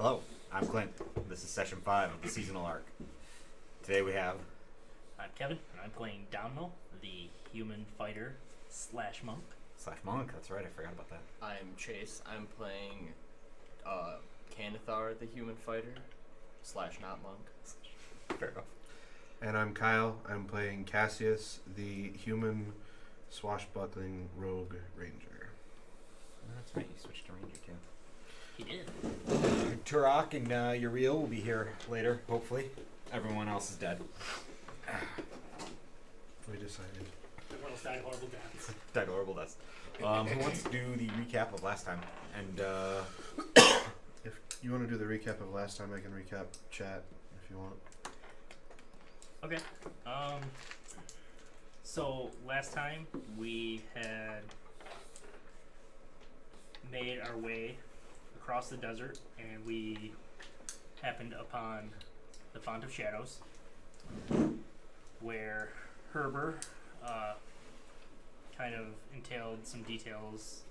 Hello, I'm Clint. This is session 5 of the seasonal arc. Today we have I'm Kevin, and I'm playing Domhnall, the human fighter slash monk. /monk. That's right, I forgot about that. I'm Chase. I'm playing Canathar, the human fighter slash not monk. Fair enough. And I'm Kyle. I'm playing Cassius, the human swashbuckling rogue ranger. That's right, you switched to ranger too. He did. Turok and Uriel will be here later, hopefully. Everyone else is dead. We decided. The world's died horrible deaths. Died horrible deaths. Who wants to do the recap of last time? And If you want to do the recap of last time, I can recap chat if you want. Okay. So last time we had made our way across the desert, and we happened upon the Font of Shadows, where Herber kind of entailed some details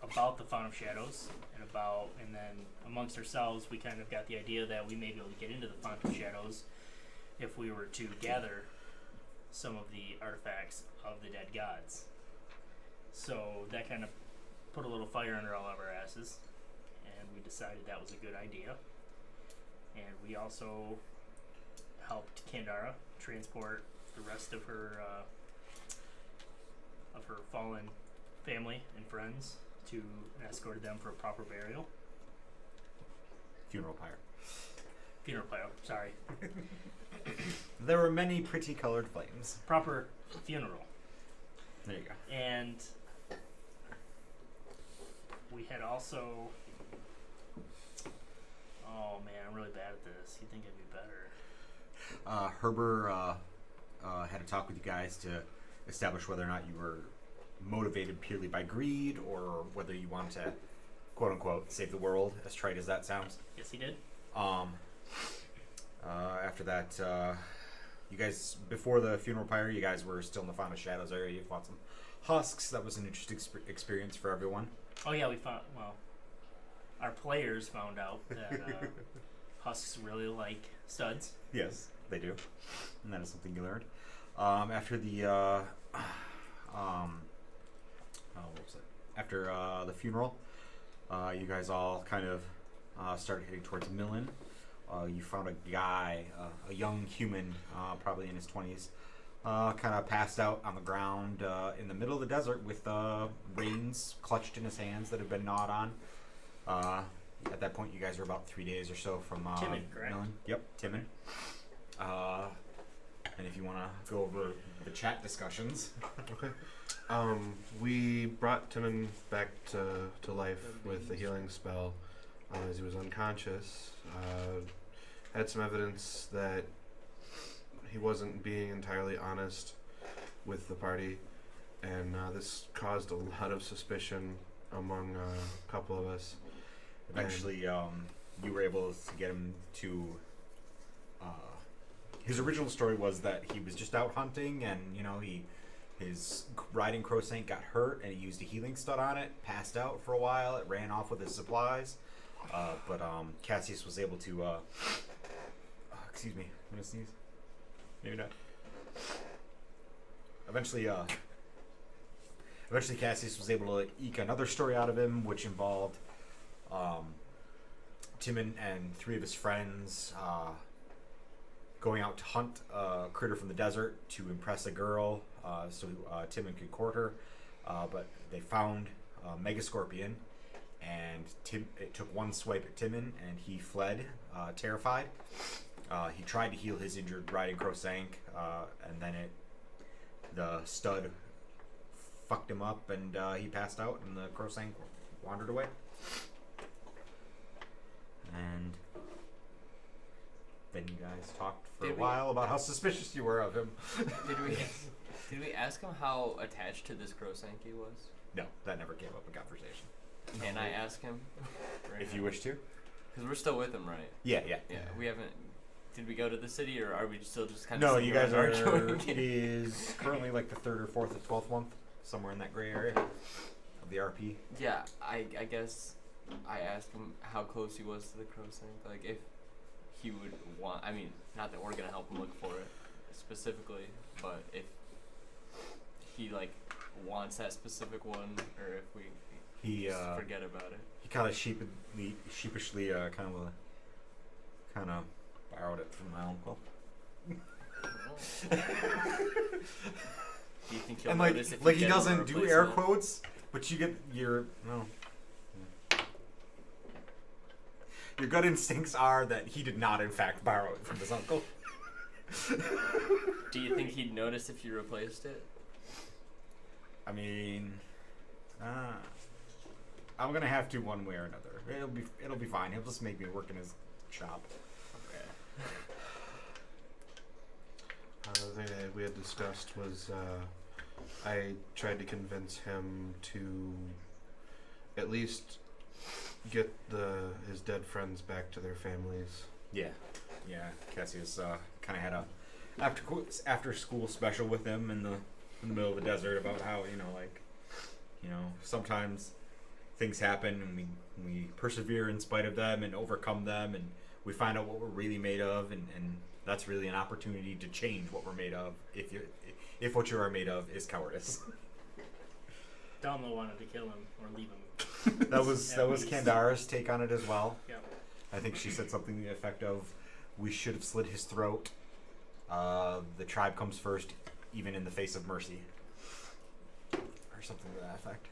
about the Font of Shadows, and then amongst ourselves we kind of got the idea that we may be able to get into the Font of Shadows if we were to gather some of the artifacts of the dead gods. So that kind of put a little fire under all of our asses, and we decided that was a good idea. And we also helped Kandara transport the rest of her fallen family and friends to and escorted them for a proper burial. funeral pyre. Funeral pyre, sorry. There were many pretty colored flames. Proper funeral. There you go. And we had also... Oh man, I'm really bad at this. You'd think I'd be better. Herber had a talk with you guys to establish whether or not you were motivated purely by greed or whether you wanted to, quote unquote, save the world, as trite as that sounds. Yes, he did. After that, you guys, before the funeral pyre, you guys were still in the Font of Shadows area. You fought some husks. That was an interesting experience for everyone. Oh yeah, we found... Well, our players found out that husks really like studs. Yes, they do. And that is something you learned. After the... what was it? After the funeral, you guys all kind of started heading towards Millen. You found a guy, a young human, probably in his 20s, kind of passed out on the ground in the middle of the desert with reins clutched in his hands that had been gnawed on. At that point, you guys were about 3 days or so from Timon, correct? Millen. Yep, Timon. And if you want to go over the chat discussions. Okay. We brought Timon back to life with the healing spell as he was unconscious. Had some evidence that he wasn't being entirely honest with the party, and this caused a lot of suspicion among a couple of us. Eventually, you were able to get him to... his original story was that he was just out hunting, and his riding crowsank got hurt, and he used a healing stud on it, passed out for a while, it ran off with his supplies. But Cassius was able to... excuse me, I'm gonna sneeze. Maybe not. Eventually Cassius was able to eke another story out of him, which involved Timon and 3 of his friends going out to hunt a critter from the desert to impress a girl, so Timon could court her. But they found a Megascorpion, and it took one swipe at Timon, and he fled, terrified. He tried to heal his injured riding crowsank, and then the stud fucked him up, and he passed out, and the crowsank wandered away. And then you guys talked for a while about how suspicious you were of him. Did we ask him how attached to this crowsank he was? No, that never came up in conversation. Can I ask him? If you wish to. Because we're still with him, right? Yeah. Yeah, we haven't... Did we go to the city, or are we still just kind No, of... you guys are... It is currently like the 3rd or 4th or 12th month, somewhere in that gray area of the RP. Yeah, I guess I asked him how close he was to the crow sink, like if he would want. I mean, not that we're gonna help him look for it specifically, but if he like wants that specific one, or if we He just forget about it. he kind of sheepishly kind of borrowed it from my uncle. Do you think he'll And notice if like you he get him a doesn't do air replacement? quotes, but you get your no. Your gut instincts are that he did not, in fact, borrow it from his uncle. Do you think he'd notice if you replaced it? I mean, I'm gonna have to one way or another. It'll be fine. He'll just make me work in his shop. Okay. The thing that we had discussed was I tried to convince him to at least get his dead friends back to their families. Yeah. Cassius kind of had a after school special with him in the middle of the desert about how sometimes things happen and we persevere in spite of them and overcome them, and we find out what we're really made of, and that's really an opportunity to change what we're made of if what you are made of is cowardice. Dalma wanted to kill him or leave him. that was At least. Kandara's take on it as well. Yep. I think she said something to the effect of, "We should have slit his throat. The tribe comes first, even in the face of mercy," or something to that effect.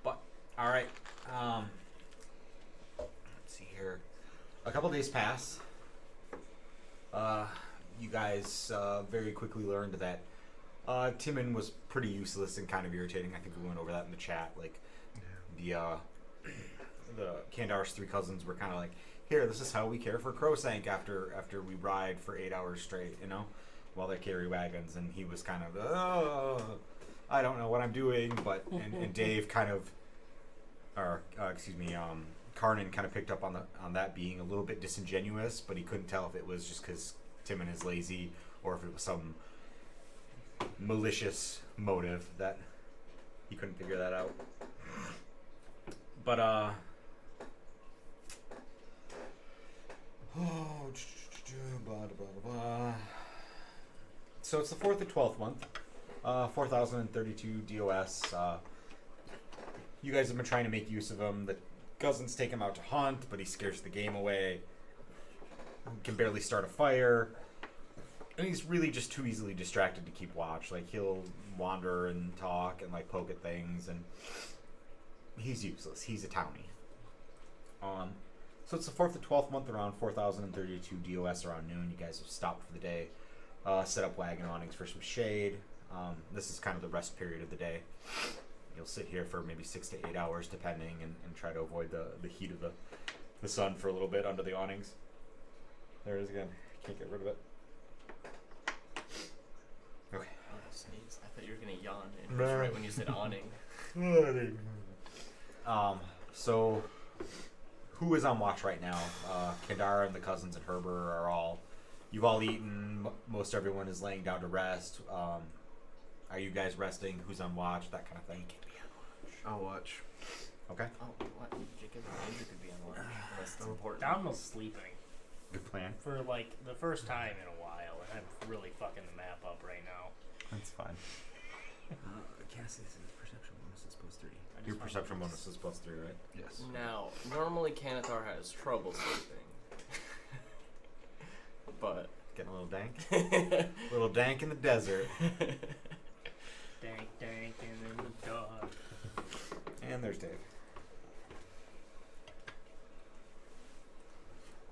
But all right, let's see here. A couple days pass. You guys very quickly learned that Timon was pretty useless and kind of irritating. I think we went over that in the chat. Like the Kandar's three cousins were kind of like, "Here, this is how we care for Crowsank after we ride for 8 hours straight, while they carry wagons." And he was kind of, "Oh, I don't know what I'm doing," but and Dave kind of, Karnan kind of picked up on that being a little bit disingenuous, but he couldn't tell if it was just because Timon is lazy or if it was some malicious motive that he couldn't figure that out. But so it's the 4th of 12th month, 4032 DOS. You guys have been trying to make use of him. The cousins take him out to hunt, but he scares the game away. Can barely start a fire. And he's really just too easily distracted to keep watch. Like, he'll wander and talk and, poke at things, and he's useless. He's a townie. So it's the 4th of 12th month, around 4032 DOS, around noon. You guys have stopped for the day. Set up wagon awnings for some shade. This is kind of the rest period of the day. You'll sit here for maybe 6 to 8 hours, depending, and try to avoid the heat of the sun for a little bit under the awnings. There it is again. Can't get rid of it. Okay. Oh, sneeze. I thought you were gonna yawn, and it was right when you said awning. So who is on watch right now? Kandara and the cousins and Herber are you've all eaten. Most everyone is laying down to rest. Are you guys resting? Who's on watch? That kind of thing. I'll watch. Okay. Oh, what? Jacob and Andrew could be on watch. Unless it's important. Dalma's sleeping Good plan. for the first time in a while, and I'm really fucking the map up right now. That's fine. Cassie's perception bonus is plus 3. I just Your wanna- perception bonus is plus 3, right? Yes. Now, normally Kanathar has trouble sleeping. But Getting a little dank. A little dank in the desert. Dank, dank, and in the dark. And there's Dave.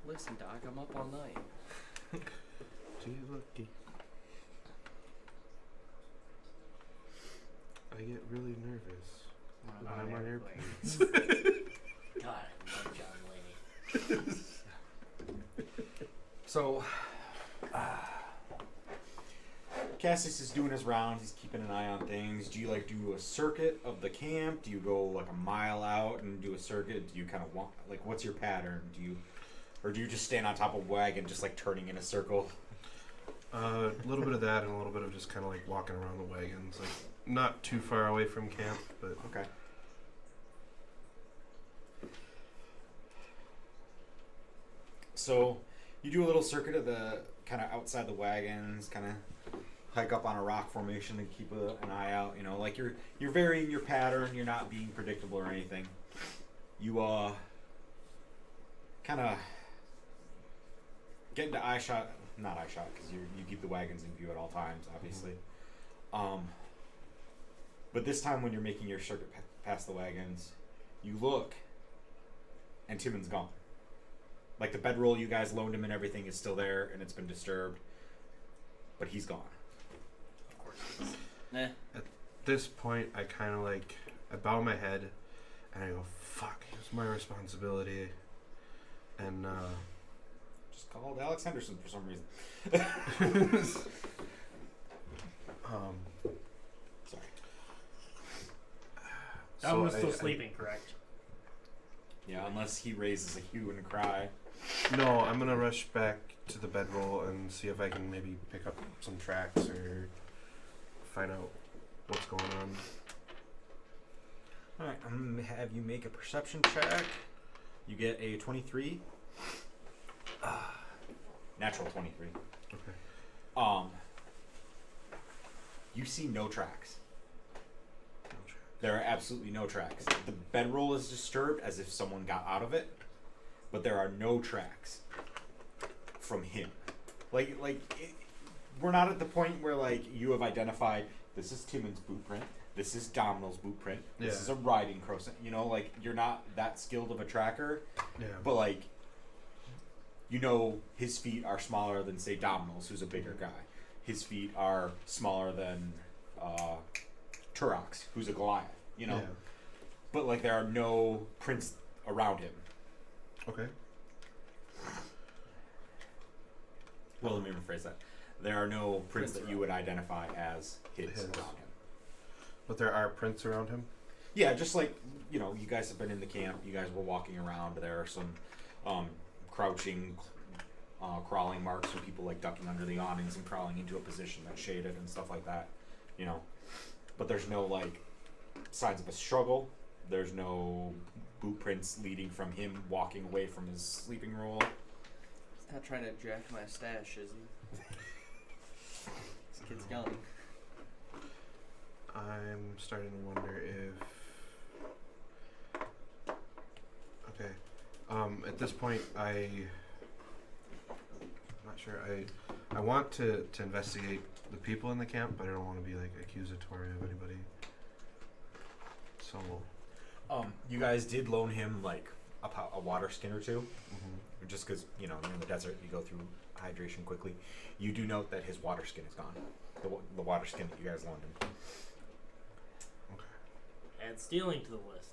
listen, Doc, I'm up all night. Gee, lucky. I get really nervous when I'm on airplanes. God, I love John Laney. So, Cassius is doing his rounds. He's keeping an eye on things. Do you do a circuit of the camp? Do you go a mile out and do a circuit? Do you kind of want what's your pattern? Or do you just stand on top of a wagon, just turning in a circle? A little bit of that, and a little bit of just kind of walking around the wagons, not too far away from camp, but Okay. So you do a little circuit of the kind of outside the wagons, kind of hike up on a rock formation and keep an eye out. You know, like you're varying your pattern. You're not being predictable or anything. You kind of get into eye shot, not eye shot, because you keep the wagons in view at all times, obviously. But this time when you're making your circuit past the wagons, you look, and Timon's gone. Like the bedroll you guys loaned him and everything is still there, and it's been disturbed, but he's gone. Of course it is. Nah. At this point, I kind of like, I bow my head, and I go, fuck, it's my responsibility. And, Just called Alex Henderson for some reason. Sorry. Dom was still sleeping, correct? Yeah, unless he raises a hue and cry. No, I'm gonna rush back to the bedroll and see if I can maybe pick up some tracks or find out what's going on. Alright, I'm gonna have you make a perception check. You get a 23. Natural 23. Okay. You see no tracks. There are absolutely no tracks. The bedroll is disturbed as if someone got out of it, but there are no tracks from him. We're not at the point where like you have identified this is Timon's boot print, this is Domino's boot print, this is a riding crow. You know, like you're not that skilled of a tracker. Yeah. But like, you know, his feet are smaller than say Domino's, who's a bigger guy. His feet are smaller than Turox, who's a Goliath, you know? Yeah. But, like, there are no prints around him. Okay. Well, let me rephrase that. There are no prints that you would identify as his around him. But there are prints around him? Yeah, just like, you know, you guys have been in the camp. You guys were walking around. There are some crouching, crawling marks from people, like, ducking under the awnings and crawling into a position that's shaded and stuff like that, you know? But there's no, like, signs of a struggle. There's no boot prints leading from him walking away from his sleeping roll. He's not trying to jack my stash, is he? This kid's young. I'm starting to wonder if... Okay. At this point, I'm not sure. I want to investigate the people in the camp, but I don't want to be like accusatory of anybody. So, you guys did loan him like a water skin or two, just because you know you're in the desert, you go through hydration quickly. You do note that his water skin is gone. The water skin that you guys loaned him. Add stealing to the list.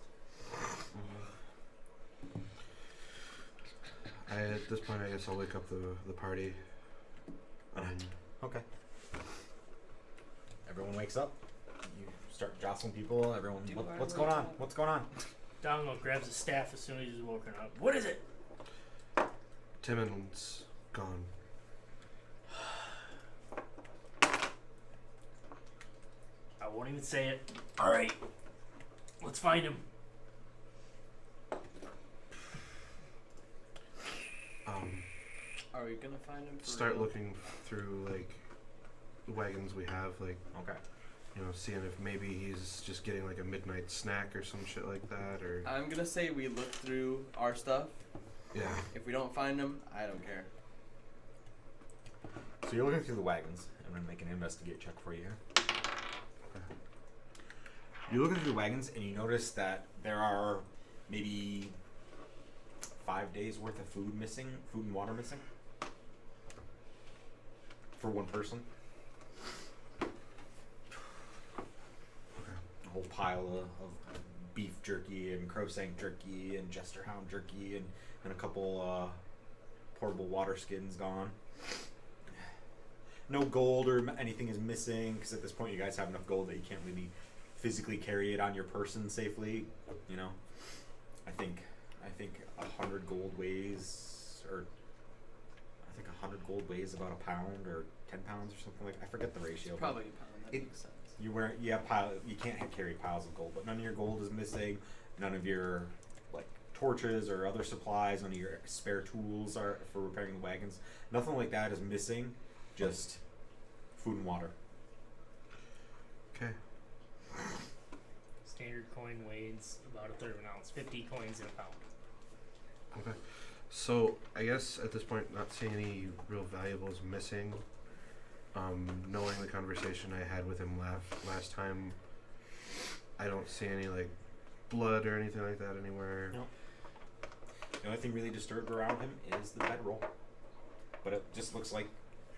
At this point, I guess I'll wake up the party. Okay. Everyone wakes up. You start jostling people. Everyone, what's going on? What's going on? Domino grabs his staff as soon as he's woken up. What is it? Timon's gone. I won't even say it. All right, let's find him. Are we gonna find him? Start looking through like the wagons we have, like Okay. you know, seeing if maybe he's just getting like a midnight snack or some shit like that, or I'm gonna say we look through our stuff. yeah. If we don't find him, I don't care. So you're looking through the wagons. I'm gonna make an investigate check for you here. You're looking through the wagons, and you notice that there are maybe 5 days worth of food and water missing for one person. A whole pile of beef jerky and crowsank jerky and jester hound jerky and a couple portable water skins gone. No gold or anything is missing, because at this point you guys have enough gold that you can't really physically carry it on your person safely. You know, I think 100 gold weighs, or I think 100 gold weighs about a pound or 10 pounds or something like. I forget the ratio. Probably a pound. That It- makes sense. You can't carry piles of gold, but none of your gold is missing. None of your like torches or other supplies, none of your spare tools are for repairing the wagons. Nothing like that is missing. Just food and water. Okay. Standard coin weighs about a third of an ounce. 50 coins in a pound. Okay. So I guess at this point, not seeing any real valuables missing. Knowing the conversation I had with him last time, I don't see any like blood or anything like that anywhere. No. The only thing really disturbed around him is the bedroll. But it just looks like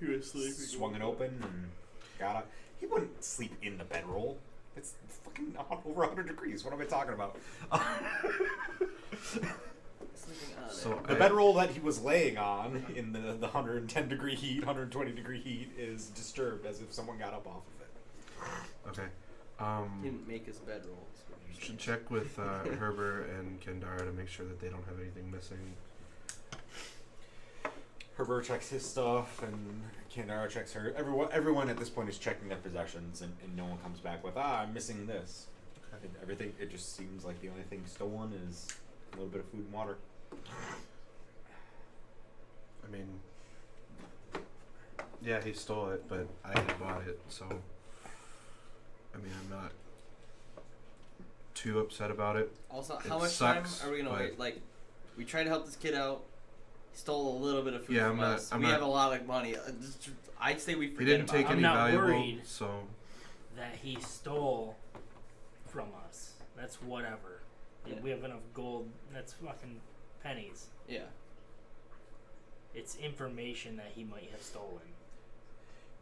He was sleeping. swung it open and got up. He wouldn't sleep in the bedroll. It's fucking over 100 degrees. What am I talking about? Sleeping on So The bedroll that he was laying on in the 110 degree heat, 120 degree heat is disturbed as if someone got up off of it. Okay. Didn't make his bedroll. Should check with Herbert and Kendara to make sure that they don't have anything missing. Herbert checks his stuff, and Kendara checks her. Everyone at this point is checking their possessions, and no one comes back with, I'm missing this. Everything, it just seems like the only thing stolen is a little bit of food and water. I mean, yeah, he stole it, but I had bought it, so I mean, I'm not too upset about it. Also, It how much sucks, time are we gonna but- wait? Like, we tried to help this kid out. He stole a little bit of food Yeah, from us. I'm we not- have a lot of money. I'd say we He forget didn't about take it. I'm any not valuable, worried. so That he stole from us. That's whatever. Yeah. We have enough gold. That's fucking pennies. Yeah. It's information that he might have stolen.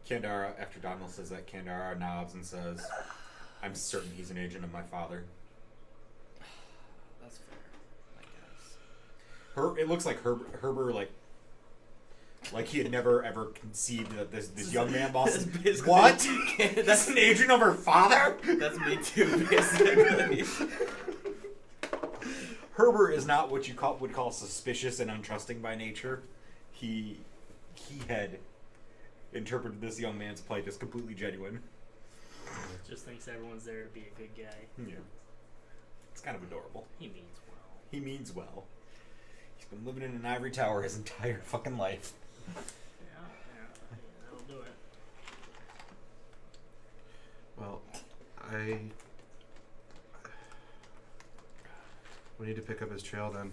Kendara, after Donald says that, Kendara nods and says, I'm certain he's an agent of my father. That's fair, I guess. It looks like Herbert, like he had never ever conceived that this young man boss. That's basically- What? That's That's an agent of her father? That's me too, basically. Herbert is not what you would call suspicious and untrusting by nature. He had interpreted this young man's plight as completely genuine. Just thinks everyone's there to be a good guy. Yeah. It's kind of adorable. He means well. He means well. He's been living in an ivory tower his entire fucking life. Yeah, that'll do it. well, we need to pick up his trail then.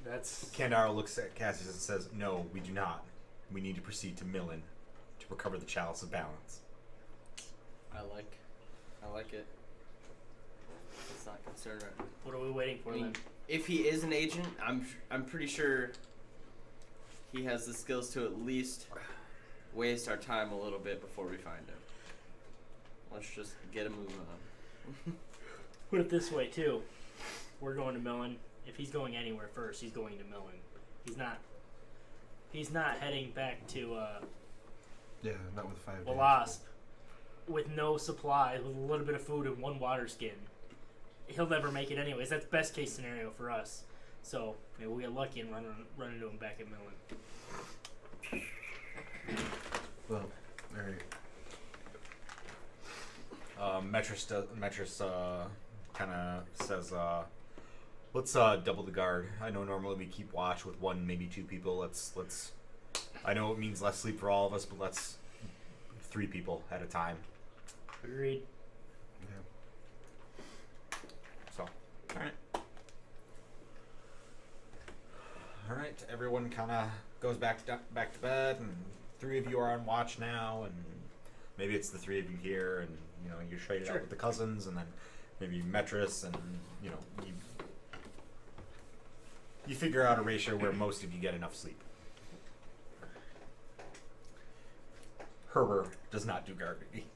That's Kendara looks at Cassius and says, no, we do not. We need to proceed to Millen to recover the Chalice of Balance. I like it. It's not concerned right now. what are we waiting for I mean, then? if he is an agent, I'm pretty sure he has the skills to at least waste our time a little bit before we find him. Let's just get a move on. Put it this way too. We're going to Millen. If he's going anywhere first, he's going to Millen. He's not heading back to Yeah, not with 5 days. Wasp with no supplies, with a little bit of food and one water skin. He'll never make it anyways. That's best case scenario for us. So maybe we get lucky and run into him back at Millen. Well, alright. Metris kind of says, let's double the guard. I know normally we keep watch with one, maybe two people. Let's. I know it means less sleep for all of us, but let's 3 people at a time. Agreed. Yeah. So, all right. Everyone kind of goes back to bed, and 3 of you are on watch now, and maybe it's the 3 of you here, and you trade it Sure. out with the cousins, and then maybe Metris, and you figure out a ratio where most of you get enough sleep. Herbert does not do guard duty.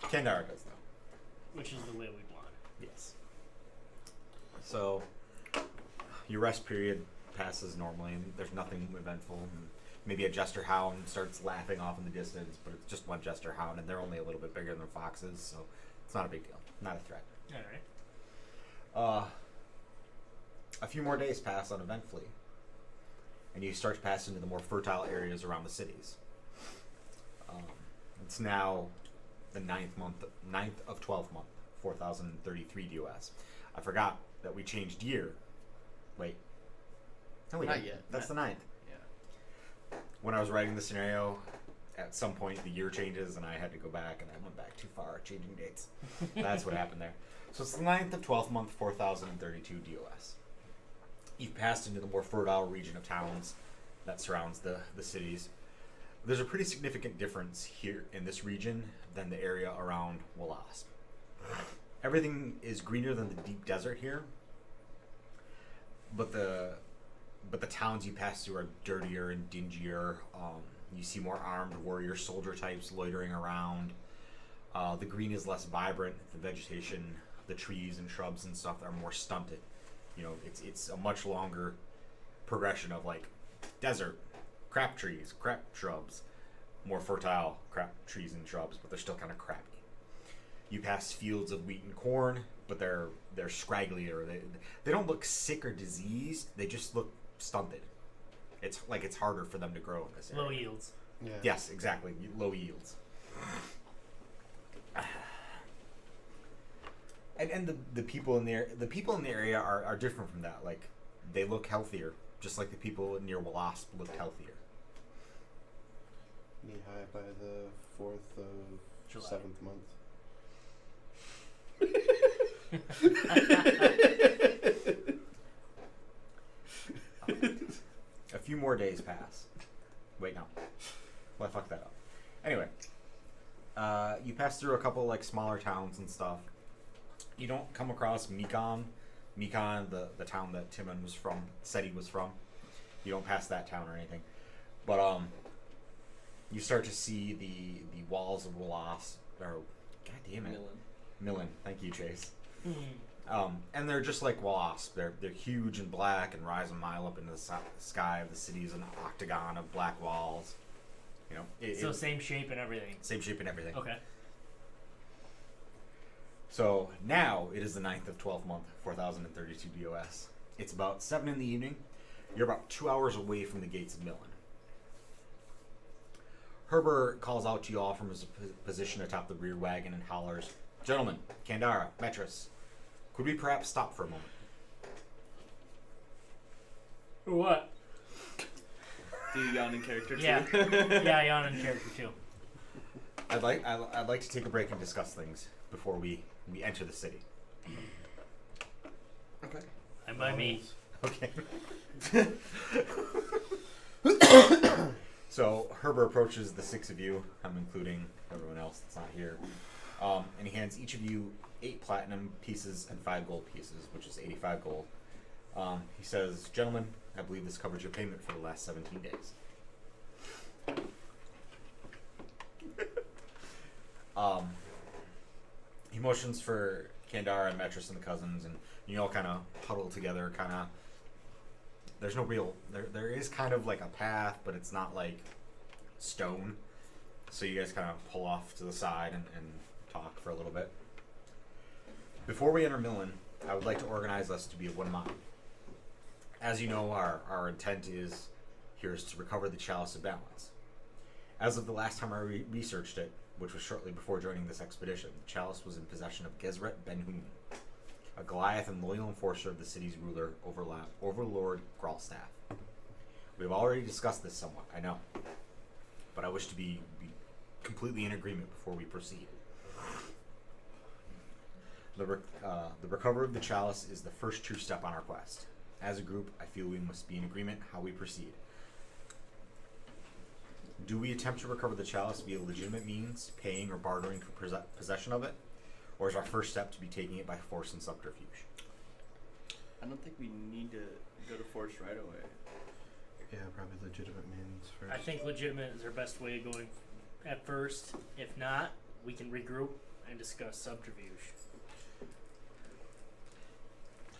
Kendara does though. Which is the way we want it. Yes. So your rest period passes normally, and there's nothing eventful. And maybe a jester hound starts laughing off in the distance, but it's just one jester hound, and they're only a little bit bigger than foxes, so it's not a big deal. Not a threat. All right. A few more days pass uneventfully, and you start to pass into the more fertile areas around the cities. It's now the 9th of 12th month, 4033 US. I forgot that we changed year. Wait. No, we Not didn't. yet. That's the 9th. Yeah. When I was writing the scenario, at some point the year changes and I had to go back and I went back too far, changing dates. That's what happened there. So it's the 9th of 12th month, 4032 DOS. You've passed into the more fertile region of towns that surrounds the cities. There's a pretty significant difference here in this region than the area around Walasp. Everything is greener than the deep desert here, but the towns you pass through are dirtier and dingier. You see more armed warrior soldier types loitering around. The green is less vibrant. The vegetation, the trees and shrubs and stuff are more stunted. You know, it's a much longer progression of like desert, crap trees, crap shrubs, more fertile crap trees and shrubs, but they're still kind of crappy. You pass fields of wheat and corn, but they're scragglier. They don't look sick or diseased. They just look stunted. It's like it's harder for them to grow in this area. Low yields. Yeah. Yes, exactly. Low yields. And the people in the area are different from that. Like they look healthier, just like the people near Wasp look healthier. Knee high by the 4th of July. 7th month. A few more days pass. Wait, no. Well, I fucked that up. Anyway, you pass through a couple like smaller towns and stuff. You don't come across Mekon, the town that Timon was from, said he was from. You don't pass that town or anything, but you start to see the walls of Walas. Or, god damn it, Millen. Thank you, Chase. And they're just like Wasp. They're huge and black and rise a mile up into the sky of the city is an octagon of black walls. You know, So same shape and everything. same shape and everything. Okay. So now it is the 9th of 12th month, 4032 DOS. It's about 7 in the evening. You're about 2 hours away from the gates of Millen. Herbert calls out to you all from his position atop the rear wagon and hollers, "Gentlemen, Kandara, Metris, could we perhaps stop for a moment?" For what? Do you yawn in character too? Yeah. Yeah, yawn in character too. I'd like to take a break and discuss things before we enter the city. Okay. I'm by me. Okay. So Herbert approaches the 6 of you. I'm including everyone else that's not here. And he hands each of you 8 platinum pieces and 5 gold pieces, which is 85 gold. He says, "Gentlemen, I believe this covers your payment for the last 17 days." He motions for Kandara and Metris and the cousins, and you all kind of huddle together. Kind of, there's no real. There is kind of like a path, but it's not like stone. So you guys kind of pull off to the side and talk for a little bit. Before we enter Millen, I would like to organize us to be of one mind. As you know, our intent is to recover the Chalice of Balance. As of the last time I researched it, which was shortly before joining this expedition, the Chalice was in possession of Gezret Ben-Hun, a Goliath and loyal enforcer of the city's ruler, Overlord Gralstaff. We have already discussed this somewhat, I know, but I wish to be completely in agreement before we proceed. The recovery of the Chalice is the first true step on our quest. As a group, I feel we must be in agreement how we proceed. Do we attempt to recover the Chalice via legitimate means, paying or bartering for possession of it? Or is our first step to be taking it by force and subterfuge? I don't think we need to go to force right away. Yeah, probably legitimate means first. I think legitimate is our best way of going at first. If not, we can regroup and discuss subterfuge.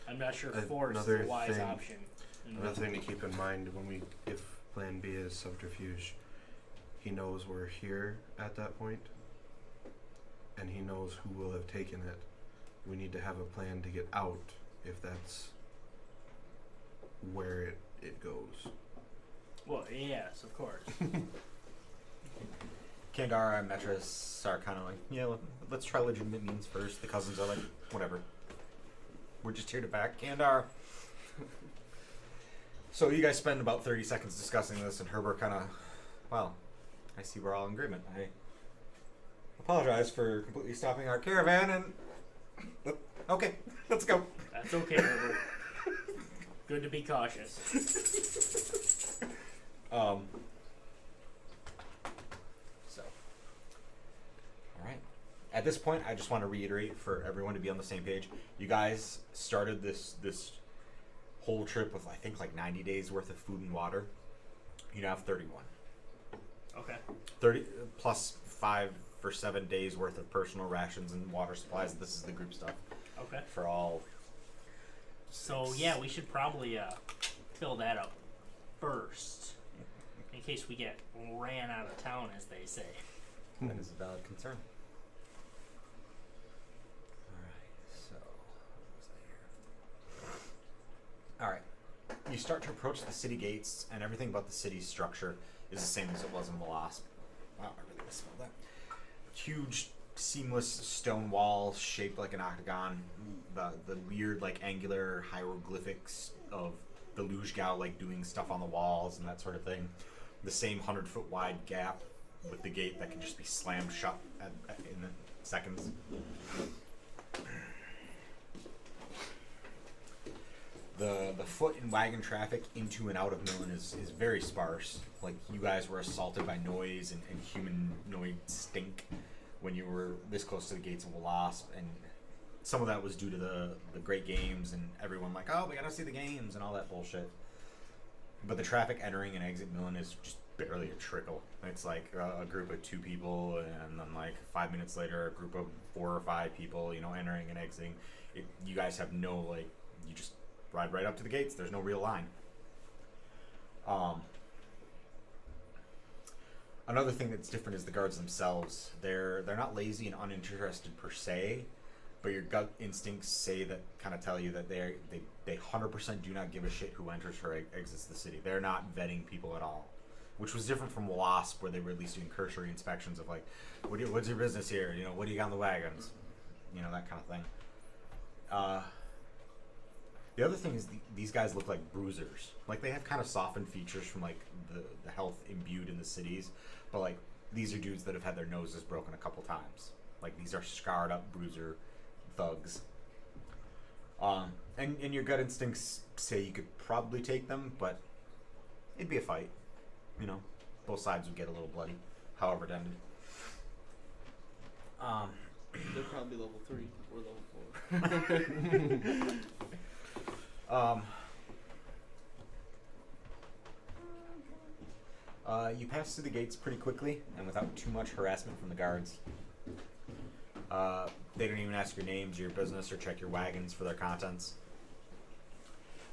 I'm not sure if force is Another a wise thing- option. Another thing to keep in mind if Plan B is subterfuge, he knows we're here at that point, and he knows who will have taken it. We need to have a plan to get out if that's where it goes. Well, yes, of course. Kandara and Metris are kind of like, yeah, let's try legitimate means first. The cousins are like, whatever. We're just here to back Kandar. So you guys spend about 30 seconds discussing this, and Herbert kind of, well, I see we're all in agreement. I apologize for completely stopping our caravan, and okay, let's go. That's okay, Herbert. Good to be cautious. So, all right. At this point, I just want to reiterate for everyone to be on the same page. You guys started this whole trip with I think like 90 days worth of food and water. You now have 31. Okay. 30 plus 5 for 7 days worth of personal rations and water supplies. This is the group stuff Okay. for all. So yeah, we should probably fill that up first, in case we get ran out of town, as they say. That is a valid concern. Alright, so what was I here? Alright. You start to approach the city gates, and everything about the city's structure is the same as it was in Wasp. Wow, I really misspelled that. Huge, seamless stone walls shaped like an octagon. The weird, like, angular hieroglyphics of the Lujgao, like, doing stuff on the walls and that sort of thing. The same 100-foot wide gap with the gate that can just be slammed shut in seconds. The foot and wagon traffic into and out of Millen is very sparse. Like, you guys were assaulted by noise and humanoid stink when you were this close to the gates of Wasp, and some of that was due to the great games and everyone like, oh, we gotta see the games and all that bullshit. But the traffic entering and exit Millen is just barely a trickle. It's like a group of 2 people, and then like 5 minutes later, a group of 4 or 5 people, entering and exiting. You guys have no, like, you just ride right up to the gates. There's no real line. Another thing that's different is the guards themselves. They're not lazy and uninterested per se, but your gut instincts say that kind of tell you that they 100% do not give a shit who enters or exits the city. They're not vetting people at all, which was different from Wasp, where they were at least doing cursory inspections of like, what's your business here? What do you got on the wagons? That kind of thing. The other thing is these guys look like bruisers. Like, they have kind of softened features from like the health imbued in the cities, but like these are dudes that have had their noses broken a couple times. Like, these are scarred up bruiser thugs. And your gut instincts say you could probably take them, but it'd be a fight. Both sides would get a little bloody, however it ended. They're probably level 3 or level 4. You pass through the gates pretty quickly and without too much harassment from the guards. They don't even ask your names or your business or check your wagons for their contents.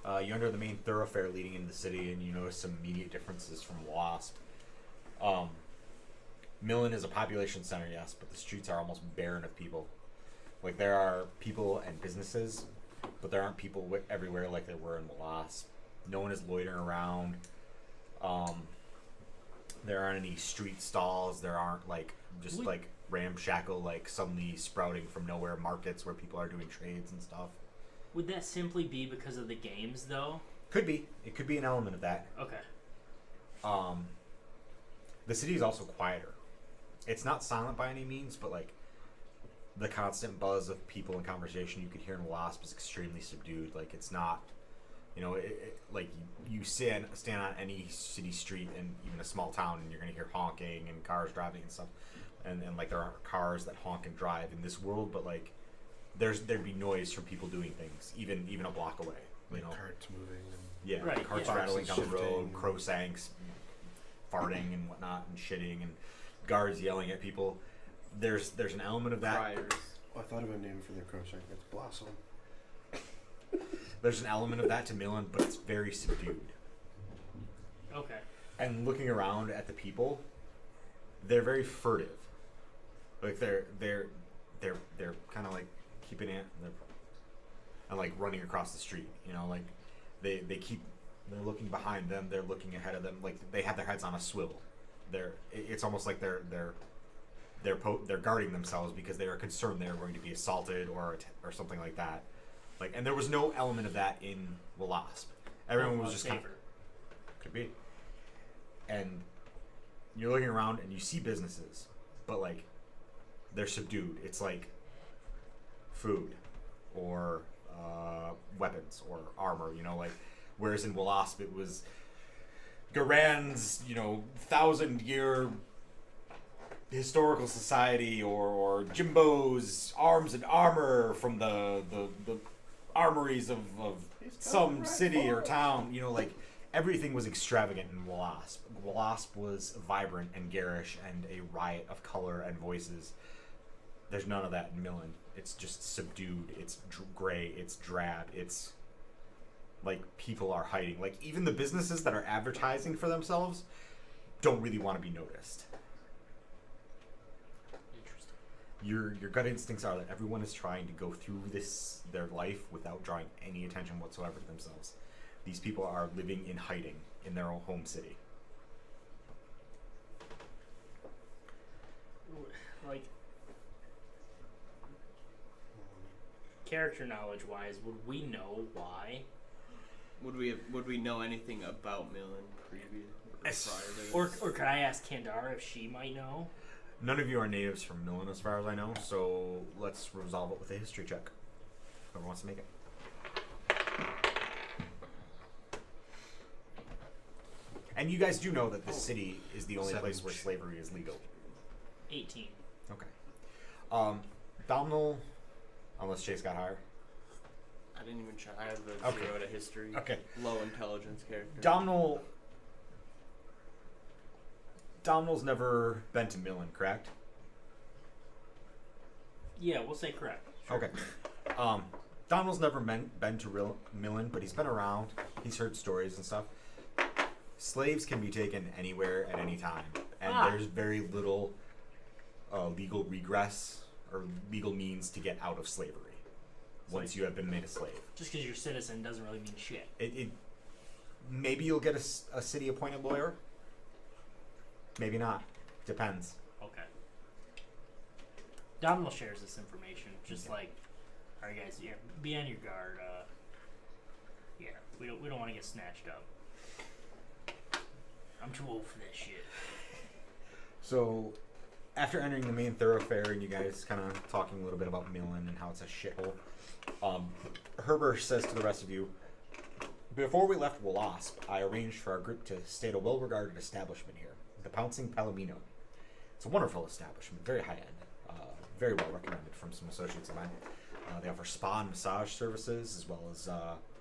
You enter the main thoroughfare leading into the city, and you notice some immediate differences from Wasp. Millen is a population center, yes, but the streets are almost barren of people. Like, there are people and businesses, but there aren't people everywhere like there were in Wasp. No one is loitering around. There aren't any street stalls. There aren't like just like ramshackle, like suddenly sprouting from nowhere markets where people are doing trades and stuff. Would that simply be because of the games, though? Could be. It could be an element of that. Okay. The city is also quieter. It's not silent by any means, but like the constant buzz of people and conversation you could hear in Wasp is extremely subdued. Like, it's not, like you stand on any city street in even a small town, and you're gonna hear honking and cars driving and stuff, and like there aren't cars that honk and drive in this world, but like there'd be noise from people doing things even a block away. Carts moving. Yeah, Right, carts yeah. rattling down the road, Shifting. crow-sanks farting and whatnot and shitting, and guards yelling at people. There's an element of that. Criers. Oh, I thought of a name for their crochet. It's Blossom. There's an element of that to Millen, but it's very subdued. Okay. And looking around at the people, they're very furtive. Like they're kind of like keeping it and like running across the street. Like they're looking behind them. They're looking ahead of them. Like they have their heads on a swivel. It's almost like they're guarding themselves because they are concerned they're going to be assaulted or something like that. Like, and there was no element of that in Wasp. Everyone was just safer. kind of, could be. And you're looking around and you see businesses, but like they're subdued. It's like food or weapons or armor, you know, like whereas in Wasp it was Garan's, 1,000-year historical society or Jimbo's arms and armor from the armories of some city or town, like everything was extravagant in Wasp. Wasp was vibrant and garish and a riot of color and voices. There's none of that in Millen. It's just subdued. It's gray. It's drab. It's like people are hiding. Like even the businesses that are advertising for themselves don't really want to be noticed. Interesting. Your gut instincts are that everyone is trying to go through their life without drawing any attention whatsoever to themselves. These people are living in hiding in their own home city. Like, character knowledge wise, would we know why? Would we know anything about Millen previous or prior to this? Or could I ask Kandara if she might know? None of you are natives from Millen as far as I know, so let's resolve it with a history check. Whoever wants to make it. And you guys do know that this city is the only place where slavery is legal. 18. Okay. Domhnall, unless Chase got higher. I didn't even try. I have the Okay. 0 to history. Okay. Low intelligence character. Domhnall's never been to Millen, correct? Yeah, we'll say correct. Sure. Okay. Domhnall's never been to Millen, but he's been around. He's heard stories and stuff. Slaves can be taken anywhere at any time, and there's very little legal regress or legal means to get out of slavery once you have been made a slave. Just because you're a citizen doesn't really mean shit. It maybe you'll get a city-appointed lawyer. Maybe not. Depends. Okay. Domhnall shares this information, just like, all right, guys, be on your guard. We don't want to get snatched up. I'm too old for that shit. So, after entering the main thoroughfare and you guys kind of talking a little bit about Millen and how it's a shithole, Herbert says to the rest of you, before we left Wasp, I arranged for our group to stay at a well-regarded establishment here, the Pouncing Palomino. It's a wonderful establishment, very high-end, very well recommended from some associates of mine. They offer spa and massage services, as well as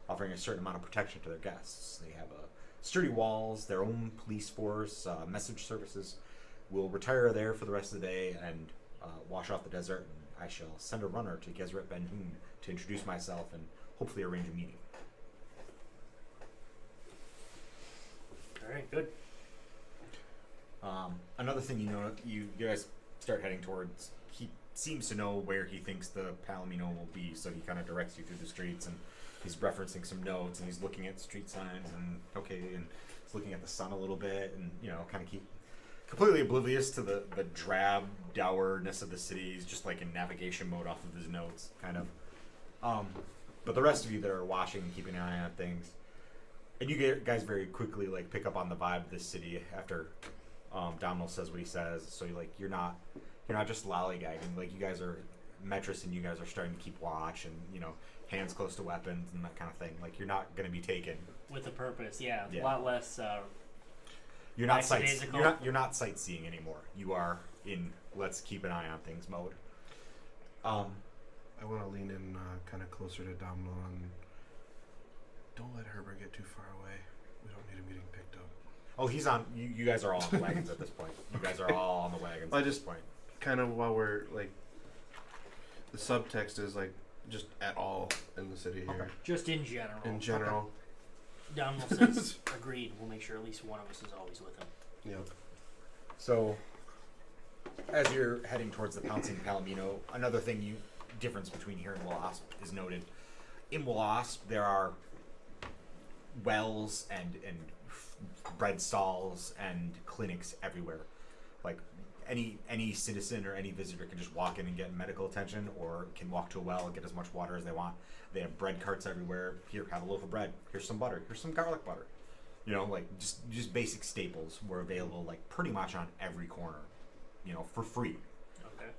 offering a certain amount of protection to their guests. They have sturdy walls, their own police force, message services. We'll retire there for the rest of the day and wash off the desert, and I shall send a runner to Gezret Ben Hoon to introduce myself and hopefully arrange a meeting. All right, good. Another thing you guys start heading towards, he seems to know where he thinks the Palomino will be, so he kind of directs you through the streets, and he's referencing some notes, and he's looking at street signs, and he's looking at the sun a little bit, and kind of keep completely oblivious to the drab dourness of the city. He's just like in navigation mode off of his notes, kind of. But the rest of you that are watching and keeping an eye on things, and you guys very quickly like pick up on the vibe of this city after Domhnall says what he says. So you're not just lollygagging. Like you guys are Metris, and you guys are starting to keep watch, and hands close to weapons and that kind of thing. Like you're not going to be taken With a purpose, yeah. Yeah. A lot less. You're not lackadaisical. you're not sightseeing anymore. You are in let's keep an eye on things mode. I want to lean in kind of closer to Domhnall and don't let Herbert get too far away. We don't need him getting picked up. Oh, he's on. You guys are all on the wagons at this point. You guys are all on the wagons I at this just- point. Kind of while we're like, the subtext is like just at all in the city here. Okay. Just in general. In general. Domhnall says, agreed. We'll make sure at least one of us is always with him. Yep. So, as you're heading towards the Pouncing Palomino, another difference between here and Wasp is noted. In Wasp, there are wells and bread stalls and clinics everywhere. Like any citizen or any visitor can just walk in and get medical attention, or can walk to a well and get as much water as they want. They have bread carts everywhere. Here, have a loaf of bread. Here's some butter. Here's some garlic butter. You know, like just basic staples were available like pretty much on every corner, you know, for free. Okay.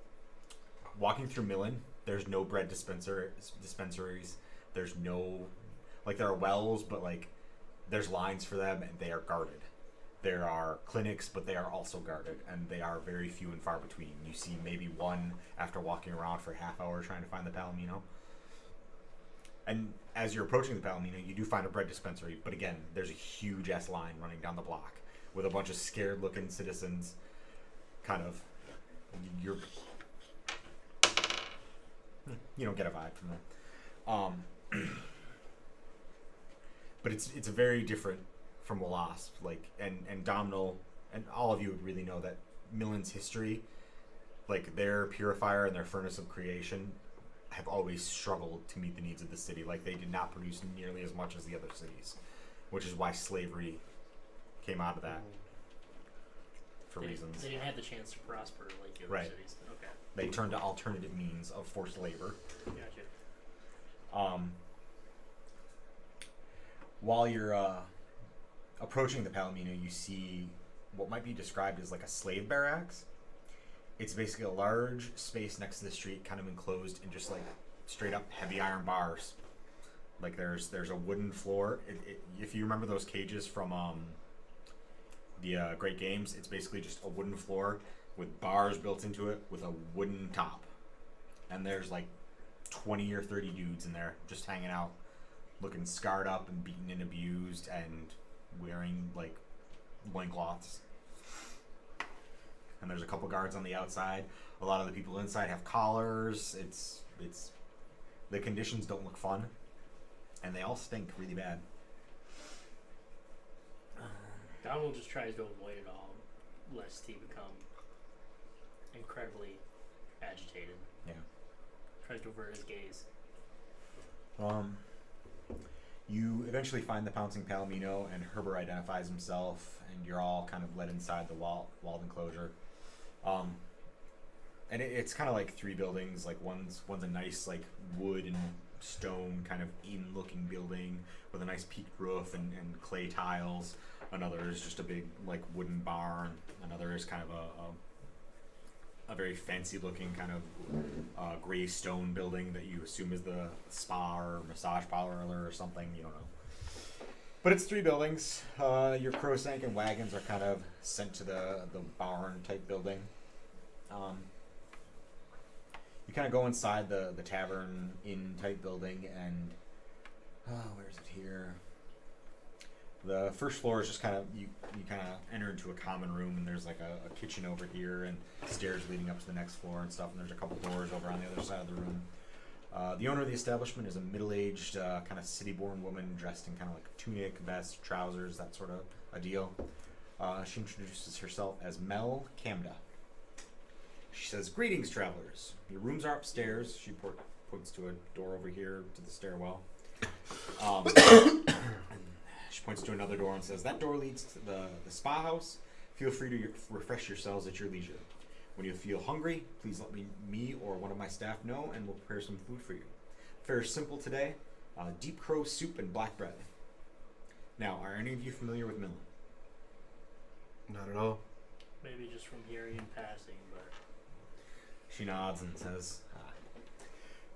Walking through Millen, there's no bread dispensaries. There's no, like, there are wells, but like there's lines for them and they are guarded. There are clinics, but they are also guarded, and they are very few and far between. You see maybe one after walking around for a half hour trying to find the Palomino. And as you're approaching the Palomino, you do find a bread dispensary, but again, there's a huge ass line running down the block with a bunch of scared looking citizens. Kind of, you don't get a vibe from them. But it's a very different from Wasp, like, and Domhnall, and all of you would really know that Millen's history, like their purifier and their furnace of creation, have always struggled to meet the needs of the city. Like, they did not produce nearly as much as the other cities, which is why slavery came out of that for reasons. They didn't have the chance to prosper like the other Right. cities. Okay. They turned to alternative means of forced labor. Gotcha. While you're approaching the Palomino, you see what might be described as like a slave barracks. It's basically a large space next to the street, kind of enclosed in just like straight up heavy iron bars. Like there's a wooden floor. If you remember those cages from the Great Games, it's basically just a wooden floor with bars built into it with a wooden top. And there's like 20 or 30 dudes in there just hanging out, looking scarred up and beaten and abused and wearing like loincloths. And there's a couple guards on the outside. A lot of the people inside have collars. It's the conditions don't look fun, and they all stink really bad. Donald just tries to avoid it all, lest he become incredibly agitated. Yeah. Tries to avert his gaze. You eventually find the pouncing Palomino, and Herbert identifies himself, and you're all kind of led inside the walled enclosure. And it's kind of like three buildings. Like one's a nice like wood and stone kind of in-looking building with a nice peaked roof and clay tiles. Another is just a big like wooden barn. Another is kind of a very fancy-looking kind of gray stone building that you assume is the spa or massage parlor or something. You don't know. But it's three buildings. Your crowsank and wagons are kind of sent to the barn-type building. You kind of go inside the tavern inn-type building, and where is it here? The first floor is just kind of, you kind of enter into a common room, and there's like a kitchen over here and stairs leading up to the next floor and stuff, and there's a couple doors over on the other side of the room. The owner of the establishment is a middle-aged, kind of city-born woman dressed in kind of like a tunic, vest, trousers, that sort of a deal. She introduces herself as Mel Camda. She says, "Greetings, travelers. Your rooms are upstairs." She points to a door over here to the stairwell. She points to another door and says, "That door leads to the spa house. Feel free to refresh yourselves at your leisure. When you feel hungry, please let me or one of my staff know, and we'll prepare some food for you. Fare is simple today: deep crow soup and black bread." Now, are any of you familiar with Millen? Not at all. Maybe just from hearing and passing, but She nods and says,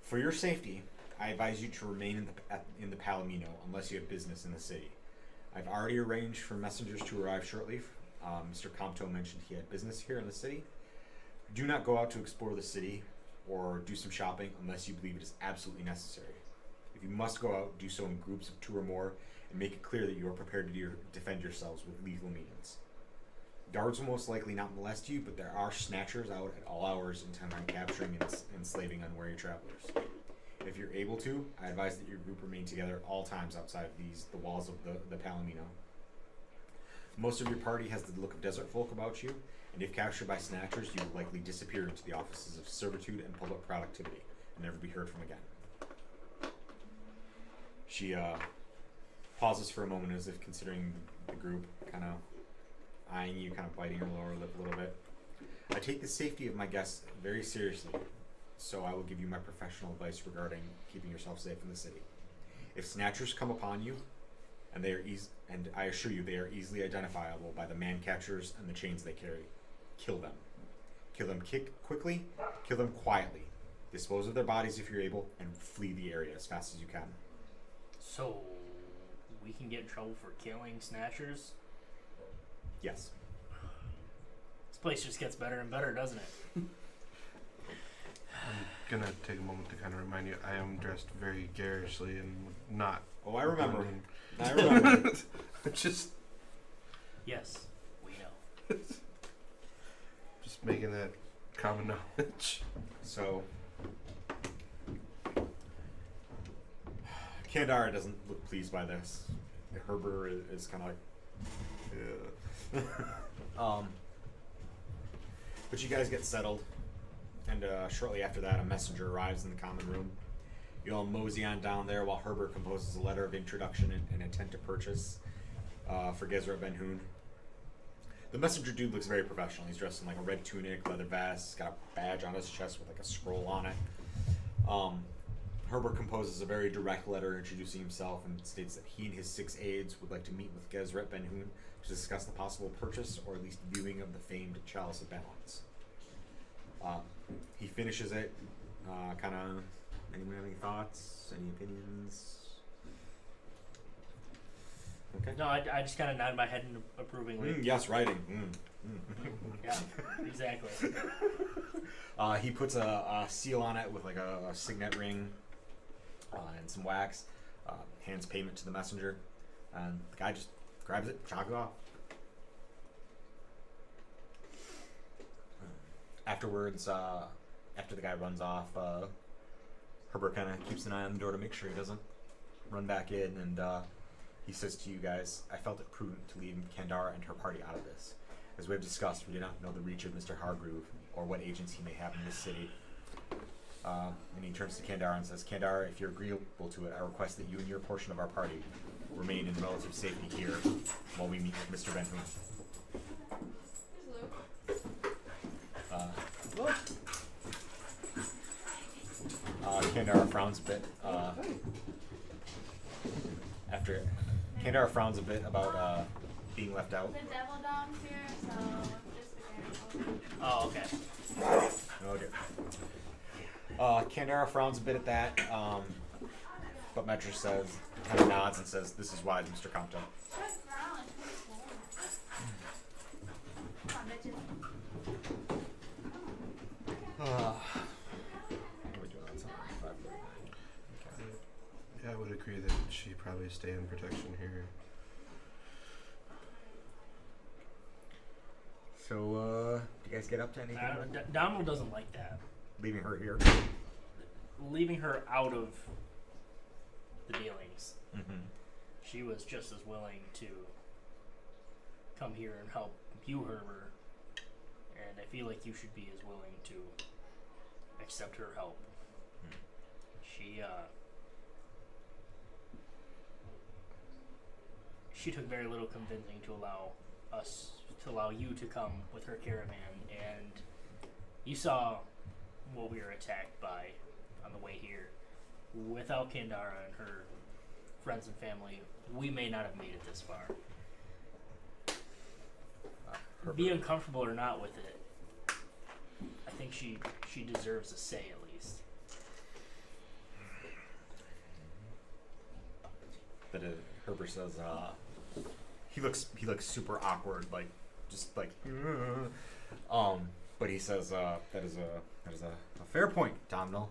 "For your safety, I advise you to remain in the Palomino unless you have business in the city. I've already arranged for messengers to arrive shortly. Mr. Compto mentioned he had business here in the city. Do not go out to explore the city or do some shopping unless you believe it is absolutely necessary. If you must go out, do so in groups of 2 or more, and make it clear that you are prepared to defend yourselves with lethal means. Guards will most likely not molest you, but there are snatchers out at all hours intent on capturing and enslaving unwary travelers. If you're able to, I advise that your group remain together at all times outside of the walls of the Palomino. Most of your party has the look of desert folk about you, and if captured by snatchers, you will likely disappear into the offices of servitude and public productivity and never be heard from again." She pauses for a moment as if considering the group, kind of eyeing you, kind of biting her lower lip a little bit. I take the safety of my guests very seriously, so I will give you my professional advice regarding keeping yourself safe in the city. If snatchers come upon you, and and I assure you they are easily identifiable by the man catchers and the chains they carry, kill them. Kill them quickly, kill them quietly. Dispose of their bodies if you're able, and flee the area as fast as you can. So, we can get in trouble for killing snatchers? Yes. This place just gets better and better, doesn't it? I'm gonna take a moment to kind of remind you, I am dressed very garishly and not. Oh, I remember. Mm. I remember. Just Yes, we know. making that common knowledge. So, Kandara doesn't look pleased by this. Herbert is kind of like, but you guys get settled, and shortly after that, a messenger arrives in the common room. You all mosey on down there while Herbert composes a letter of introduction and intent to purchase for Gezra Ben Hoon. The messenger dude looks very professional. He's dressed in like a red tunic, leather vest. He's got a badge on his chest with like a scroll on it. Herbert composes a very direct letter introducing himself and states that he and his 6 aides would like to meet with Gezret Ben Hoon to discuss the possible purchase or at least viewing of the famed Chalice of Balance. He finishes it, kind of. Anyone have any thoughts? Any opinions? Okay. No, I just kind of nodded my head approvingly. Yes, writing. Yeah, exactly. He puts a seal on it with like a signet ring and some wax. Hands payment to the messenger, and the guy just grabs it, chalks it off. Afterwards, after the guy runs off, Herbert kind of keeps an eye on the door to make sure he doesn't run back in, and he says to you guys, I felt it prudent to leave Kandara and her party out of this. As we have discussed, we do not know the reach of Mr. Hargroove or what agents he may have in this city. And he turns to Kandara and says, Kandara, if you're agreeable to it, I request that you and your portion of our party remain in relative safety here while we meet with Mr. Ben Hoon. Kandara frowns a bit. After Kandara frowns a bit about being left out. The devil dog's here, so just be careful. Oh, okay. Oh dear. Kandara frowns a bit at that, but Metra says, kind of nods and says, "This is wise, Mr. Compton." Quit growling, please. Come on, bitches. What are we doing on time? 5:30. Okay. Yeah, I would agree that she probably stay in protection here. So, do you guys get up to anything? Donald doesn't like that. Leaving her here. Leaving her out of the dealings. Mm-hmm. She was just as willing to come here and help you, Herbert, and I feel like you should be as willing to accept her help. She took very little convincing to allow you to come with her caravan, and you saw what we were attacked by on the way here. Without Kandara and her friends and family, we may not have made it this far. Be uncomfortable or not with it, I think she deserves a say at least. But Herbert says, he looks super awkward, like just like, but he says that is a fair point, Domhnall.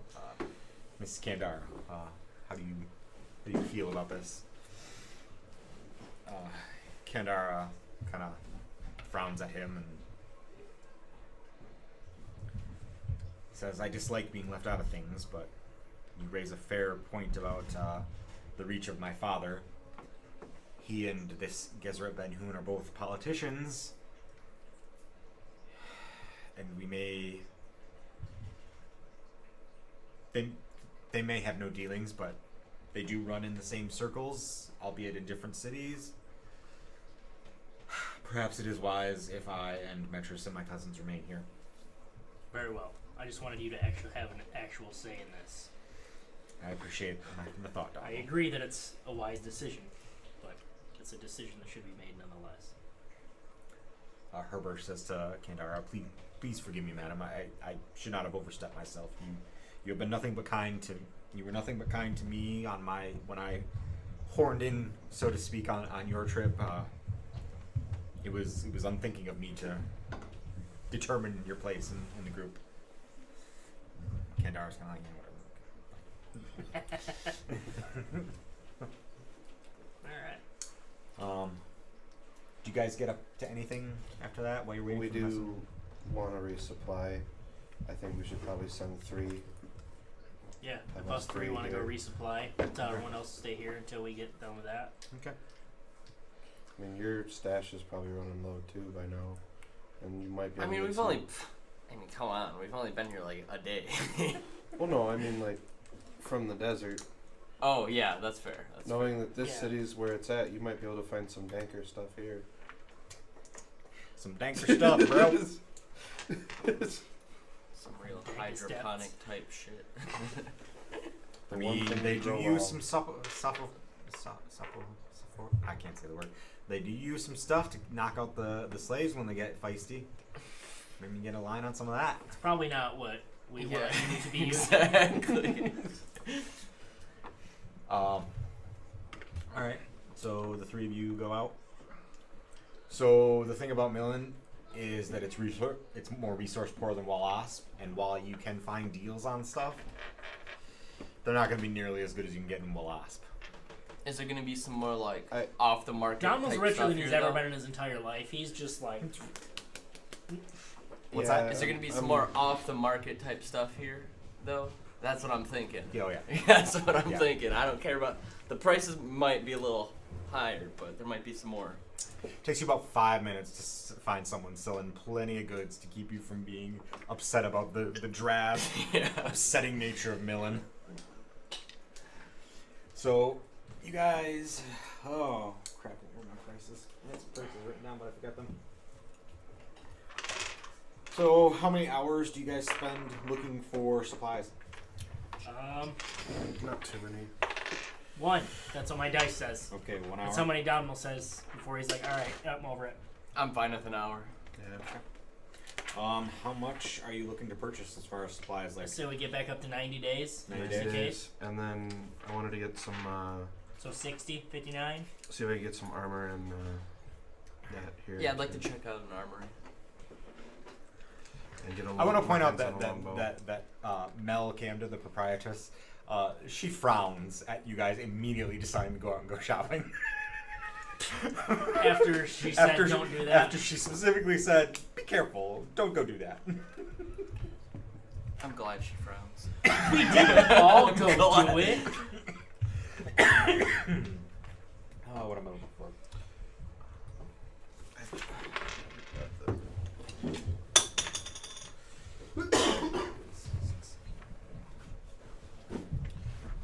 Mrs. Kandara, how do you feel about this? Kandara kind of frowns at him and says, I dislike being left out of things, but you raise a fair point about the reach of my father. He and this Gezret Ben Hoon are both politicians, and we may... They may have no dealings, but they do run in the same circles, albeit in different cities. perhaps it is wise if I and Metris and my cousins remain here. Very well. I just wanted you to actually have an actual say in this. I appreciate the thought, Donald. I agree that it's a wise decision, but it's a decision that should be made nonetheless. Herbert says to Kandara, please forgive me, madam. I should not have overstepped myself. You have been nothing but kind to. You were nothing but kind to me on when I horned in, so to speak, on your trip. It was unthinking of me to determine your place in the group. Kandara's kind of like, All right. Do you guys get up to anything after that while you're waiting? We for the message? do want to resupply. I think we should probably send 3. Yeah, Have if us us three three want to go here. resupply, tell everyone else to stay here until we get done with that. Okay. I mean, your stash is probably running low too by now, and you might be. I able mean, to we've get only. I mean, come on. We've only been here like a day. Well, no, I mean like from the desert. Oh yeah, that's fair. That's Knowing that this Yeah. city's where it's at, you might be able to find some danker stuff here. Some danker stuff, bro. some real Dank hydroponic type shit. I The one mean, thing they we do grow use well. some I can't say the word. They do use some stuff to knock out the slaves when they get feisty. Maybe you get a line on some of that. It's probably not what we Yeah, want you to be using. exactly. All right. So the 3 of you go out. So the thing about Millen is that it's more resource poor than Wallace, and while you can find deals on stuff, they're not going to be nearly as good as you can get in Wallace. Is there gonna be some more like I- off the market? Donald's type richer stuff than he's here, ever though? been in his entire life. He's just like, What's Yeah, that? Is there gonna be some I'm- more off the market type stuff here, though? That's what I'm thinking. Yeah, oh yeah. That's what I'm Yeah. thinking. I don't care about the prices. Might be a little higher, but there might be some more. Takes you about 5 minutes to find someone selling plenty of goods to keep you from being upset about the drab, Yeah. upsetting nature of Millen. So, you guys... Oh, crap. Where are my prices? I had some prices written down, but I forgot them. So, how many hours do you guys spend looking for supplies? Not too many. 1. That's what my dice says. Okay, 1 hour. That's how many Donald says before he's like, all right, I'm over it. I'm fine with an hour. Yeah. How much are you looking to purchase as far as supplies? Like, So we get back up to 90 days. 90 just in days. case. And then I wanted to get some. So 60, 59. See if I can get some armor and that here. Yeah, I'd like to check out an armory. And get a I want to little point out weapons that and a longbow. Mel Camden, the proprietress, she frowns at you guys immediately deciding to go out and go shopping. After she said, don't do that. After she specifically said, "Be careful, don't go do that." I'm glad she frowns. We didn't all go God. do it. Oh, what am I looking for?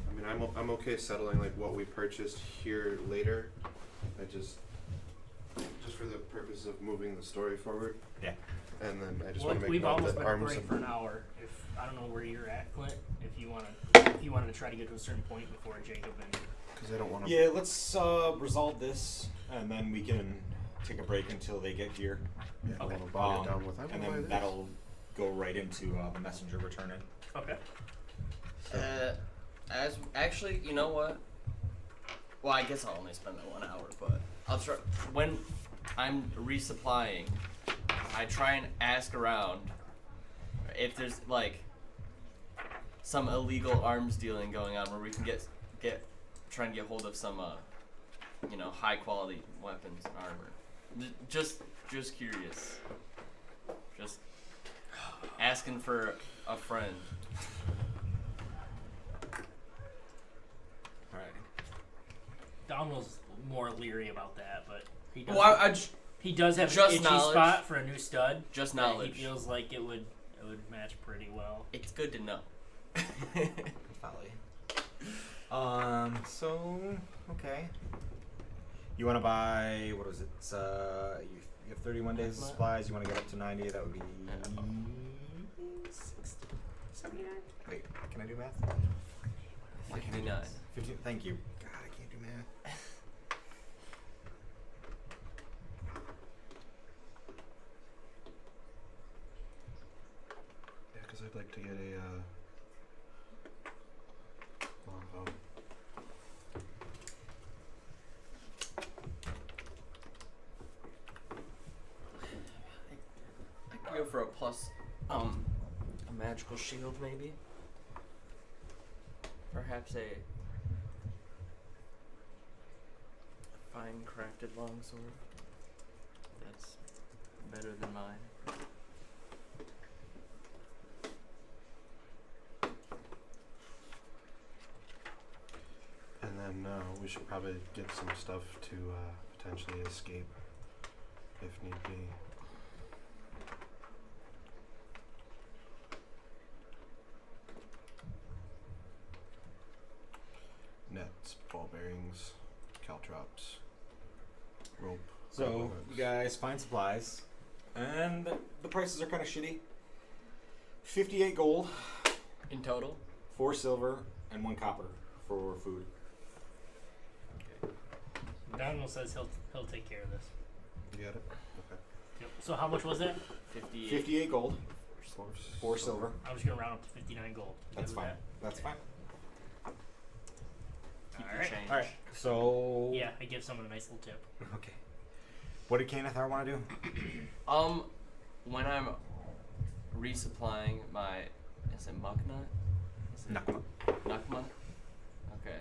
I mean, I'm okay settling like what we purchased here later. I just for the purpose of moving the story forward. Yeah. And then I just Well, want to make we've note almost that been arms recording and for an hour. If I don't know where you're at, Clint. If you wanted to try to get to a certain point before Jacob and because I don't want to. Yeah, let's resolve this, and then we can take a break until they get here, Yeah, I Okay. want to bog it down with. I and will buy then this. that'll go right into the messenger returning. okay. As actually, you know what? Well, I guess I'll only spend that 1 hour, but I'll try when I'm resupplying. I try and ask around if there's like some illegal arms dealing going on where we can get try and get hold of some high quality weapons and armor. Just curious. Just asking for a friend. All right. Donald's more leery about that, but he does. Well, he does have just an itchy knowledge. spot for a new stud. just that knowledge. He feels like it would match pretty well. It's good to know. Folly. So okay. You want to buy what was it? You have 31 days of Math. supplies. You want to get up to 90. That would be 60, 79. Wait, can I do math? Why can't I do 59. math? 15. Thank you. God, I can't do math. Yeah, because I'd like to get a longbow. I could go for a plus, a magical shield maybe. Perhaps a fine crafted longsword. That's better than mine. And then we should probably get some stuff to potentially escape if need be. Nets, ball bearings, caltrops, rope. So grappling you hooks. guys find supplies, and the prices are kind of shitty. 58 gold, In total? 4 silver, and 1 copper for food. Donald says he'll take care of this. You got it? Okay. Yep. So how much was that? 58. 58 gold, Four, 4 silver. I was gonna round up to 59 gold. You That's good with fine. That's fine. Keep All your right. change. All right. So. that? Yeah, I give someone a nice little tip. Okay. What did Kanathar want to do? When I'm resupplying my, is it Muknut? Is it Nakma. Nukma? Okay.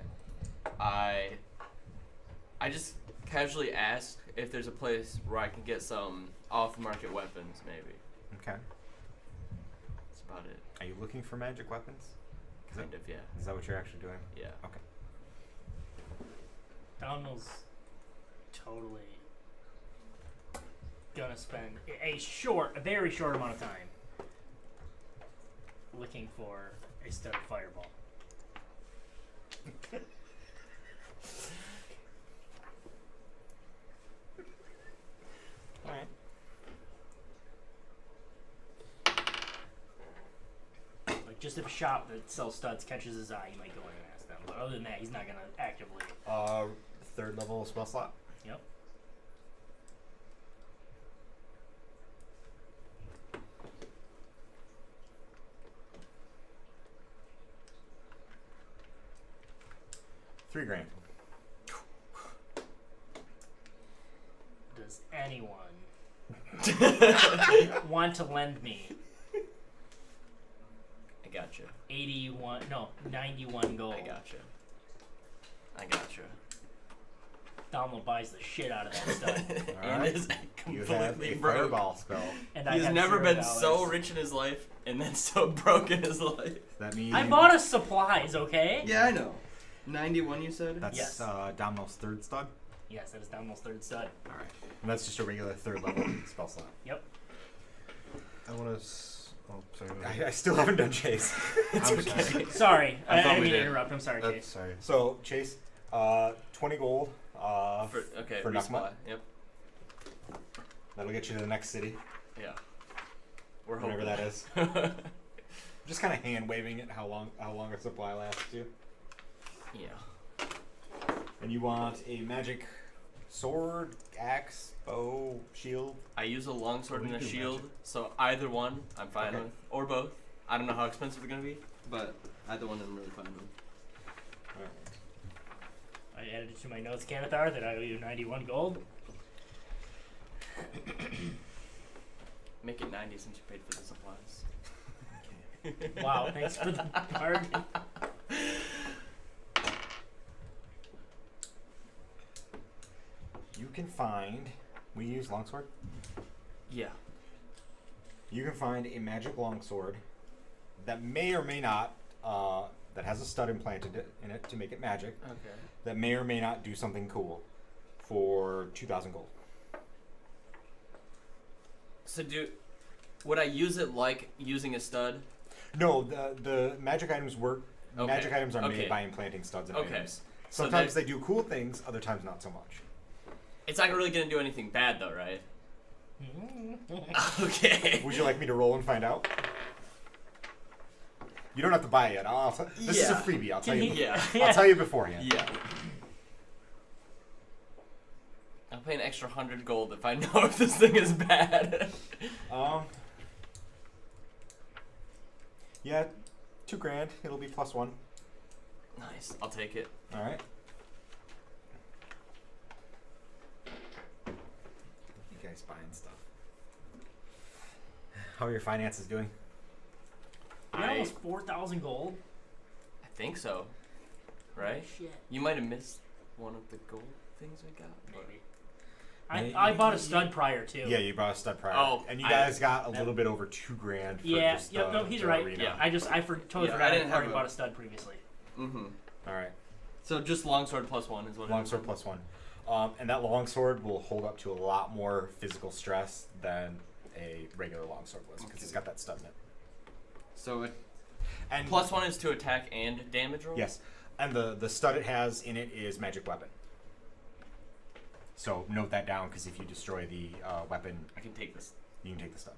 I just casually ask if there's a place where I can get some off-market weapons, maybe. Okay. That's about it. Are you looking for magic weapons? Is that, Kind of, yeah. is that what you're actually doing? Yeah. Okay. Donald's totally gonna spend a very short amount of time looking for a stud fireball. All right. Like, just if a shop that sells studs catches his eye, he might go in and ask them. But other than that, he's not gonna actively. 3rd level spell slot. Yep. $3,000. Does anyone want to lend me I gotcha. 91 gold? I gotcha. Donald buys the shit out of that stud. All And right. is You have completely a broke. fireball spell. And I He's have never been $0. so rich in his life and then so broke in his life. That means I bought us supplies, okay? Yeah, I know. 91, you said? That's Yes. Domino's 3rd stud. Yes, that is Donald's 3rd stud. All right. And that's just a regular 3rd level spell slot. Yep. I want to. Oh, sorry. go ahead. I still haven't done Chase. It's I'm okay. sorry. Sorry, I I thought didn't we mean to did. interrupt. I'm sorry, That's Chase. sorry. So Chase, 20 gold. Okay, for resupply. Nukma? Yep. That'll get you to the next city, Yeah. We're whenever hoping. that is. Just kind of hand waving it. How long a supply lasts you. Yeah. And you want a magic sword, axe, bow, shield. I use a longsword Oh, and you a do shield, magic. so either one I'm fine Okay. with, or both. I don't know how expensive they're gonna be. But either one I'm really fine with. I added it to my notes, Kanathar, that I owe you 91 gold. Make it 90 since you paid for the supplies. Wow, thanks for the bargain. You can find. We use longsword. Yeah. You can find a magic longsword that may or may not. That has a stud implanted in it to make it magic. Okay. That may or may not do something cool. For 2,000 gold. So would I use it like using a stud? No, the magic items work. Okay. Magic items are Okay. made by implanting studs in Okay. items. So Sometimes they do cool things, other times not so much. It's not really gonna do anything bad though, right? Okay. Would you like me to roll and find out? You don't have to buy it yet. This is a Yeah. freebie. I'll tell Can you. he- Yeah. I'll tell you beforehand. Yeah. I'll pay an extra 100 gold if I know if this thing is bad. Yeah, $2,000. It'll be +1. Nice. I'll take it. All right. You guys buying stuff. How are your finances doing? You got almost 4,000 gold. I think so. Right? Shit. You might have missed one of the gold things we got. but- Maybe. Maybe. I bought a stud prior too. Yeah, you bought a stud prior. Oh, and you I- guys got a little bit over $2,000 for Yeah. just Yep. No, he's the right. arena. Yeah. Totally Yeah, forgot. I I didn't already have bought a- a stud previously. Mm-hmm. All right. So just longsword +1 is what Longsword +1. And that longsword will hold up to a lot more physical stress than a regular longsword was because it's got that stud in it. So it And +1 is to attack and damage roll? yes, and the stud it has in it is magic weapon. So note that down because if you destroy the weapon, I can take this. you can take the stud.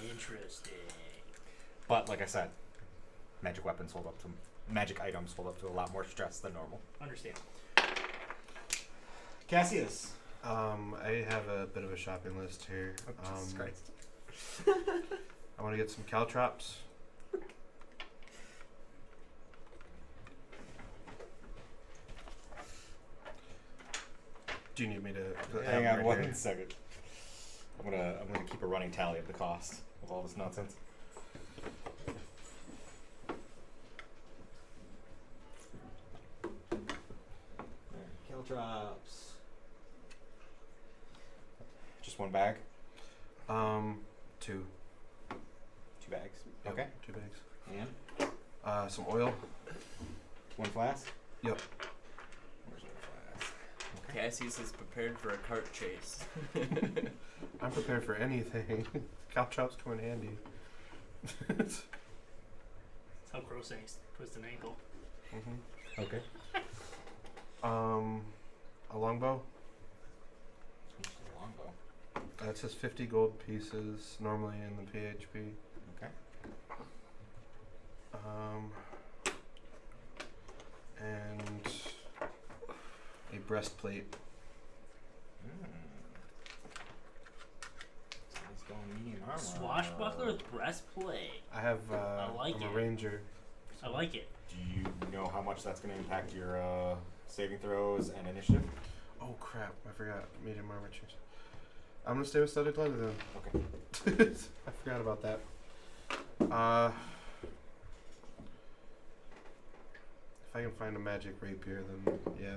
Interesting. But like I said, magic items hold up to a lot more stress than normal. Understand. Cassius. I have a bit of a shopping list here. Jesus Christ. I want to get some caltrops. Do you need me to put Hang have on them one right here? second. I'm gonna keep a running tally of the cost of all this nonsense. Caltrops. Just one bag? Two. 2 bags. Yep, Okay. 2 bags. And Some oil. 1 flask? Yep. Where's 1 flask? Cassius is prepared for a cart chase. I'm prepared for anything. Caltrops come in handy. That's how Crossings twist an ankle. Mm-hmm. Okay. A longbow. Longbow. It says 50 gold pieces normally in the PHP. Okay. And a breastplate. He's going medium armor. Swashbuckler with breastplate. I have. I like I'm it. a ranger. I like it. Do you know how much that's going to impact your saving throws and initiative? Oh crap! I forgot medium armor change. I'm gonna stay with studded leather then. Okay. I forgot about that. If I can find a magic rapier, then yeah.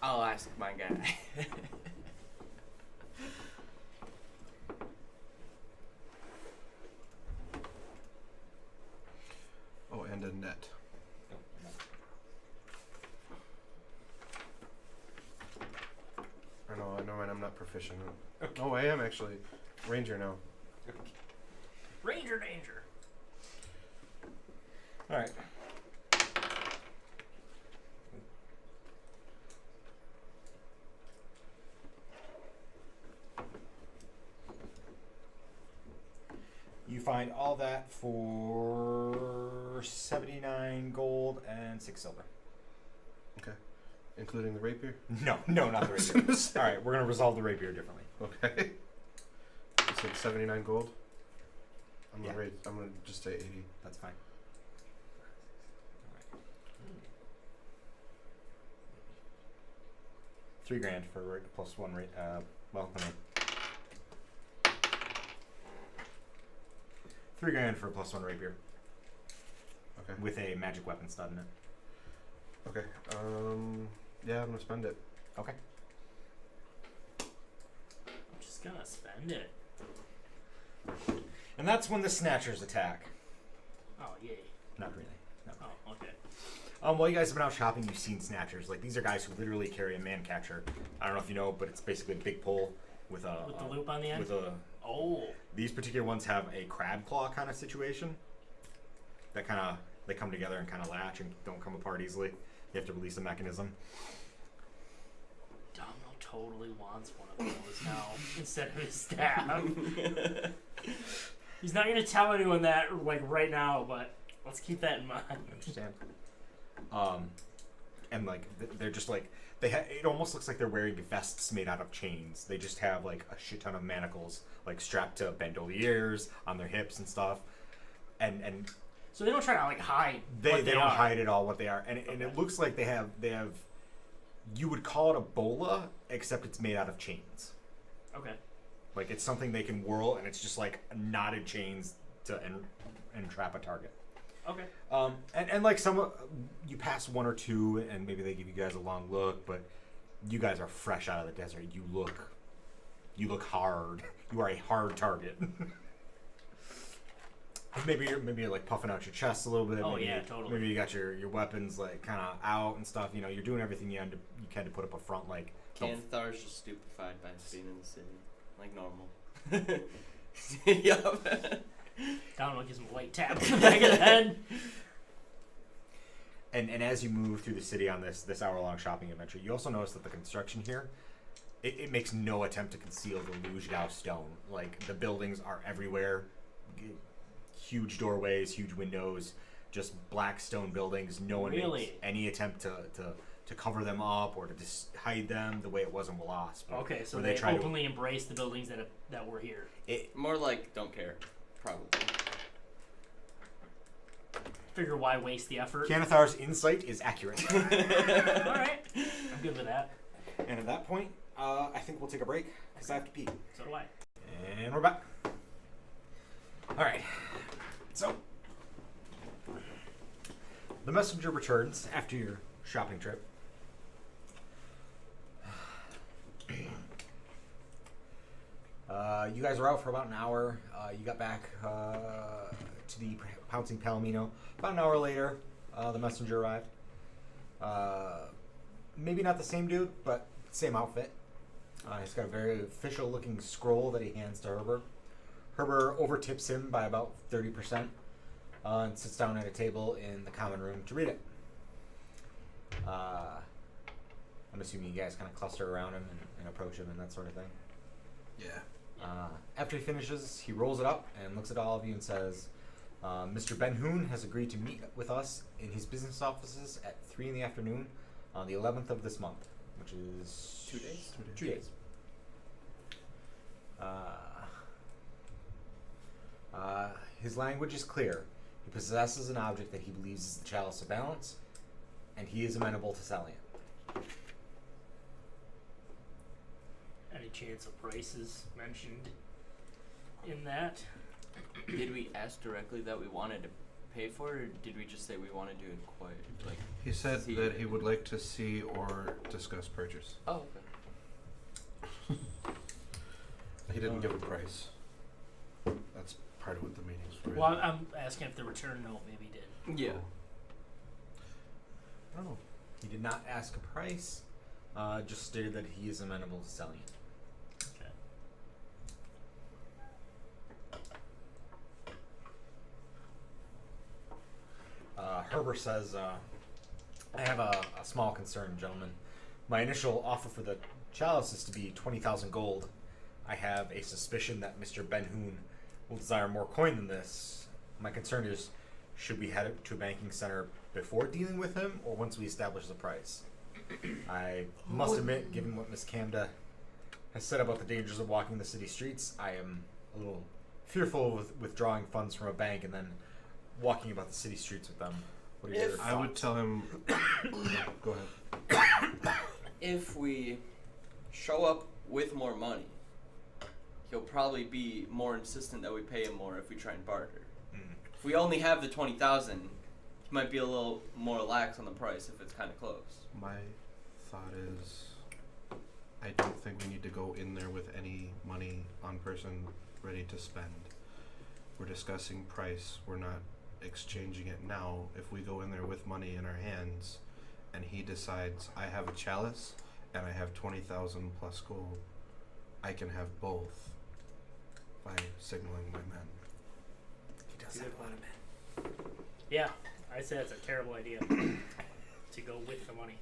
I'll ask my guy. Oh, and a net. Or no, never mind. I'm not proficient. Okay. Oh, I am actually ranger now. Ranger danger. All right. You find all that for 79 gold and 6 silver. Including the rapier? No, not the rapier. All right, we're gonna resolve the rapier differently. Okay. You said 79 gold? I'm Yeah. gonna just say 80. That's fine. $3,000 for +1 rate. Well, I mean, $3,000 for a +1 rapier Okay. with a magic weapon stud in it. Okay. Yeah, I'm gonna spend it. Okay. I'm just gonna spend it. And that's when the snatchers attack. Oh yay. Not really. No. Oh okay. While you guys have been out shopping, you've seen snatchers. Like, these are guys who literally carry a man catcher. I don't know if you know, but it's basically a big pole with a With the loop on the end. with a. Oh. These particular ones have a crab claw kind of situation. That kind of they come together and kind of latch and don't come apart easily. You have to release a mechanism. Domino totally wants one of those now instead of his staff. He's not gonna tell anyone that like right now, but let's keep that in mind. Understand. And like they're just like it almost looks like they're wearing vests made out of chains. They just have like a shit ton of manacles like strapped to bandoliers on their hips and stuff. And So they don't try to like hide. they what they don't are. hide at all what they are. And it looks like they have you would call it a bola, except it's made out of chains. Okay. Like it's something they can whirl, and it's just like knotted chains to entrap a target. Okay. And like you pass one or two, and maybe they give you guys a long look, but you guys are fresh out of the desert. You look hard. You are a hard target. maybe you're like puffing out your chest a little bit. Oh, maybe yeah, totally. Maybe you got your weapons like kind of out and stuff. You know, you're doing everything you can to put up a front. Like Canthar's just stupefied by being in the city, like normal. Yup. Donald gives him a light tap in the back of the head. And as you move through the city on this hour-long shopping adventure, you also notice that the construction here, it makes no attempt to conceal the Lugao stone. Like, the buildings are everywhere. Huge doorways, huge windows, just black stone buildings. No one Really? makes any attempt to cover them up or to just hide them the way it was in Wasp. Okay, so where they try openly embrace the buildings that were here. More like don't care, probably. Figure why waste the effort. Canathar's insight is accurate. All right, I'm good with that. And at that point, I think we'll take a break because I have to pee. So do I. And we're back. All right. So, the messenger returns after your shopping trip. You guys were out for about an hour. You got back to the Pouncing Palomino. About an hour later, the messenger arrived. Maybe not the same dude, but same outfit. He's got a very official-looking scroll that he hands to Herbert. Herbert overtips him by about 30% and sits down at a table in the common room to read it. I'm assuming you guys kind of cluster around him and approach him and that sort of thing. Yeah. After he finishes, he rolls it up and looks at all of you and says, Mr. Ben-Hoon has agreed to meet with us in his business offices at 3 in the afternoon on the 11th of this month, which is 2 days? 2 days. His language is clear. He possesses an object that he believes is the Chalice of Balance, and he is amenable to selling it. Any chance of prices mentioned in that? Did we ask directly that we wanted to pay for it, or did we just say we wanted to inquire? Like, He said see that he would like to see or discuss purchase. oh, okay. He didn't give a price. That's part of what the meeting's for. Well, I'm asking if the return note maybe did. Yeah. I don't know. He did not ask a price, just stated that he is amenable to selling it. Okay. Herbert says, I have a small concern, gentlemen. My initial offer for the chalice is to be 20,000 gold. I have a suspicion that Mr. Ben-Hoon will desire more coin than this. My concern is, should we head to a banking center before dealing with him, or once we establish the price? I must admit, given what Miss Camda has said about the dangers of walking the city streets, I am a little fearful of withdrawing funds from a bank and then walking about the city streets with them. What are your thoughts? I would tell him. Go ahead. If we show up with more money, he'll probably be more insistent that we pay him more if we try and barter. If we only have the 20,000, he might be a little more lax on the price if it's kind of close. My thought is, I don't think we need to go in there with any money on person ready to spend. We're discussing price. We're not exchanging it now. If we go in there with money in our hands and he decides, I have a chalice and I have 20,000 plus gold, I can have both by signaling my men. He does have a lot of men. Yeah, I say that's a terrible idea to go with the money.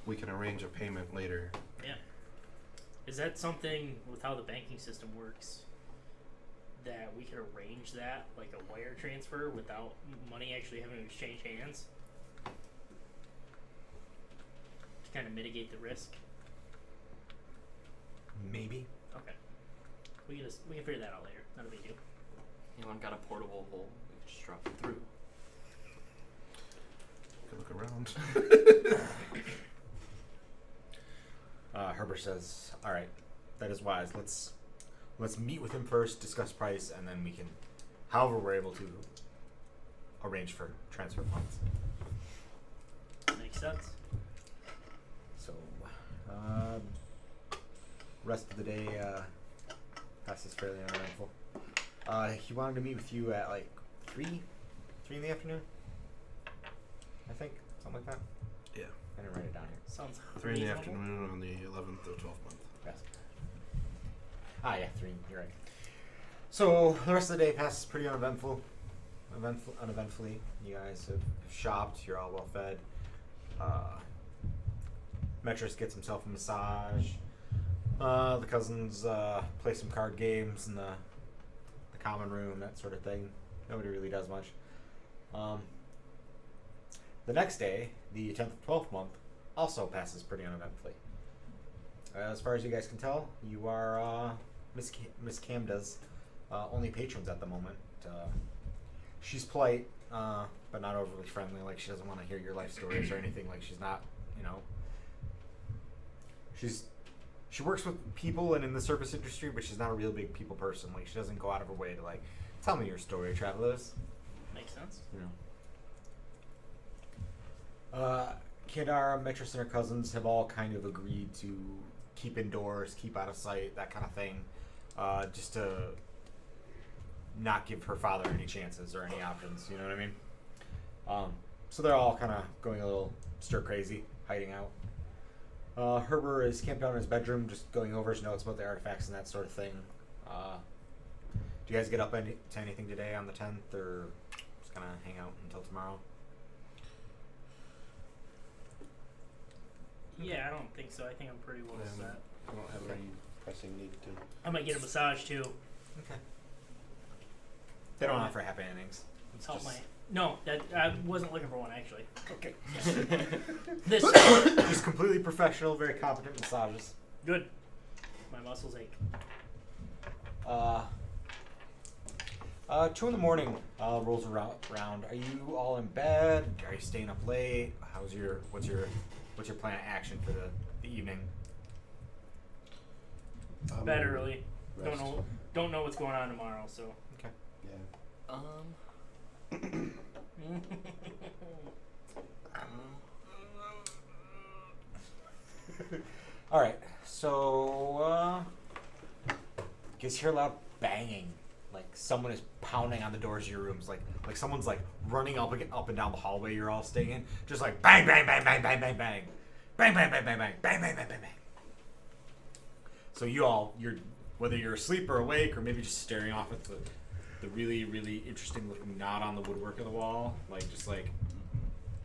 we can arrange a payment later. Yeah. Is that something with how the banking system works that we could arrange that, like a wire transfer, without money actually having to exchange hands? To kind of mitigate the risk? Maybe. Okay. We can figure that out later. Not a big deal. Anyone got a portable hole? We can just drop it through. Look around. Herbert says, "All right, that is wise. Let's meet with him first, discuss price, and then we can, however we're able to, arrange for transfer funds." Makes sense. So, rest of the day passes fairly uneventful. He wanted to meet with you at like 3 in the afternoon, I think, something like that. Yeah. I didn't write it down here. Sounds 3 in the reasonable. afternoon on the 11th of 12th month. Yes. Yeah, 3. You're right. So the rest of the day passes pretty uneventfully. You guys have shopped. You're all well fed. Metris gets himself a massage. The cousins play some card games in the common room, that sort of thing. Nobody really does much. The next day, the 10th of 12th month, also passes pretty uneventfully. As far as you guys can tell, you are Miss Camda's only patrons at the moment. She's polite, but not overly friendly. Like, she doesn't want to hear your life stories or anything. Like, she's not, she works with people and in the service industry, but she's not a real big people person. Like, she doesn't go out of her way to, like, tell me your story, travelers. Makes sense. Kendara, Metris, and her cousins have all kind of agreed to keep indoors, keep out of sight, that kind of thing, just to not give her father any chances or any options, you know what I mean? So they're all kind of going a little stir crazy, hiding out. Herbert is camped out in his bedroom, just going over his notes about the artifacts and that sort of thing. Do you guys get up to anything today on the 10th, or just kind of hang out until tomorrow? Yeah, I don't think so. I think I'm pretty well set. I don't have any pressing need to. I might get a massage too. Okay. They don't offer happy endings. It's Help just, No, that I wasn't looking for one actually. Okay. This Just completely professional, very competent massages. good. My muscles ache. 2 in the morning rolls around. Are you all in bed? Are you staying up late? What's your plan of action for the evening? Bed early. Rest. Don't know what's going on tomorrow, so. Okay. Yeah. All right. So, you hear loud banging, like someone is pounding on the doors of your rooms, like someone's like running up and down the hallway you're all staying in, just like bang, bang, bang, bang, bang, bang, bang, bang, bang, bang, bang, bang, bang, bang, bang, bang, bang. So you're whether you're asleep or awake, or maybe just staring off at the really, really interesting looking knot on the woodwork of the wall, like just like,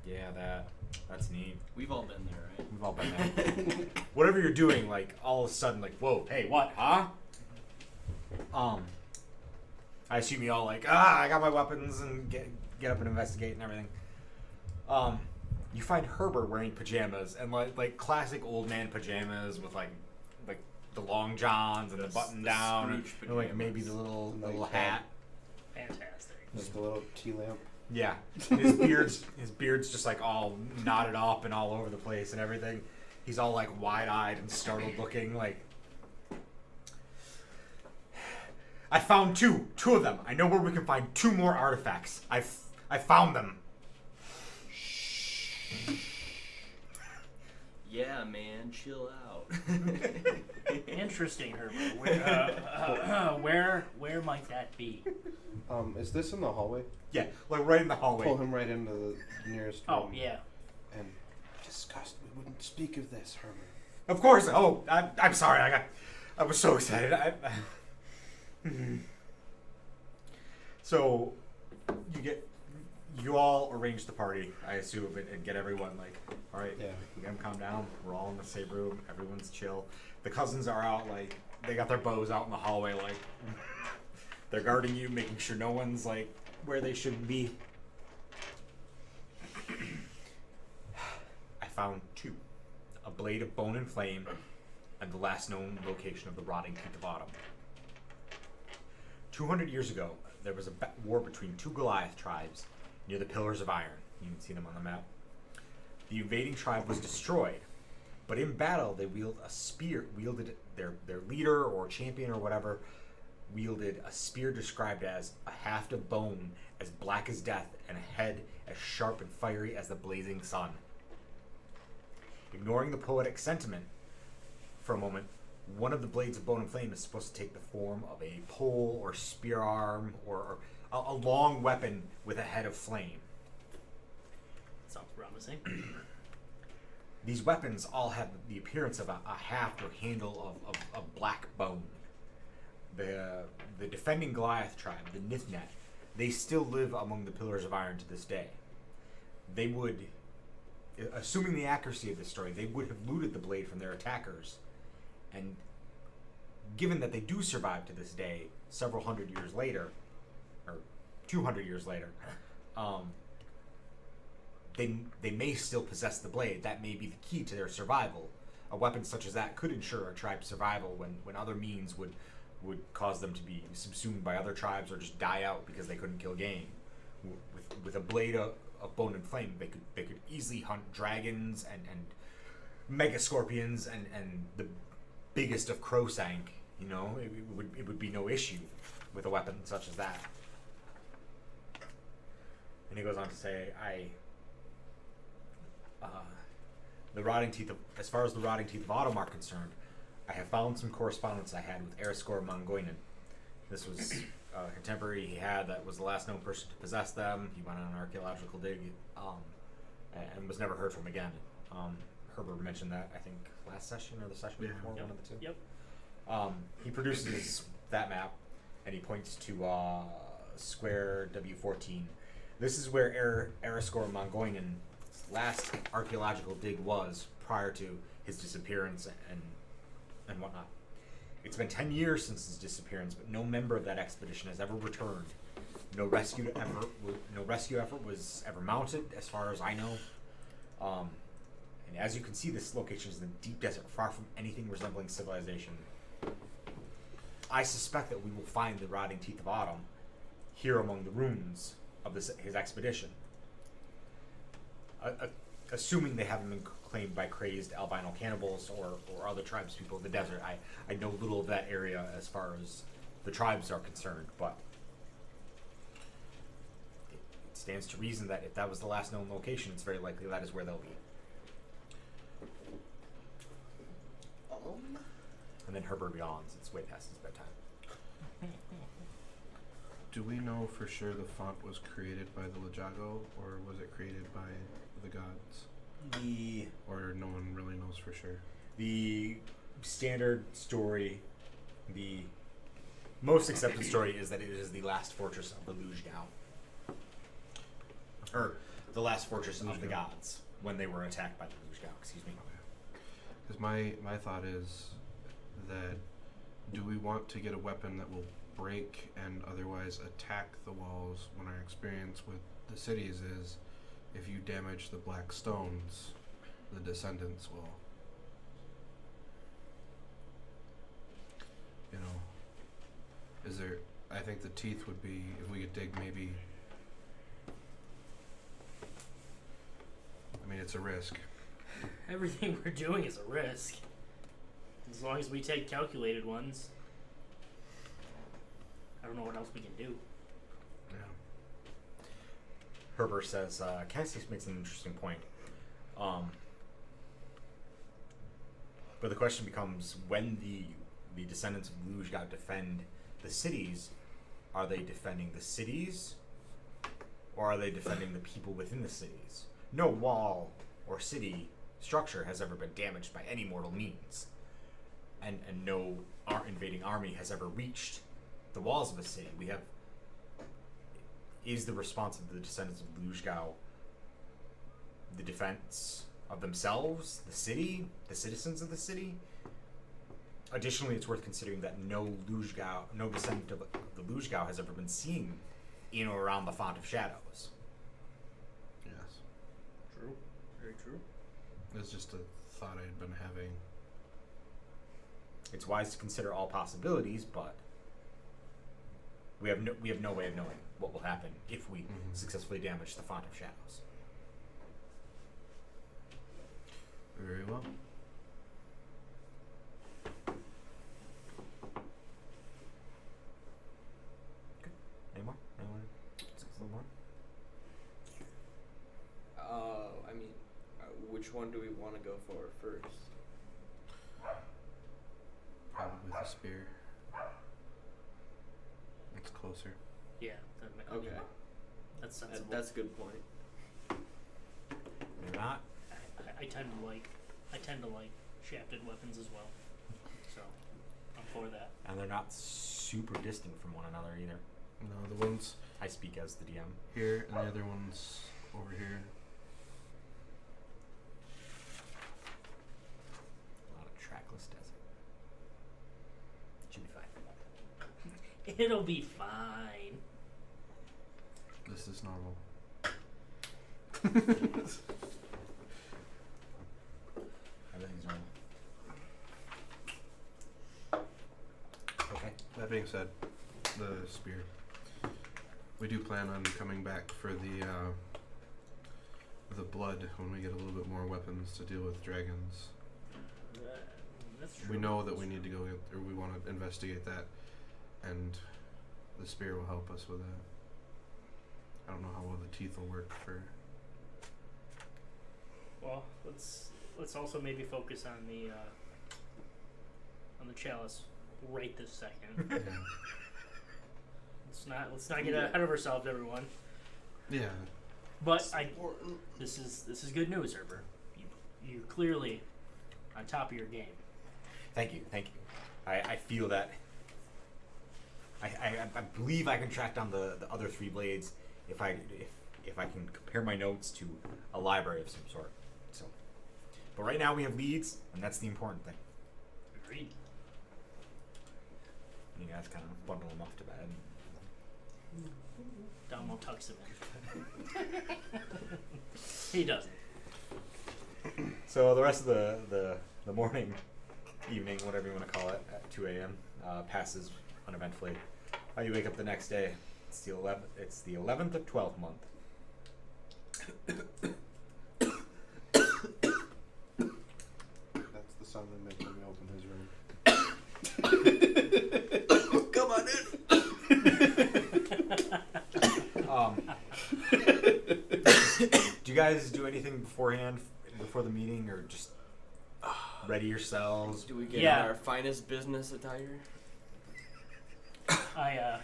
yeah, that's neat. We've all been there, right? We've all been there. Whatever you're doing, like all of a sudden, like, whoa, hey, what, huh? I assume you all like, I got my weapons and get up and investigate and everything. You find Herbert wearing pajamas, and like classic old man pajamas with like the long johns and the button down, and like maybe the little hat. Fantastic. Just a little tea lamp. Yeah, his beard's just like all knotted up and all over the place and everything. He's all like wide-eyed and startled looking. Like, I found two of them. I know where we can find 2 more artifacts. I found them. Yeah, man, chill out. Interesting, Herbert. Where might that be? Is this in the hallway? Yeah, like right in the hallway. Pull him right into the nearest room. Oh yeah. And discussed. We wouldn't speak of this, Herbert. Of course. Oh, I'm sorry. I was so excited. So you all arrange the party, I assume, and get everyone like, all right, Yeah. we got them calm down. We're all in the same room. Everyone's chill. The cousins are out, like they got their bows out in the hallway, like they're guarding you, making sure no one's like where they shouldn't be. I found two: a blade of bone and flame, and the last known location of the rotting teeth of autumn. 200 years ago, there was a war between two Goliath tribes near the Pillars of Iron. You can see them on the map. The invading tribe was destroyed, but in battle they wielded their leader or champion or whatever wielded a spear described as a haft of bone as black as death and a head as sharp and fiery as the blazing sun. Ignoring the poetic sentiment for a moment, one of the blades of bone and flame is supposed to take the form of a pole or spear arm or a long weapon with a head of flame. Sounds promising. These weapons all have the appearance of a haft or handle of black bone. The defending Goliath tribe, the Nithnet, they still live among the Pillars of Iron to this day. They would, assuming the accuracy of this story, they would have looted the blade from their attackers. And given that they do survive to this day, several hundred years later, or 200 years later, they may still possess the blade. That may be the key to their survival. A weapon such as that could ensure a tribe's survival when other means would cause them to be subsumed by other tribes or just die out because they couldn't kill game. With a blade of bone and flame, they could easily hunt dragons and mega scorpions and the biggest of crowsank. You know, it would be no issue with a weapon such as that. And he goes on to say, as far as the rotting teeth of autumn are concerned, I have found some correspondence I had with Eriskor Mangoinen. This was a contemporary he had that was the last known person to possess them. He went on an archaeological dig and was never heard from again. Herbert mentioned that, I think, last session or the session before, Yep. one of the two. Yep. He produces that map, and he points to square W14. This is where Eriskor Mangoinen's last archaeological dig was prior to his disappearance and whatnot. It's been 10 years since his disappearance, but no member of that expedition has ever returned. No rescue effort was ever mounted, as far as I know. And as you can see, this location is in the deep desert, far from anything resembling civilization. I suspect that we will find the rotting teeth of autumn here among the ruins of his expedition. Assuming they haven't been claimed by crazed albino cannibals or other tribes people of the desert. I know little of that area as far as the tribes are concerned, but it stands to reason that if that was the last known location, it's very likely that is where they'll be. And then Herbert yawns. It's way past his bedtime. Do we know for sure the font was created by the Lejago, or was it created by the gods? Or no one really knows for sure? The standard story, the most accepted story, is that it is the last fortress of the Lujgao. Or the last fortress of the gods when they were attacked by the Lujgao, excuse me. Because my thought is that do we want to get a weapon that will break and otherwise attack the walls when our experience with the cities is if you damage the black stones, the descendants will, you know, is there, I think the teeth would be, if we could dig maybe, I mean, it's a risk. Everything we're doing is a risk. As long as we take calculated ones. I don't know what else we can do. Yeah. Herbert says, Cassius makes an interesting point. But the question becomes, when the descendants of Lujgao defend the cities, are they defending the cities, or are they defending the people within the cities? No wall or city structure has ever been damaged by any mortal means. And no invading army has ever reached the walls of a city. We have, is the response of the descendants of Luzhgao the defense of themselves, the city, the citizens of the city? Additionally, it's worth considering that no descendant of the Luzhgao has ever been seen in or around the Font of Shadows. Yes. True. Very true. It's just a thought I had been having. It's wise to consider all possibilities, but we have no way of knowing what will happen if we successfully damage the Font of Shadows. Very well. Any more? Anyone? A little more? I mean, which one do we want to go for first? Probably the spear. It's closer. Yeah. Okay. That's sensible. That's a good point. Maybe not. I tend to like shafted weapons as well. So I'm for that. And they're not super distant from one another either. No, the ones I speak as the DM. here and the other ones over here. A lot of trackless desert. Should be fine. It'll be fine. This is normal. Everything's normal. Okay. That being said, the spear. We do plan on coming back for the blood when we get a little bit more weapons to deal with dragons. That's true. We know that we need to go get, or we want to investigate that, and the spear will help us with that. I don't know how well the teeth will work for. Well, let's also maybe focus on the chalice right this second. Yeah. Let's not get ahead of ourselves, everyone. Yeah. But this is good news, Herber. You're clearly on top of your game. Thank you. I feel that. I believe I can track down the other three blades if I can compare my notes to a library of some sort. So, but right now we have leads, and that's the important thing. Agreed. You guys kind of bundle them off to bed. Domo tucks him in. He doesn't. So the rest of the morning, evening, whatever you want to call it, at 2 a.m. Passes uneventfully. You wake up the next day. It's the 11th. It's the 11th of 12th month. That's the sound they make when we open his room. Come on in. Do you guys do anything beforehand, before the meeting, or just ready yourselves? Do we get Yeah. our finest business attire? I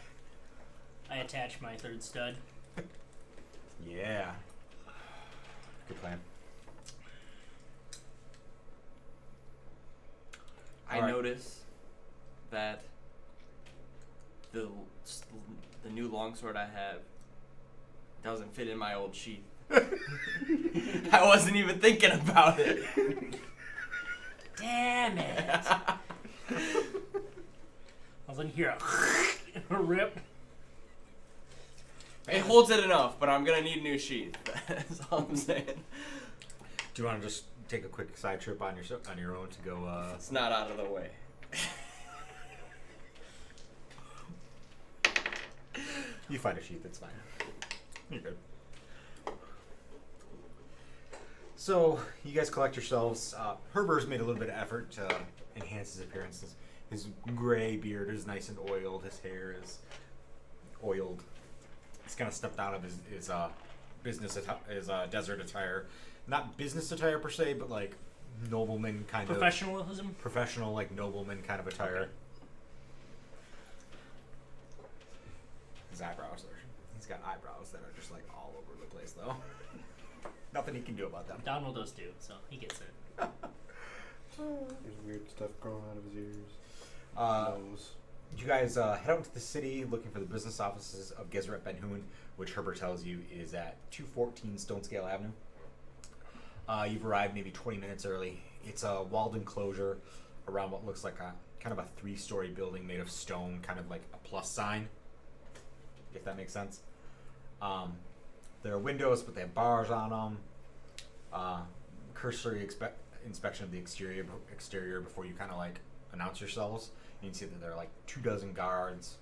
attach my third stud. Yeah. Good plan. I Alright. notice that the new longsword I have doesn't fit in my old sheath. I wasn't even thinking about it. Damn it! I was in here a rip. It holds it enough, but I'm gonna need a new sheath. That's all I'm saying. Do you want to just take a quick side trip on your own to go? It's not out of the way. You find a sheath. It's fine. You're good. So you guys collect yourselves. Herber's made a little bit of effort to enhance his appearance. His gray beard is nice and oiled. His hair is oiled. He's kind of stepped out of his desert attire. Not business attire per se, but like nobleman kind Professionalism? of professional, like nobleman kind of attire. Okay. His eyebrows are. He's got eyebrows that are just like all over the place, though. Nothing he can do about them. Donald does too, so he gets it. There's weird stuff growing out of his ears. Uh, Nose. You guys head out into the city looking for the business offices of Gezret Ben Hoon, which Herbert tells you is at 214 Stonescale Avenue. You've arrived maybe 20 minutes early. It's a walled enclosure around what looks like a kind of a 3-story building made of stone, kind of like a plus sign, if that makes sense. There are windows, but they have bars on them. Cursory inspection of the exterior before you kind of like announce yourselves. You can see that there are like 24 guards.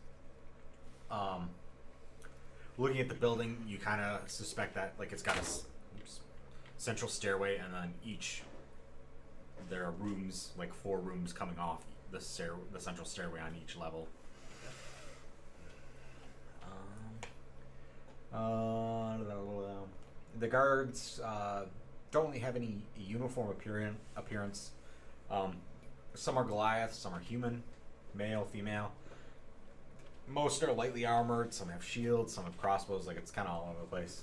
Looking at the building, you kind of suspect that like it's got a central stairway, and then there are rooms, like 4 rooms coming off the central stairway on each level. The guards don't really have any uniform appearance. Some are Goliath, some are human, male, female. Most are lightly armored, some have shields, some have crossbows, like it's kind of all over the place.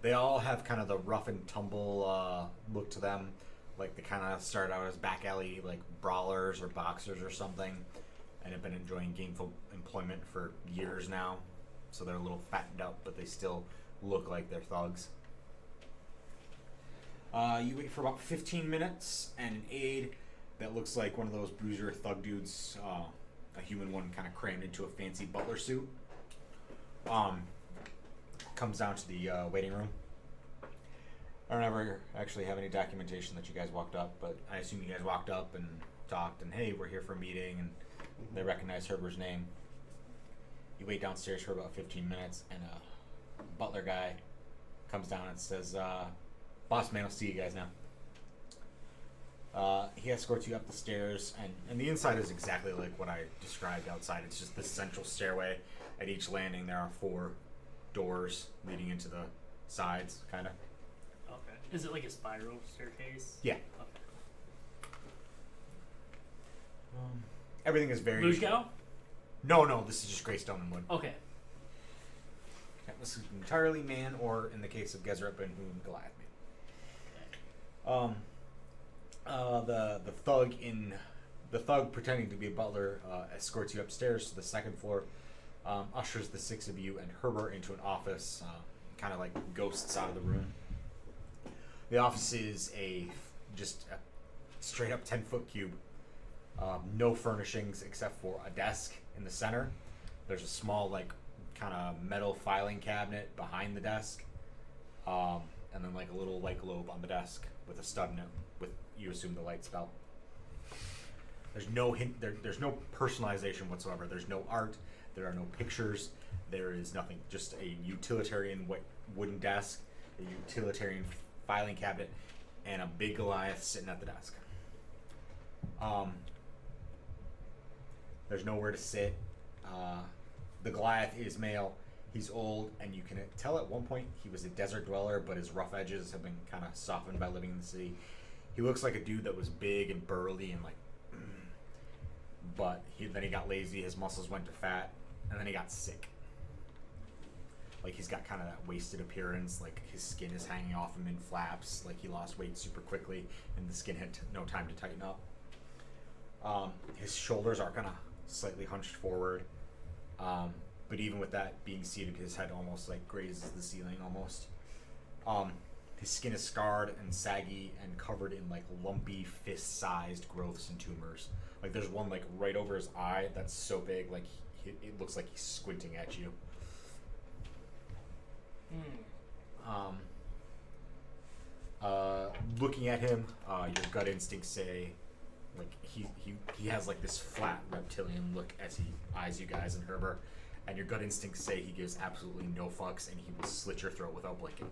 They all have kind of the rough and tumble look to them, like they kind of start out as back alley like brawlers or boxers or something, and have been enjoying gainful employment for years now. So they're a little fattened up, but they still look like they're thugs. You wait for about 15 minutes, and an aide that looks like one of those bruiser thug dudes, a human one kind of crammed into a fancy butler suit, comes down to the waiting room. I don't ever actually have any documentation that you guys walked up, but I assume you guys walked up and talked, and hey, we're here for a meeting, and they recognize Herbert's name. You wait downstairs for about 15 minutes, and a butler guy comes down and says, boss man, I'll see you guys now. He escorts you up the stairs, and the inside is exactly like what I described outside. It's just this central stairway. At each landing, there are 4 doors leading into the sides, kind of. Okay. Is it like a spiral staircase? Yeah. Okay. Everything is very... Lujgao? No, this is just Greystone and wood. Okay. Yeah, this is entirely man, or in the case of Gezret Ben Hoon, Goliath man. The thug pretending to be a butler escorts you upstairs to the second floor, ushers the 6 of you and Herbert into an office, kind of like ghosts out of the room. The office is just a straight up 10-foot cube. No furnishings except for a desk in the center. There's a small like kind of metal filing cabinet behind the desk, and then like a little light globe on the desk with a stud in it with, you assume, the light spell. There's no hint. There's no personalization whatsoever. There's no art. There are no pictures. There is nothing. Just a utilitarian wooden desk, a utilitarian filing cabinet, and a big Goliath sitting at the desk. There's nowhere to sit. The Goliath is male. He's old, and you can tell at one point he was a desert dweller, but his rough edges have been kind of softened by living in the city. He looks like a dude that was big and burly and like, but then he got lazy. His muscles went to fat, and then he got sick. Like he's got kind of that wasted appearance. Like his skin is hanging off him in flaps. Like he lost weight super quickly, and the skin had no time to tighten up. His shoulders are kind of slightly hunched forward. But even with that being seated, his head almost like grazes the ceiling almost. His skin is scarred and saggy and covered in like lumpy fist-sized growths and tumors. Like there's one like right over his eye that's so big, like it looks like he's squinting at you. Looking at him, your gut instincts say, like he has like this flat reptilian look as he eyes you guys and Herbert, and your gut instincts say he gives absolutely no fucks and he will slit your throat without blinking.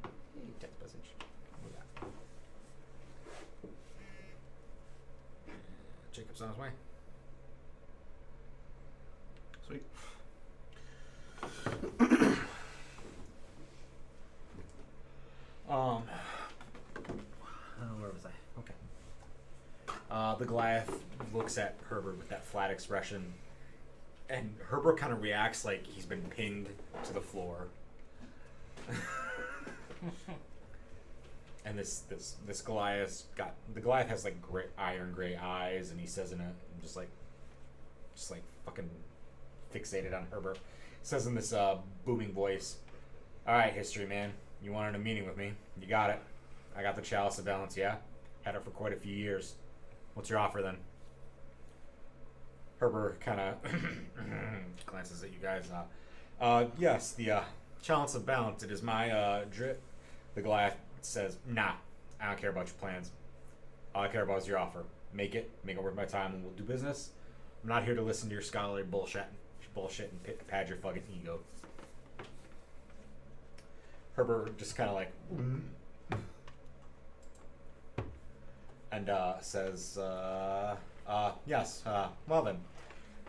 Hey, text message. Look at that. Jacob's on his way. Sweet. Where was I? Okay. The Goliath looks at Herbert with that flat expression, and Herbert kind of reacts like he's been pinned to the floor. And this Goliath has like iron gray eyes, and he says in a just like fucking fixated on Herbert. Says in this booming voice, "All right, history man, you wanted a meeting with me? You got it. I got the Chalice of Balance. Yeah, had it for quite a few years. What's your offer then?" Herbert kind of glances at you guys. Yes, the Chalice of Balance. It is my drip. The Goliath says, "Nah, I don't care about your plans. All I care about is your offer. Make it worth my time, and we'll do business. I'm not here to listen to your scholarly bullshit and pad your fucking ego." Herbert just kind of like, and says, "Yes. Well then."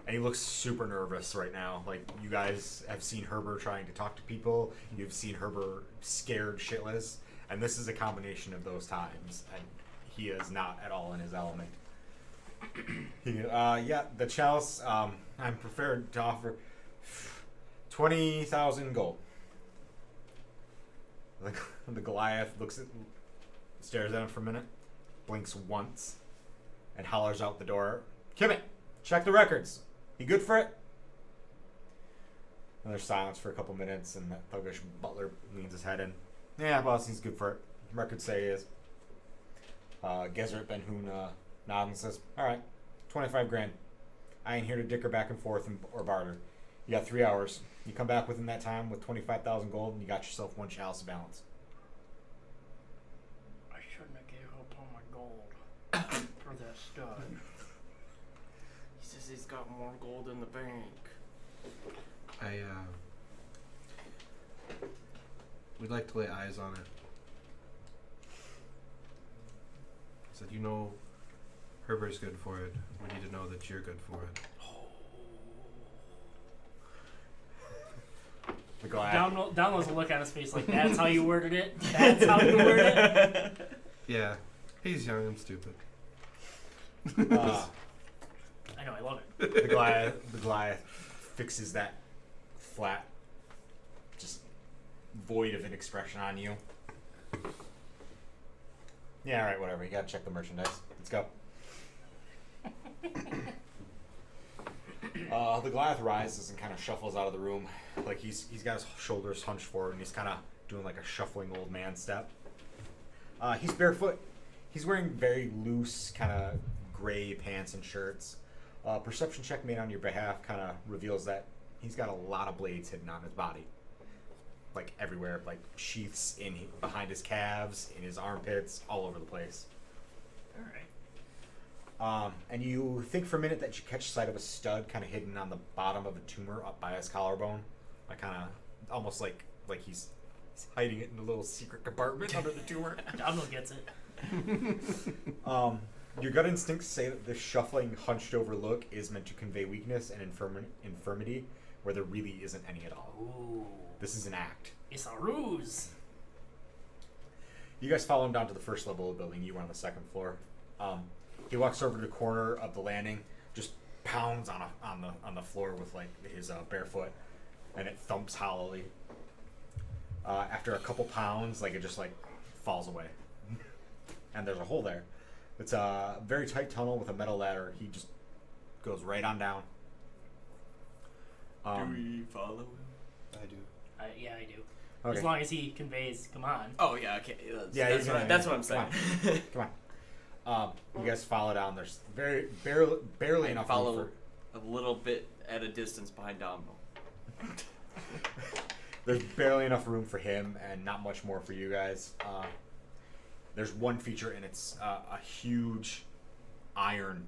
And he looks super nervous right now. Like, you guys have seen Herbert trying to talk to people. You've seen Herbert scared shitless. And this is a combination of those times. And he is not at all in his element. Yeah, the Chalice, I'm prepared to offer 20,000 gold. The Goliath stares at him for a minute, blinks once, and hollers out the door, "Kimmit, check the records. You good for it?" And there's silence for a couple minutes, and that thuggish butler leans his head in. "Yeah, boss, he's good for it. Records say he is." Gezert Ben Hoon nods and says, "All right, 25 grand. I ain't here to dicker back and forth or barter. You got 3 hours. You come back within that time with 25,000 gold, and you got yourself one Chalice of Balance." I shouldn't have gave up on my gold for that stud. He says he's got more gold in the bank. We'd like to lay eyes on it. He said, "You know, Herbert's good for it. We need to know that you're good for it." The Goliath. Downloads a look on his face like, "That's how you worded it? That's how you worded it?" Yeah, he's young and stupid. I know, I love it. The Goliath fixes that flat, just void of an expression on you. "Yeah, all right, whatever. You gotta check the merchandise. Let's go." The Goliath rises and kind of shuffles out of the room, like he's got his shoulders hunched forward, and he's kind of doing like a shuffling old man step. He's barefoot. He's wearing very loose, kind of gray pants and shirts. Perception check made on your behalf kind of reveals that he's got a lot of blades hidden on his body, like everywhere, like sheaths behind his calves, in his armpits, all over the place. All right. And you think for a minute that you catch sight of a stud kind of hidden on the bottom of a tumor up by his collarbone, like kind of almost like he's hiding it in a little secret compartment under the tumor. Download gets it. Your gut instincts say that this shuffling, hunched over look is meant to convey weakness and infirmity, where there really isn't any at all. Ooh. This is an act. It's a ruse. You guys follow him down to the first level of the building. You were on the second floor. He walks over to the corner of the landing, just pounds on the floor with like his bare foot, and it thumps hollowly. After a couple pounds, like it just like falls away, and there's a hole there. It's a very tight tunnel with a metal ladder. He just goes right on down. Do we follow him? I do. Yeah, I do. Okay. As long as he conveys, "Come on." Oh yeah, okay. Yeah, That's what I'm saying. Come on. You guys follow down. There's barely enough room follow a little bit at a distance behind Domino. There's barely enough room for him, and not much more for you guys. There's one feature, and it's a huge iron,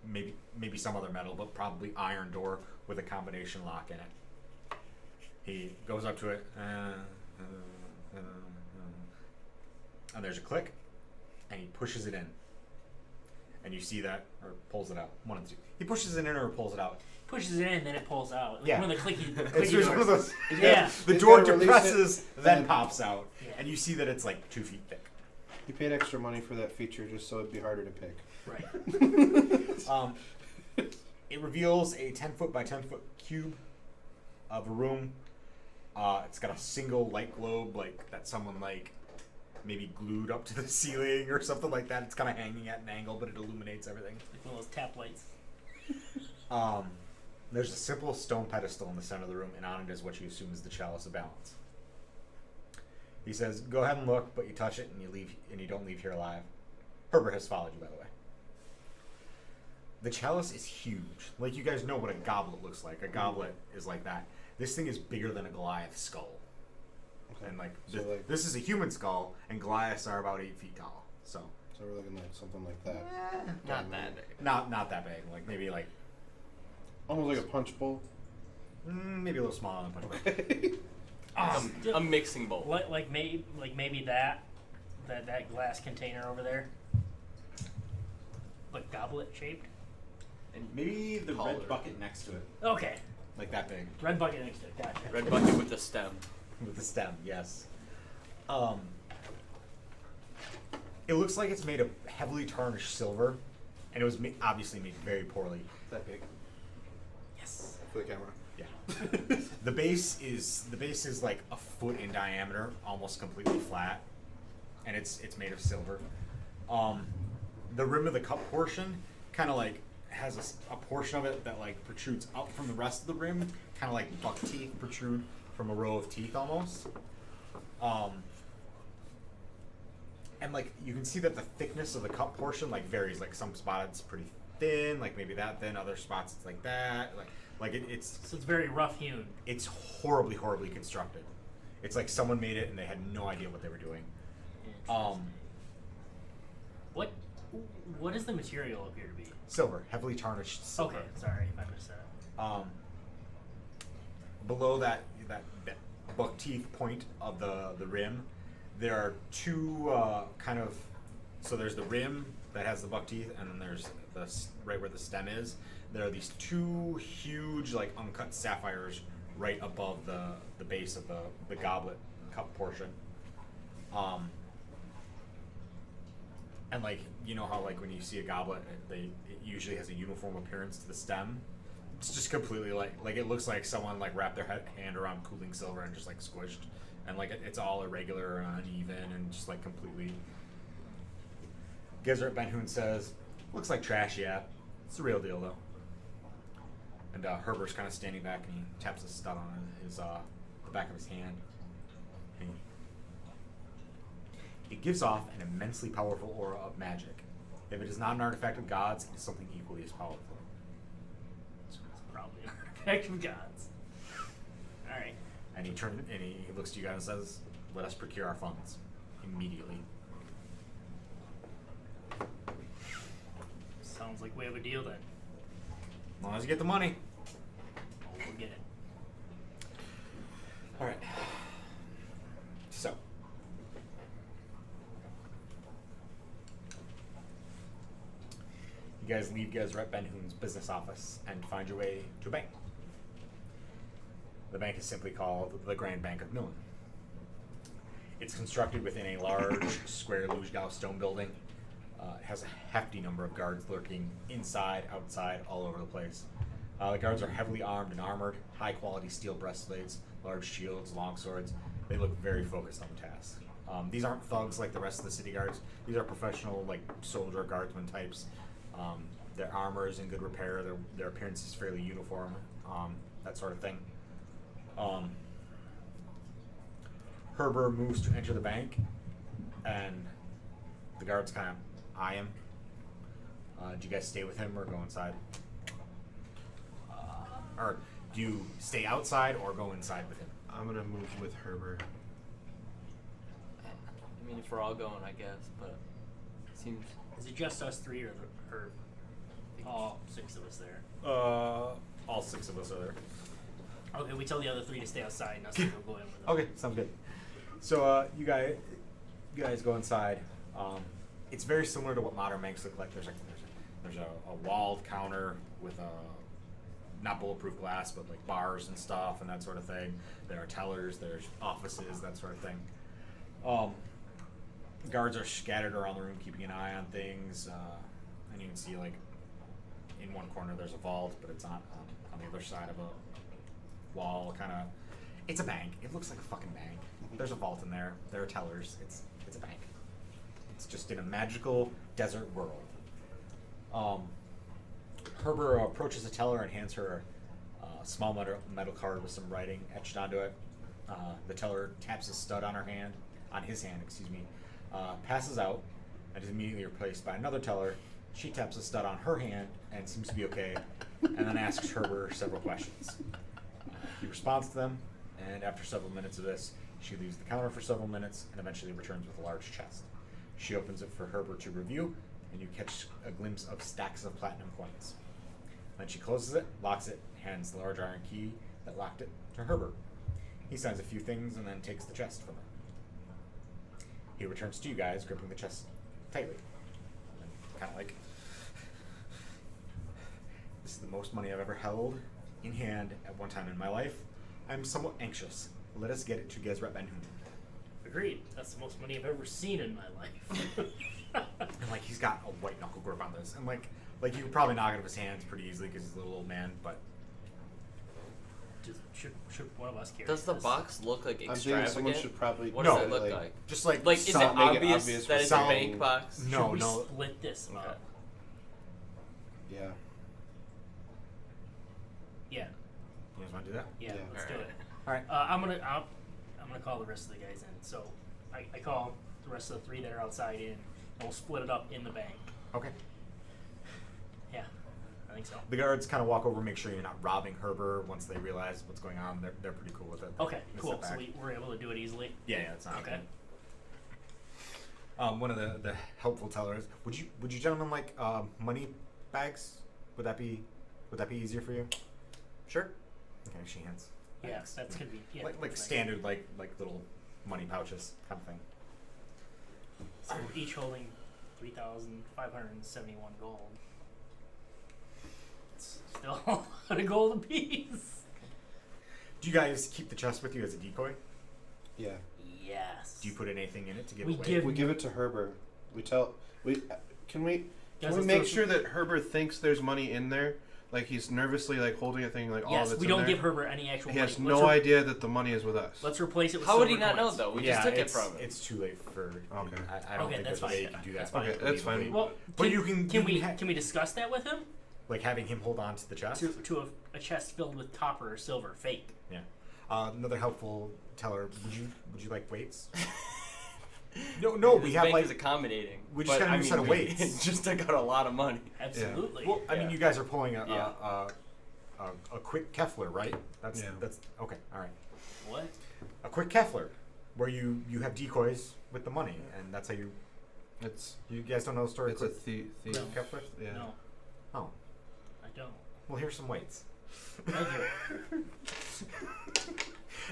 maybe some other metal, but probably iron door with a combination lock in it. He goes up to it, and there's a click, and he pushes it in. And you see that, or pulls it out. One of the two. He pushes it in or pulls it out. Pushes it in, then it pulls out. Like Yeah. one of the clicky It's just one of doors. those. Yeah. The He's door gotta release depresses, it, then then- pops out, Yeah. and you see that it's like 2 feet thick. You paid extra money for that feature just so it'd be harder to pick. Right. It reveals a 10-foot by 10-foot cube of a room. It's got a single light globe, like that someone like maybe glued up to the ceiling or something like that. It's kind of hanging at an angle, but it illuminates everything. Like one of those tap lights. There's a simple stone pedestal in the center of the room, and on it is what you assume is the chalice of balance. He says, "Go ahead and look, but you touch it and you don't leave here alive." Herbert has followed you, by the way. The chalice is huge. Like, you guys know what a goblet looks like. A goblet is like that. This thing is bigger than a Goliath skull. Okay. And So, like- this is a human skull, and Goliaths are about 8 feet tall. So So we're looking at something like that. Not that big. not that big. Like maybe like Almost like a punch bowl. maybe a little smaller than a punch bowl. Okay. A mixing bowl. Like maybe that glass container over there. Like goblet shaped. And maybe the Taller. red bucket next to it, Okay. like that big, Red bucket next to it. Gotcha. Red bucket with the stem. with the stem. Yes. It looks like it's made of heavily tarnished silver, and it was obviously made very poorly. That big Yes. for the camera. Yeah. The base is like a foot in diameter, almost completely flat, and it's made of silver. The rim of the cup portion kind of like has a portion of it that like protrudes up from the rest of the rim, kind of like buck teeth protrude from a row of teeth almost. And like you can see that the thickness of the cup portion like varies. Like some spots it's pretty thin, like maybe that thin. Other spots it's like that. Like it's So it's very rough hewn. it's horribly constructed. It's like someone made it and they had no idea what they were doing. What does the material appear to be? Silver, heavily tarnished silver. Okay, sorry if I missed that. Below that buck teeth point of the rim, there are two so there's the rim that has the buck teeth, and then there's right where the stem is. There are these two huge like uncut sapphires right above the base of the goblet cup portion. And like you know how like when you see a goblet, it usually has a uniform appearance to the stem. It's just completely like it looks like someone like wrapped their hand around cooling silver and just like squished, and like it's all irregular and uneven and just like completely. Gezert Ben-Hoon says, "Looks like trash, yeah. It's the real deal though." And Herbert's kind of standing back and he taps a stud on his the back of his hand. And it gives off an immensely powerful aura of magic. If it is not an artifact of gods, it is something equally as powerful. So it's probably an artifact of gods. Alright. And he looks to you guys and says, "Let us procure our funds immediately." Sounds like we have a deal then. As long as you get the money. Oh, we'll get it. All right. So. You guys leave Gezret Ben-Hoon's business office and find your way to a bank. The bank is simply called the Grand Bank of Millen. It's constructed within a large square Lugau stone building. It has a hefty number of guards lurking inside, outside, all over the place. The guards are heavily armed and armored, high-quality steel breastplates, large shields, long swords. They look very focused on the task. These aren't thugs like the rest of the city guards. These are professional, like soldier guardsmen types. Their armor is in good repair. Their appearance is fairly uniform, that sort of thing. Herbert moves to enter the bank, and the guards kind of eye him. Do you guys stay with him or go inside? Or do you stay outside or go inside with him? I'm gonna move with Herbert. I mean, if we're all going, I guess, but it seems. Is it just us three or all 6 of us there? All 6 of us are there. Okay, we tell the other 3 to stay outside and us to go in with them. Okay, sounds good. So you guys go inside. It's very similar to what modern banks look like. There's a walled counter with not bulletproof glass, but like bars and stuff and that sort of thing. There are tellers, there's offices, that sort of thing. Guards are scattered around the room, keeping an eye on things. And you can see like in one corner there's a vault, but it's not on the other side of a wall. Kind of, it's a bank. It looks like a fucking bank. There's a vault in there. There are tellers. It's a bank. It's just in a magical desert world. Herber approaches the teller and hands her a small metal card with some writing etched onto it. The teller taps a stud on his hand, passes out, and is immediately replaced by another teller. She taps a stud on her hand and seems to be okay, and then asks Herber several questions. He responds to them, and after several minutes of this, she leaves the counter for several minutes and eventually returns with a large chest. She opens it for Herber to review, and you catch a glimpse of stacks of platinum coins. Then she closes it, locks it, hands the large iron key that locked it to Herber. He signs a few things and then takes the chest from her. He returns to you guys, gripping the chest tightly. And kind of like, this is the most money I've ever held in hand at one time in my life. I'm somewhat anxious. Let us get it to Gezrat Ben Hun. Agreed. That's the most money I've ever seen in my life. And like he's got a white knuckle grip on this, and like you could probably knock it out of his hands pretty easily because he's a little old man. But should one of us carry Does the this? box look like I'm thinking someone extravagant? should probably. What No, does it look like? just like Like, is it some- make it obvious obvious that for it's a some- bank box? No, Should we no. split this Okay. up? Yeah. Yeah. You guys want to do that? Yeah. Yeah. Let's do Alright. it. All right. I'm gonna call the rest of the guys in. So I call the rest of the 3 that are outside in, and we'll split it up in the bank. Okay. Yeah, I think so. The guards kind of walk over, make sure you're not robbing Herber. Once they realize what's going on, they're pretty cool with it. Okay, They cool. step So back. we're able to do it easily. Yeah, it's not Okay. One of the helpful tellers. Would you gentlemen like money bags? Would that be easier for you? Sure. Okay, she hands. Yeah, Thanks. that's gonna be like thanks. standard like little money pouches kind of thing. So we're each holding 3,571 gold. It's still a lot of gold apiece. Do you guys keep the chest with you as a decoy? Yeah. Yes. Do you put anything in it to give We away? give- We give it to Herber. Can we Guys, let's make throw sure that Herber thinks there's money in there? Like he's nervously like holding a thing like all of Yes, it's we in don't there? give Herbert any actual He money. has Let's no re- idea that the money is with us. Let's replace it with How would he silver not know coins. though? We yeah, just took it it's, from him. it's too late for. Okay. I don't Okay, think that's there's a fine. way you can do that. That's fine. Okay, that's fine. Well, But you can can we discuss that with him? like having him hold on to the chest. To a chest filled with copper or silver, fake. Yeah. Another helpful teller. Would you like weights? No. This We have bank like. is accommodating. we just but, got a I new mean, set of we weights. just took out a lot of money. Absolutely. Well, I mean, Yeah. you guys are pulling a Yeah. a quick Keffler, right? That's Yeah. that's okay. All right. What? A quick Keffler, where you have decoys with the money, and that's how you. It's You guys don't know the story. it's a Quick thief. No. Keffler. Yeah. No, Oh, I don't. well, here's some weights. Thank you.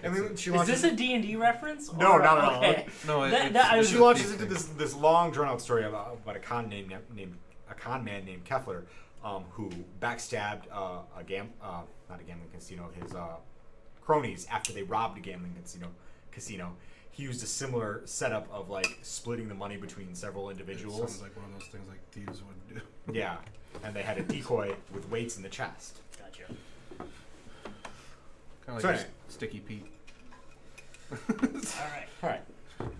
And then she Is launches. this a D&D reference? No, or- not at all. Okay. No, I was She just launches into this long drawn out story about a con man named Keffler, who backstabbed not a gambling casino, his cronies after they robbed a gambling casino. He used a similar setup of like splitting the money between several It individuals. sounds like one of those things like thieves would do. Yeah, and they had a decoy with weights in the chest. Gotcha. Kind of So like anyway. Sticky Pete. All right. All right.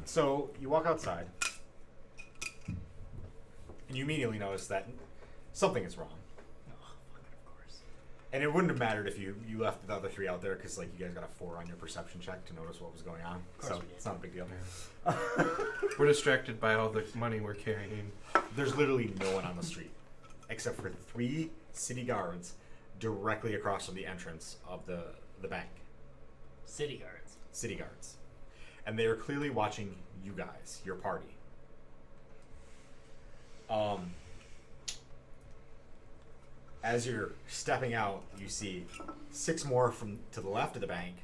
So you walk outside, and you immediately notice that something is wrong. Oh, fucking of course. And it wouldn't have mattered if you left the other 3 out there because like you guys got a 4 on your perception check to notice what was going on. course So we did. it's not a big deal. We're distracted by all the money we're carrying. There's literally no one on the street except for 3 city guards directly across from the entrance of the bank. City guards. City guards. And they are clearly watching you guys, your party. As you're stepping out, you see 6 more from to the left of the bank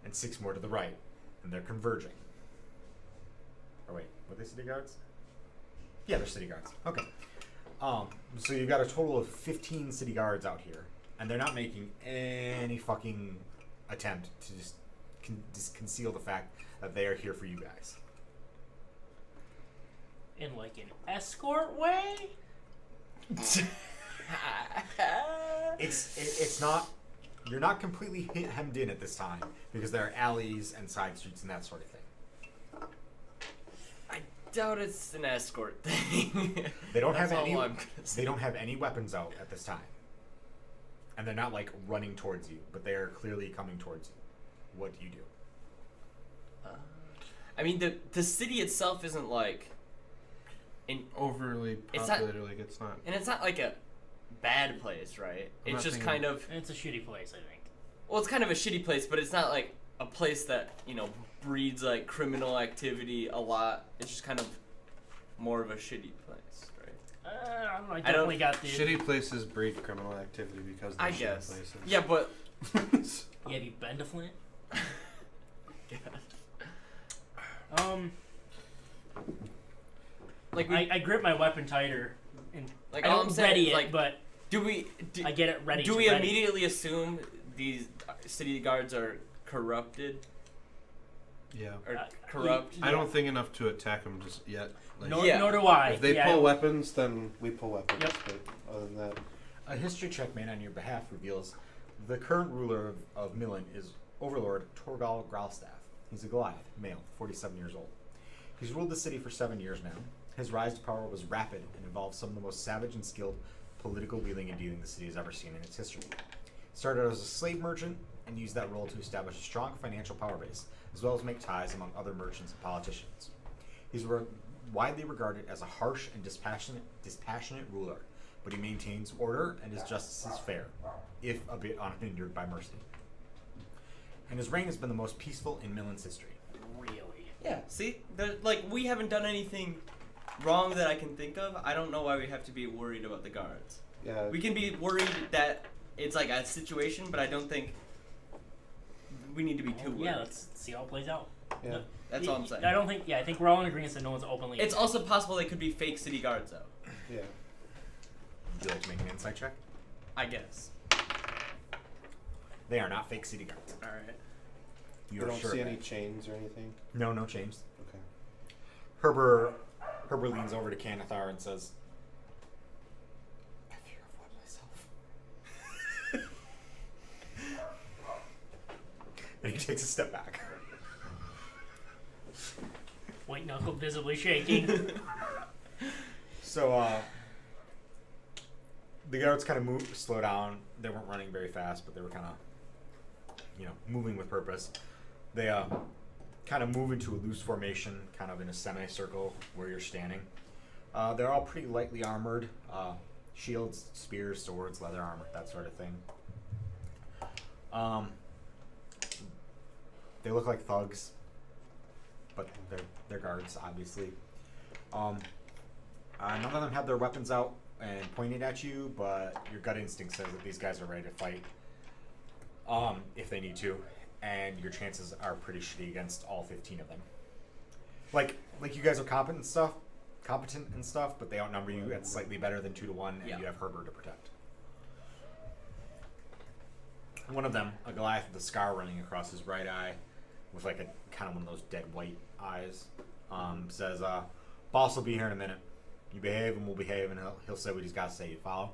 and 6 more to the right, and they're converging. Oh wait, were they city guards? Yeah, they're city guards. Okay. So you've got a total of 15 city guards out here, and they're not making any fucking attempt to just conceal the fact that they are here for you guys. In like an escort way? It's not. You're not completely hemmed in at this time because there are alleys and side streets and that sort of thing. doubt it's an escort thing. They don't That's have any. all I'm gonna say. They don't have any weapons out at this time, and they're not like running towards you, but they are clearly coming towards you. What do you do? I mean, the city itself isn't like, Overly It's not- populated, like it's not. and it's not like a bad place, right? I'm It's not just thinking- kind of, It's a shitty place, I think. well, it's kind of a shitty place, but it's not like a place that, you know, breeds like criminal activity a lot. It's just kind of more of a shitty place, right? I don't know. I I don't- definitely got the. Shitty places breed criminal activity because they're I shitty guess. places. Yeah, but Yeah, have you been to Flint? yeah. Like we, I grip my weapon tighter, and like I all don't I'm saying ready is, it, like, but I get it ready. do to we ready. immediately assume these city guards are corrupted Yeah. or Uh, corrupt? I don't think enough to attack them just yet. Like, Nor, Yeah. nor do I. if they yeah, pull weapons, then we pull weapons. Yep. But other than that, A history check made on your behalf reveals the current ruler of Millen is Overlord Torgal Gralstaff. He's a Goliath, male, 47 years old. He's ruled the city for 7 years now. His rise to power was rapid and involved some of the most savage and skilled political wheeling and dealing the city has ever seen in its history. He started as a slave merchant and used that role to establish a strong financial power base, as well as make ties among other merchants and politicians. He's widely regarded as a harsh and dispassionate ruler, but he maintains order and his justice is fair, if a bit unhindered by mercy. And his reign has been the most peaceful in Millen's history. Really? Yeah, see? Like, we haven't done anything wrong that I can think of. I don't know why we have to be worried about the guards. yeah. We can be worried that it's like a situation, but I don't think we need to be too worried. Yeah, let's see how it plays out. Yeah. No, That's all I'm saying. I don't think. Yeah, I think we're all in agreement that no one's openly. It's also possible they could be fake city guards, though. Yeah. Would you like to make an insight check? I guess. They are not fake city guards. Alright. You You are don't sure see of any that? chains or anything. No, no change. Okay. Herber leans over to Canathar and says, I fear of what myself. And he takes a step back. White knuckle visibly shaking. So, the guards kind of slow down. They weren't running very fast, but they were kind of, moving with purpose. They kind of move into a loose formation, kind of in a semicircle where you're standing. They're all pretty lightly armored. Shields, spears, swords, leather armor, that sort of thing. They look like thugs, but they're guards, obviously. None of them have their weapons out and pointed at you, but your gut instinct says that these guys are ready to fight if they need to, and your chances are pretty shitty against all 15 of them. Like you guys are competent and stuff, but they outnumber you at slightly better than 2 to 1, and Yeah. you have Herbert to protect. One of them, a Goliath with a scar running across his right eye, with like a kind of one of those dead white eyes, says, "Boss will be here in a minute. You behave, and we'll behave, and he'll say what he's got to say. You follow?"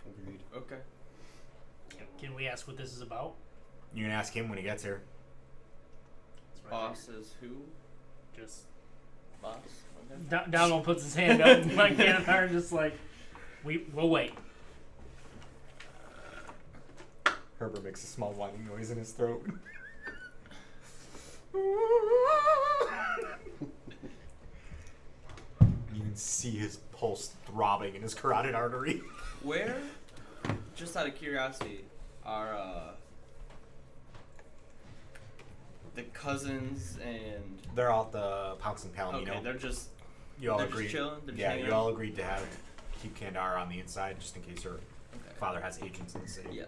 Agreed. Okay. Can we ask what this is about? You can ask him when he gets here. That's right. Boss is who? Just Boss? Okay. Donald puts his hand up, and like Canathar just like, we'll wait. Herbert makes a small whining noise in his throat. You can see his pulse throbbing in his carotid artery. Where, just out of curiosity, are the cousins and... They're all at the Pounce and Palomino. Okay, they're just... You all they're just agreed. chilling? They're just Yeah, hanging you out? all agreed to keep Kandar on the inside just in case your Okay. father has agents in the city. Yeah.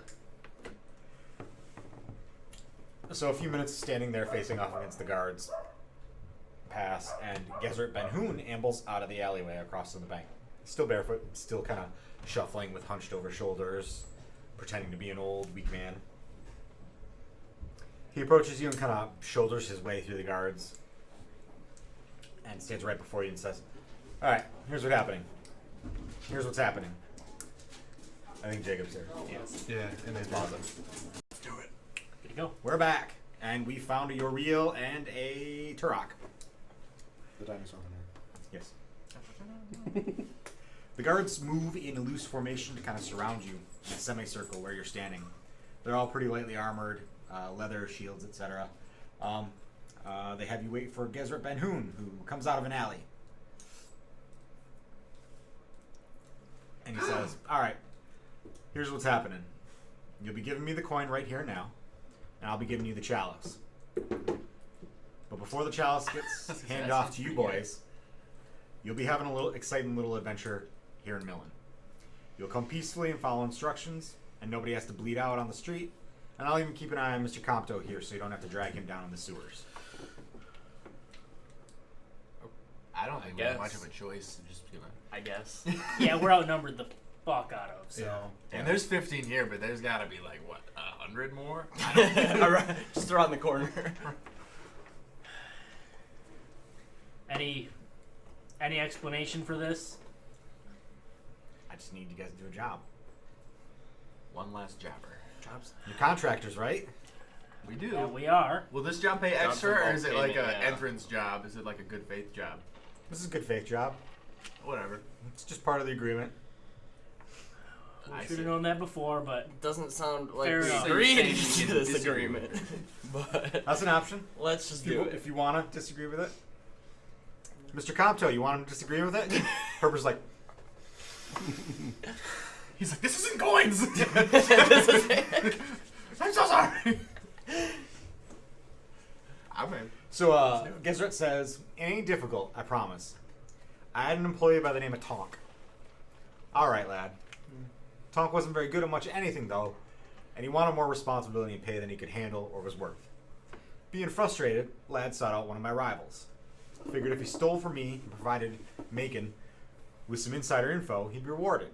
So a few minutes standing there facing off against the guards pass, and Gezert Ben-Hoon ambles out of the alleyway across to the bank. Still barefoot, still kind of shuffling with hunched over shoulders, pretending to be an old, weak man. He approaches you and kind of shoulders his way through the guards and stands right before you and says, "All right, here's what's happening. Here's what's happening." I think Jacob's here. Yes. Yeah, and then Plaza. Good to go. We're back, And we found a Uriel and a Turok. The dinosaur hunter. Yes. The guards move in a loose formation to kind of surround you in a semicircle where you're standing. They're all pretty lightly armored, leather, shields, etc. They have you wait for Gezrat Ben-Hun, who comes out of an alley. And he says, alright, here's what's happening. You'll be giving me the coin right here and now, and I'll be giving you the chalice. But before the chalice gets handed off to you boys, you'll be having a little exciting little adventure here in Millen. You'll come peacefully and follow instructions, and nobody has to bleed out on the street. And I'll even keep an eye on Mr. Compto here so you don't have to drag him down in the sewers. I don't think we have much of a choice. Just I guess. Yeah, we're outnumbered the fuck out of. So. Yeah. And there's 15 here, but there's got to be like what 100 more. Alright, just around the corner. Any explanation for this? I just need you guys to do a job. One last jobber. You're contractors, right? We do. Yeah, we are. Will this job pay Jobs extra, or involve is it like payment, an yeah. entrance job? Is it like a good faith job? This is a good faith job. Whatever. It's just part of the agreement. We I should see. have known that before, but Doesn't sound like Fair we enough. agreed to Disagree. this agreement. But That's an option. let's just do it. If you want to disagree with it. Mr. Compto, you want to disagree with it? Herbert's like, He's like, this isn't coins. I'm so sorry. I'm in. so Gezrat says, it ain't difficult, I promise. I had an employee by the name of Tonk. Alright, lad. Tonk wasn't very good at much anything, though, and he wanted more responsibility and pay than he could handle or was worth. Being frustrated, lad sought out one of my rivals. Figured if he stole from me and provided Macon with some insider info, he'd be rewarded.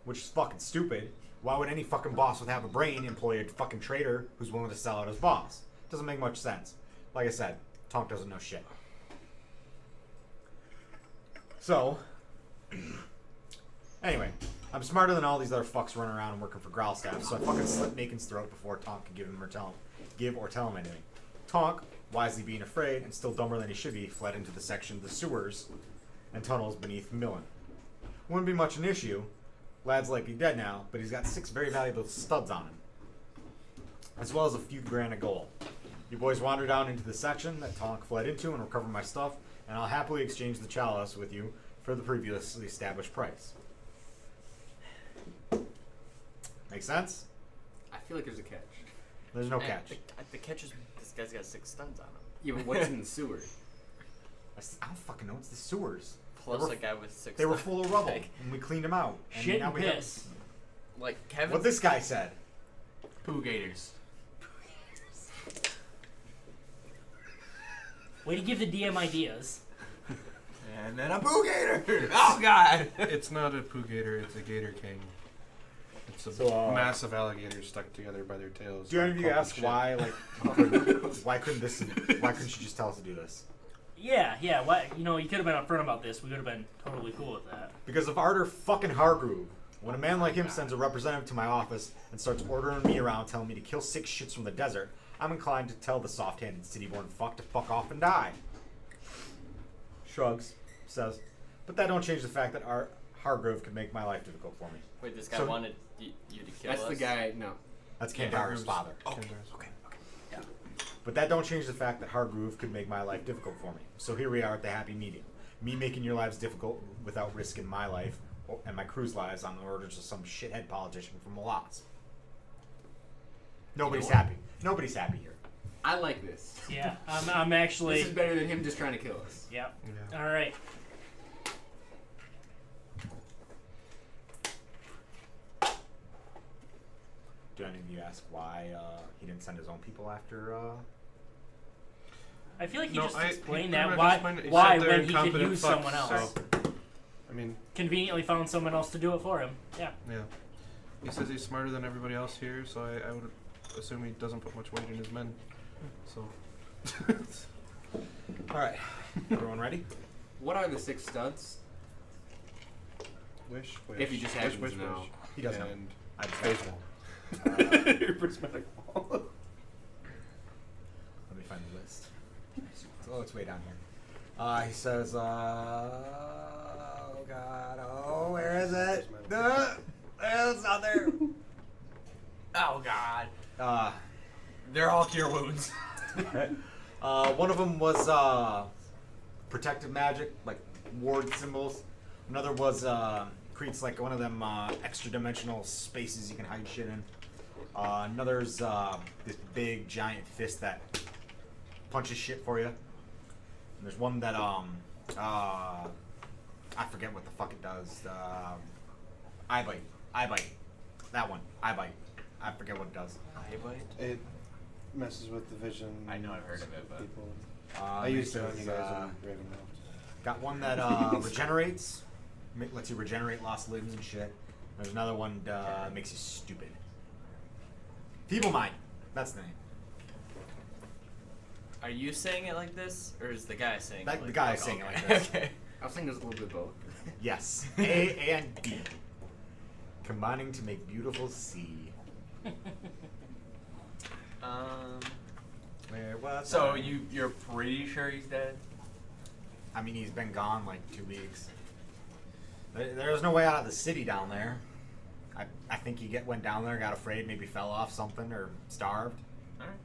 Which is fucking stupid. Why would any fucking boss with half a brain employ a fucking traitor who's willing to sell out his boss? Doesn't make much sense. Like I said, Tonk doesn't know shit. So, anyway, I'm smarter than all these other fucks running around and working for Growlstaff, so I fucking slit Macon's throat before Tonk could give or tell him anything. Tonk, wisely being afraid and still dumber than he should be, fled into the section of the sewers and tunnels beneath Millen. Wouldn't be much an issue. Lad's likely dead now, but he's got 6 very valuable studs on him, as well as a few grand of gold. You boys wander down into the section that Tonk fled into and recover my stuff, and I'll happily exchange the chalice with you for the previously established price. Make sense? I feel like there's a catch. There's no And catch. The catch is this guy's got 6 studs on him. Yeah, but what's in the sewer? I don't fucking know. It's the sewers. Plus They were- a guy with 6 They were studs. full of rubble, Like, and we cleaned them out. And shit now and we have- piss. like Kevin. What this guy said. Poo Gators. Way to give the DM ideas. And then a Poo Gator. Oh God. It's not a poo gator, it's a gator king. It's a So, massive alligator stuck together by their tails. Do any of you Clump ask shit. why, like, why couldn't she just tell us to do this? Yeah. Why? You could have been upfront about this. We would have been totally cool with that. Because of Arter fucking Hargroove. When a man like him sends a representative to my office and starts ordering me around, telling me to kill 6 shits from the desert, I'm inclined to tell the soft-handed city-born fuck to fuck off and die. Shrugs, says, but that don't change the fact that Hargrove could make my life difficult for me. Wait, this guy So- wanted you to kill That's us? the guy. No. That's Yeah, Candar's Hargrove's- father. Kendra's. Okay. Yeah. But that don't change the fact that Hargroove could make my life difficult for me. So here we are at the happy medium. Me making your lives difficult without risking my life and my crew's lives on the orders of some shithead politician from Molas. Nobody's happy. Nobody's happy here. I like this. Yeah, I'm actually. This is better than him just trying to kill us. Yep. Yeah. All right. Do any of you ask why he didn't send his own people after? I feel like he No, just he explained pretty that. much Why? explained it. He Why said they're when he could incompetent use fucks, someone else? so- I mean, Conveniently found someone else to do it for him. Yeah. yeah. He says he's smarter than everybody else here, so I would assume he doesn't put much weight in his men. So. All right. Everyone ready? What are the 6 studs? Wish. If he just happens to know. He does know. And I just baseball. Your prismatic ball. it's way down here. He says, oh god, oh, where is it? It's not there. Oh God. Uh, They're all cure wounds. one of them was protective magic, like ward symbols. Another was creates like one of them extra dimensional spaces you can hide shit in. Another's this big giant fist that punches shit for you. And there's one that I forget what the fuck it does. Eye bite. That one. Eye bite. I forget what it does. Eye bite? It messes with the vision. I know I've heard of it, but people. I used it on you guys uh, in Ravenloft. Got one that regenerates, lets you regenerate lost limbs and shit. There's another one that makes you stupid. Feeble mind. That's the name. are you saying it like this, or is the guy saying it That, like the guy this? is saying it Okay. like this. Okay. I was thinking there's a little bit of both. Yes. A and B. Combining to make beautiful C. Where was So I? you're pretty sure he's dead? I mean, he's been gone like 2 weeks. There's no way out of the city down there. I think he went down there, got afraid, maybe fell off something or starved. All right.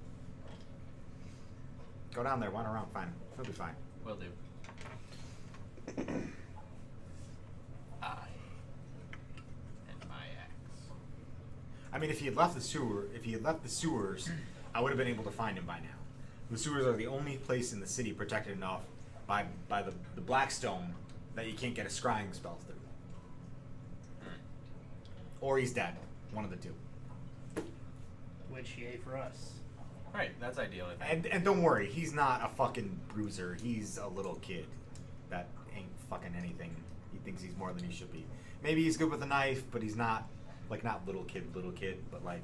Go down there, wander around, fine. He'll be fine. Will do. I and my axe. I mean, if he had left the sewers, I would have been able to find him by now. The sewers are the only place in the city protected enough by the Blackstone that you can't get a scrying spell through. Or he's dead. One of the two. Which yay for us. All right, that's ideal. I think. And don't worry, he's not a fucking bruiser. He's a little kid that ain't fucking anything. He thinks he's more than he should be. Maybe he's good with a knife, but he's not not little kid, but like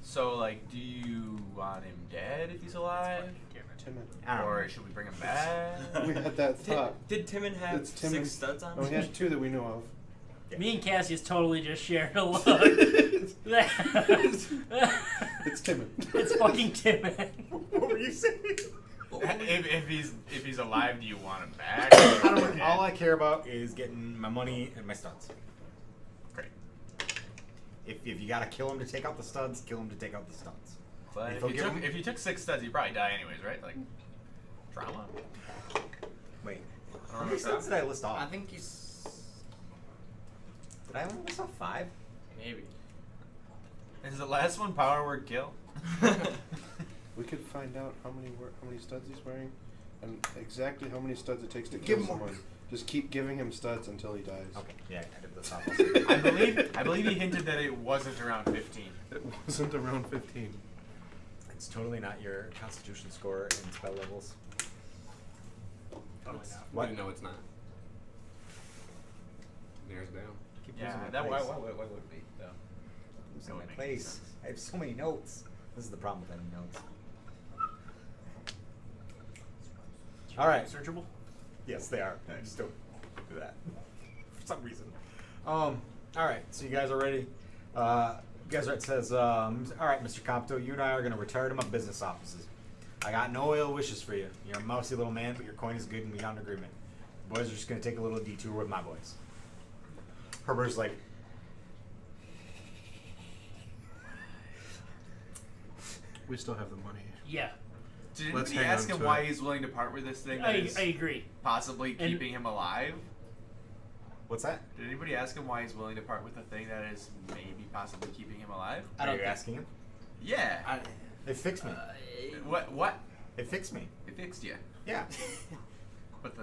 So, like, do you want him dead if he's alive? I don't Or know. should we bring him back? We had that thought. Did Timon have It's Timon. 6 studs on Oh, we him? had 2 that we knew of. Me and Cassius totally just shared a look. It's Timon. It's fucking Timon. What were you saying? if he's alive, do you want him back? I don't know. All I care about is getting my money and my studs. Great. If you gotta kill him to take out the studs, kill him to take out the studs. But If if he'll you, give took, him- if you took 6 studs, you'd probably die anyways, right? Like, trauma. Wait, I how don't many know. studs did I list off? I think he's. Did I only list off 5? Maybe. Is the last one power word kill? We could find out how many studs he's wearing, and exactly how many studs it takes to Give kill him more. someone. Just keep giving him studs until he dies. Okay, yeah, I did list off. I believe he hinted that it wasn't around 15. It wasn't around 15. It's totally not your Constitution score and spell levels. Totally not. What? No, it's not. Narrows it down. Keep Yeah, losing my that place. why would it be though? Losing That my would make place. sense. I have so many notes. This is the problem with having notes. All right. Searchable? Yes, they are. I just don't do that for some reason. All right. So you guys are ready. Gezret says, "All right, Mr. Compto, you and I are going to retire to my business offices. I got no ill wishes for you. You're a mousy little man, but your coin is good, and we got an agreement. The boys are just going to take a little detour with my boys." Herbert's like, We still have the money. Yeah. Did Let's anybody hang ask on him to why it. he's willing to part with this thing that I is agree. possibly And- keeping him alive? "What's that? Did anybody ask him why he's willing to part with the thing that is maybe possibly keeping him alive? I Are don't you think- asking him? Yeah. They fixed me. What? They fixed me. It fixed you. Yeah. But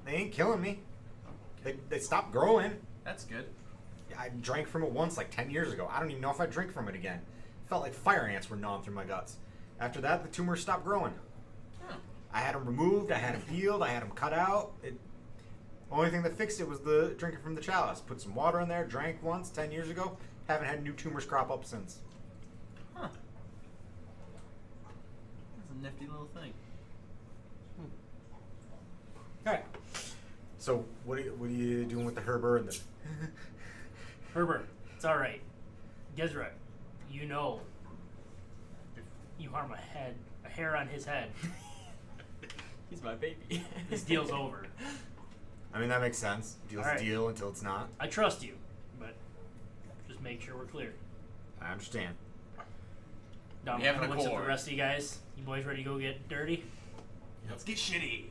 They ain't killing me. They stopped growing. that's good. I drank from it once like 10 years ago. I don't even know if I drink from it again. Felt like fire ants were gnawing through my guts. After that, the tumors stopped growing. Oh. I had them removed, I had them healed, I had them cut out. Only thing that fixed it was the drinking from the chalice. Put some water in there, drank once 10 years ago. Haven't had new tumors crop up since. Huh. That's a nifty little thing. All right. So what are you doing with the Herber and the? Herbert, it's alright. Gezret, you know, if you harm a hair on his head, He's my baby. This deal's over. I mean, that makes sense. Deal's Alright. a deal until it's not. I trust you, but just make sure we're clear. I understand. Dom We have kinda an looks at the accord. rest of you guys. You boys ready to go get dirty? Let's get shitty.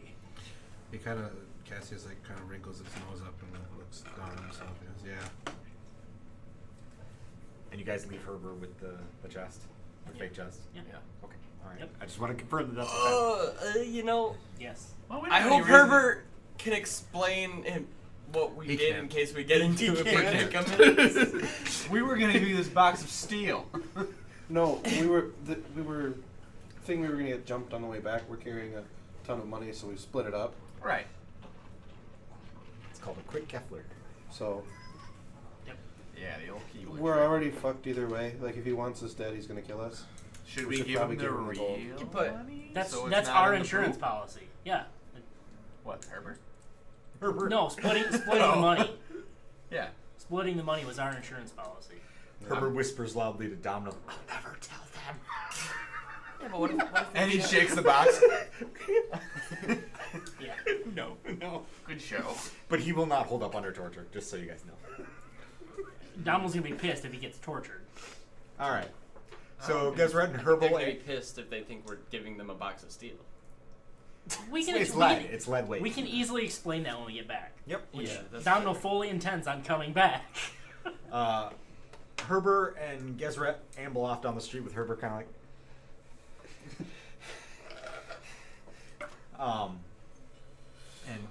He kind of, Cassius like kind of wrinkles his nose up and looks down at himself. He goes, yeah. And you guys leave Herbert with the chest? The fake chest? Yeah. Okay. Alright. Yep. I just want to confirm that that's okay. You know, Yes. Well, we don't I have any hope reason- Herbert can explain what we He did can't. in case we get into a can't. predicament. We were gonna give you this box of steel. No, we were thinking we were gonna get jumped on the way back. We're carrying a ton of money, so we split it up. Right. It's called a quick Kefler. So Yeah, the old keyword. we're already fucked either way. Like if he wants us dead, he's gonna kill us. Should we we should give him probably the give him the real gold. You put- money? That's So it's that's not our in the insurance poop? policy. Yeah. What, Herbert? Herbert. No, splitting the Oh. money. Yeah. Splitting the money was our insurance policy. Herbert whispers loudly to Domino, I'll never tell them. Yeah, but what if And he shakes the box. Yeah. No. Good show. But he will not hold up under torture, just so you guys know. Domino's gonna be pissed if he gets tortured. Alright. So, Gezret and they're Herbal gonna be pissed if they think we're giving them a box of steel? We can. It's we lead. can- It's lead weight. We can easily explain that when we get back. Yep. Yeah, that's Domino true. fully intends on coming back. Herbert and Gezret amble off down the street with Herbert kind of like...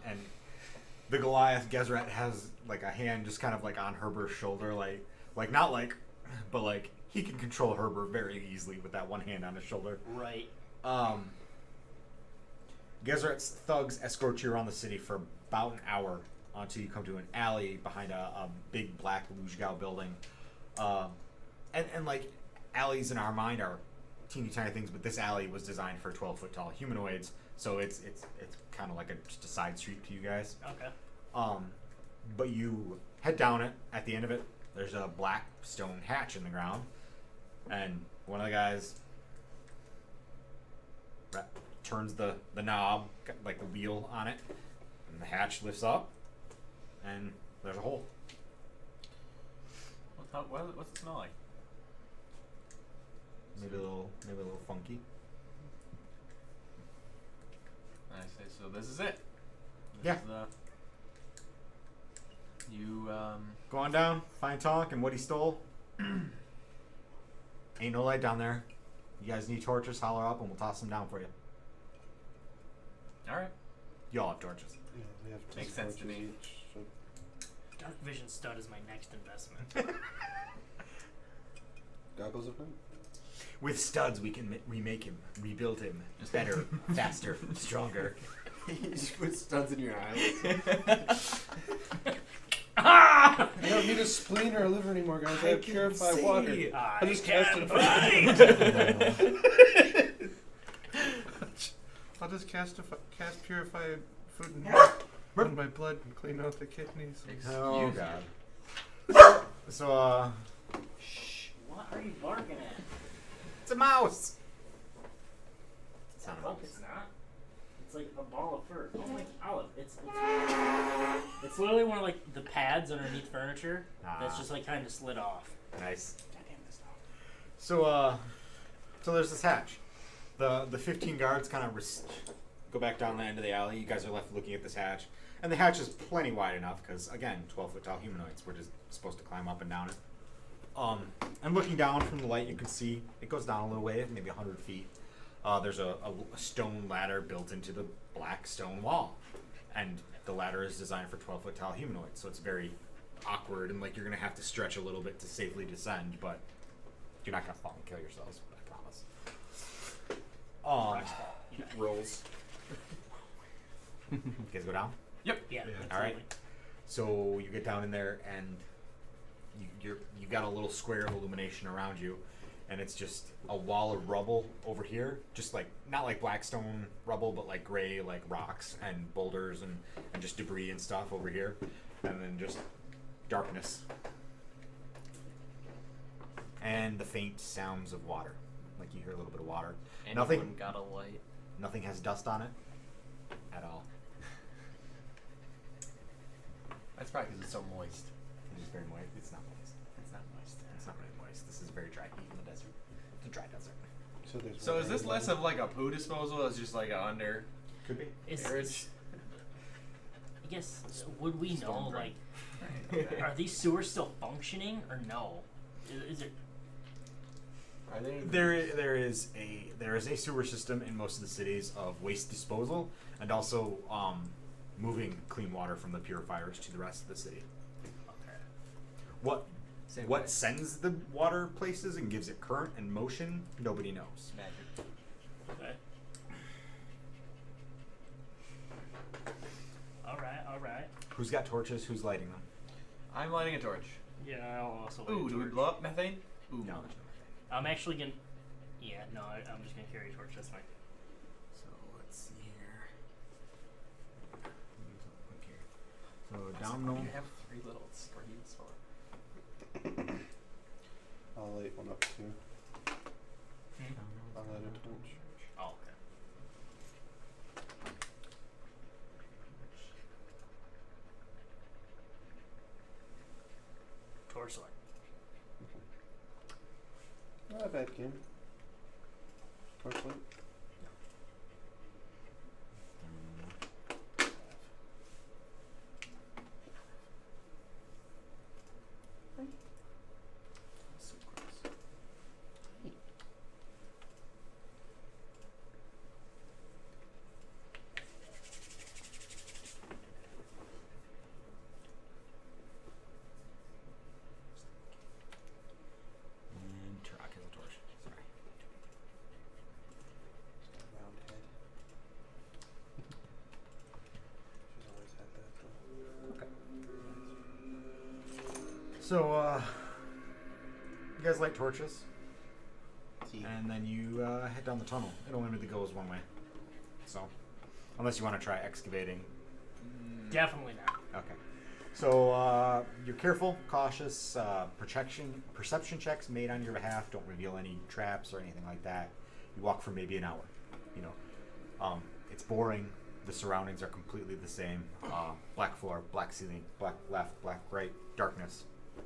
And the Goliath, Gezret, has like a hand just kind of like on Herbert's shoulder, like not like, but like he can control Herbert very easily with that one hand on his shoulder. Right. Gezret's thugs escort you around the city for about an hour until you come to an alley behind a big black Lujgao building. And like alleys in our mind are teeny tiny things, but this alley was designed for 12-foot tall humanoids, so it's kind of like just a side street to you guys. Okay. But you head down it. At the end of it, there's a black stone hatch in the ground, and one of the guys turns the knob, like the wheel on it, and the hatch lifts up, and there's a hole. What's it smell like? Maybe a little funky. I say, so this is it. This Yeah. Is you, Go on down, find Tonk and what he stole. Ain't no light down there. You guys need torches, holler up and we'll toss them down for you. alright. You all have torches. Yeah, we have 10 Makes sense to torches me. each, so Dark Vision Stud is my next investment. goggles of him. With studs, we can remake him, rebuild him, better, faster, stronger. You just put studs in your eyes. Ah! I don't need a spleen or a liver anymore, guys. I have purified water. I just can't casted I'll just cast purified food and run my blood and clean out the kidneys. Oh Excuse god. So, Shh. What are you barking at? it's a mouse! It's not a Nope, mouse. it's not. It's like a ball of fur. Oh my Olive. It's literally one of like the pads underneath furniture that's just like kind of slid off. Nice. Goddamn this dog. So there's this hatch. The 15 guards kind of go back down the end of the alley. You guys are left looking at this hatch. And the hatch is plenty wide enough because, again, 12-foot tall humanoids. We're just supposed to climb up and down it. And looking down from the light, you can see it goes down a little way, maybe 100 feet. There's a stone ladder built into the black stone wall. And the ladder is designed for 12-foot tall humanoids, so it's very awkward and like you're going to have to stretch a little bit to safely descend, but you're not going to fall and kill yourselves, I promise. Rolls. You guys go down? Yeah. Yeah. All right. absolutely. So you get down in there, and you got a little square of illumination around you, and it's just a wall of rubble over here, just like not like blackstone rubble, but like gray, like rocks and boulders and just debris and stuff over here, and then just darkness and the faint sounds of water, like you hear a little bit of water. Anyone Nothing. got a light? Nothing has dust on it. at all. That's probably because it's so moist. It is very moist. It's not moist. It's not moist. It's not really moist. This is very dry heat in the desert. It's a dry desert. So there's So one is this area less of like a poo disposal as just like a under Could be. carriage? I guess would we know Storm like drain. are these sewers still functioning or no? Is it Are they? There is a sewer system in most of the cities of waste disposal and also moving clean water from the purifiers to the rest of the city. okay? What Same what way. sends the water places and gives it current and motion? Nobody knows. Magic. Okay. All right. Who's got torches? Who's lighting them? I'm lighting a torch. Yeah, I'll also. Ooh, light a do we torch. blow up methane? Ooh. No. I'm actually gonna. Yeah, no, I'm just gonna carry a torch. That's fine. So let's see here. So What domino. do you have 3 little screens for? I'll light one up too. I'll light a torch. Oh, okay. Torchlight. Not a bad game. Torchlight. So gross. And Turok has a torch. Sorry. Round head. She's always had that though. So you guys light torches, and then you head down the tunnel. It only really goes one way. So, unless you want to try excavating. Definitely not. Okay. So you're careful, cautious. Perception checks made on your behalf don't reveal any traps or anything like that. You walk for maybe an hour. You know, it's boring. The surroundings are completely the same. Black floor, black ceiling, black left, black right, darkness.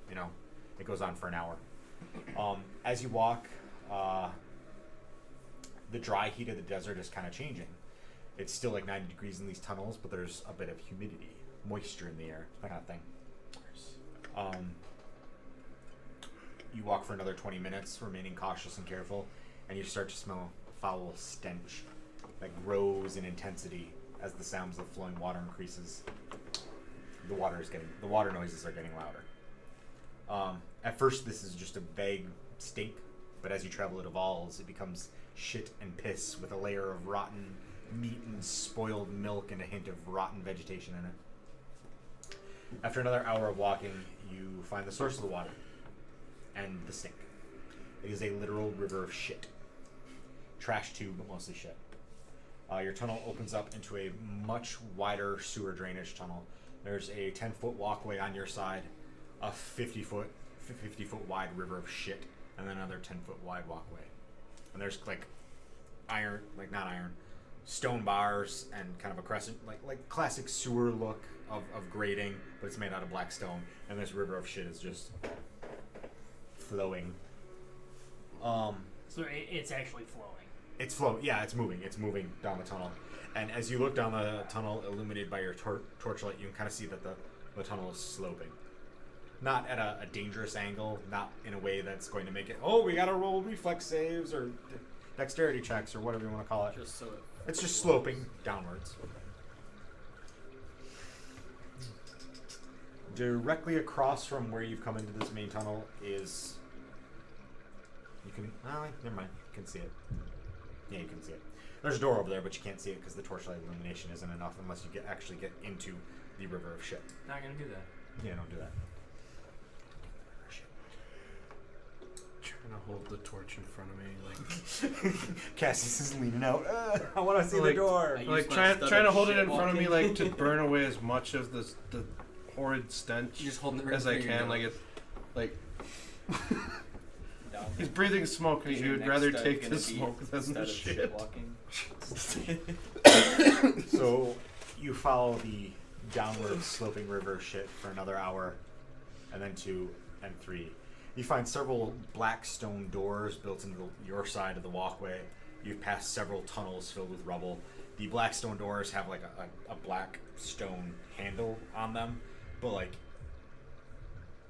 You know, it goes on for an hour. As you walk, the dry heat of the desert is kind of changing. It's still like 90 degrees in these tunnels, but there's a bit of humidity, moisture in the air, that kind of thing. You walk for another 20 minutes, remaining cautious and careful, and you start to smell a foul stench that grows in intensity as the sounds of flowing water increases. The water noises are getting louder. At first, this is just a vague stink, but as you travel, it evolves. It becomes shit and piss with a layer of rotten meat and spoiled milk and a hint of rotten vegetation in it. After another hour of walking, you find the source of the water and the stink. It is a literal river of shit. Trash too, but mostly shit. Your tunnel opens up into a much wider sewer drainage tunnel. There's a 10-foot walkway on your side, a 50-foot wide river of shit, and then another 10-foot wide walkway. And there's stone bars and kind of a crescent, like classic sewer look of grading, but it's made out of black stone. And this river of shit is just flowing. So it's actually flowing. It's flowing. Yeah, it's moving. It's moving down the tunnel. And as you look down the tunnel, illuminated by your torchlight, you can kind of see that the tunnel is sloping. Not at a dangerous angle, not in a way that's going to make it, oh, we gotta roll reflex saves or dexterity checks or whatever you want to call it. Just so It's just sloping downwards. Directly across from where you've come into this main tunnel is... You can... Oh, never mind. You can see it. Yeah, you can see it. There's a door over there, but you can't see it because the torchlight illumination isn't enough unless you actually get into the river of shit. Not gonna do that. Yeah, don't do that. Trying to hold the torch in front of me, like Cassius is leaning out. I want to see the Like- door. I use like my trying stud to of hold it shit in front of me, walking. like to burn away as much of the horrid stench You're just holding it right as in I front of your can. Like nose. it's like He's breathing smoke, and Is he your would next rather step take gonna the be smoke than instead the of shit. walking? So you follow the downward sloping river shit for another hour, and then 2 and 3. You find several black stone doors built into your side of the walkway. You've passed several tunnels filled with rubble. The black stone doors have like a black stone handle on them, but like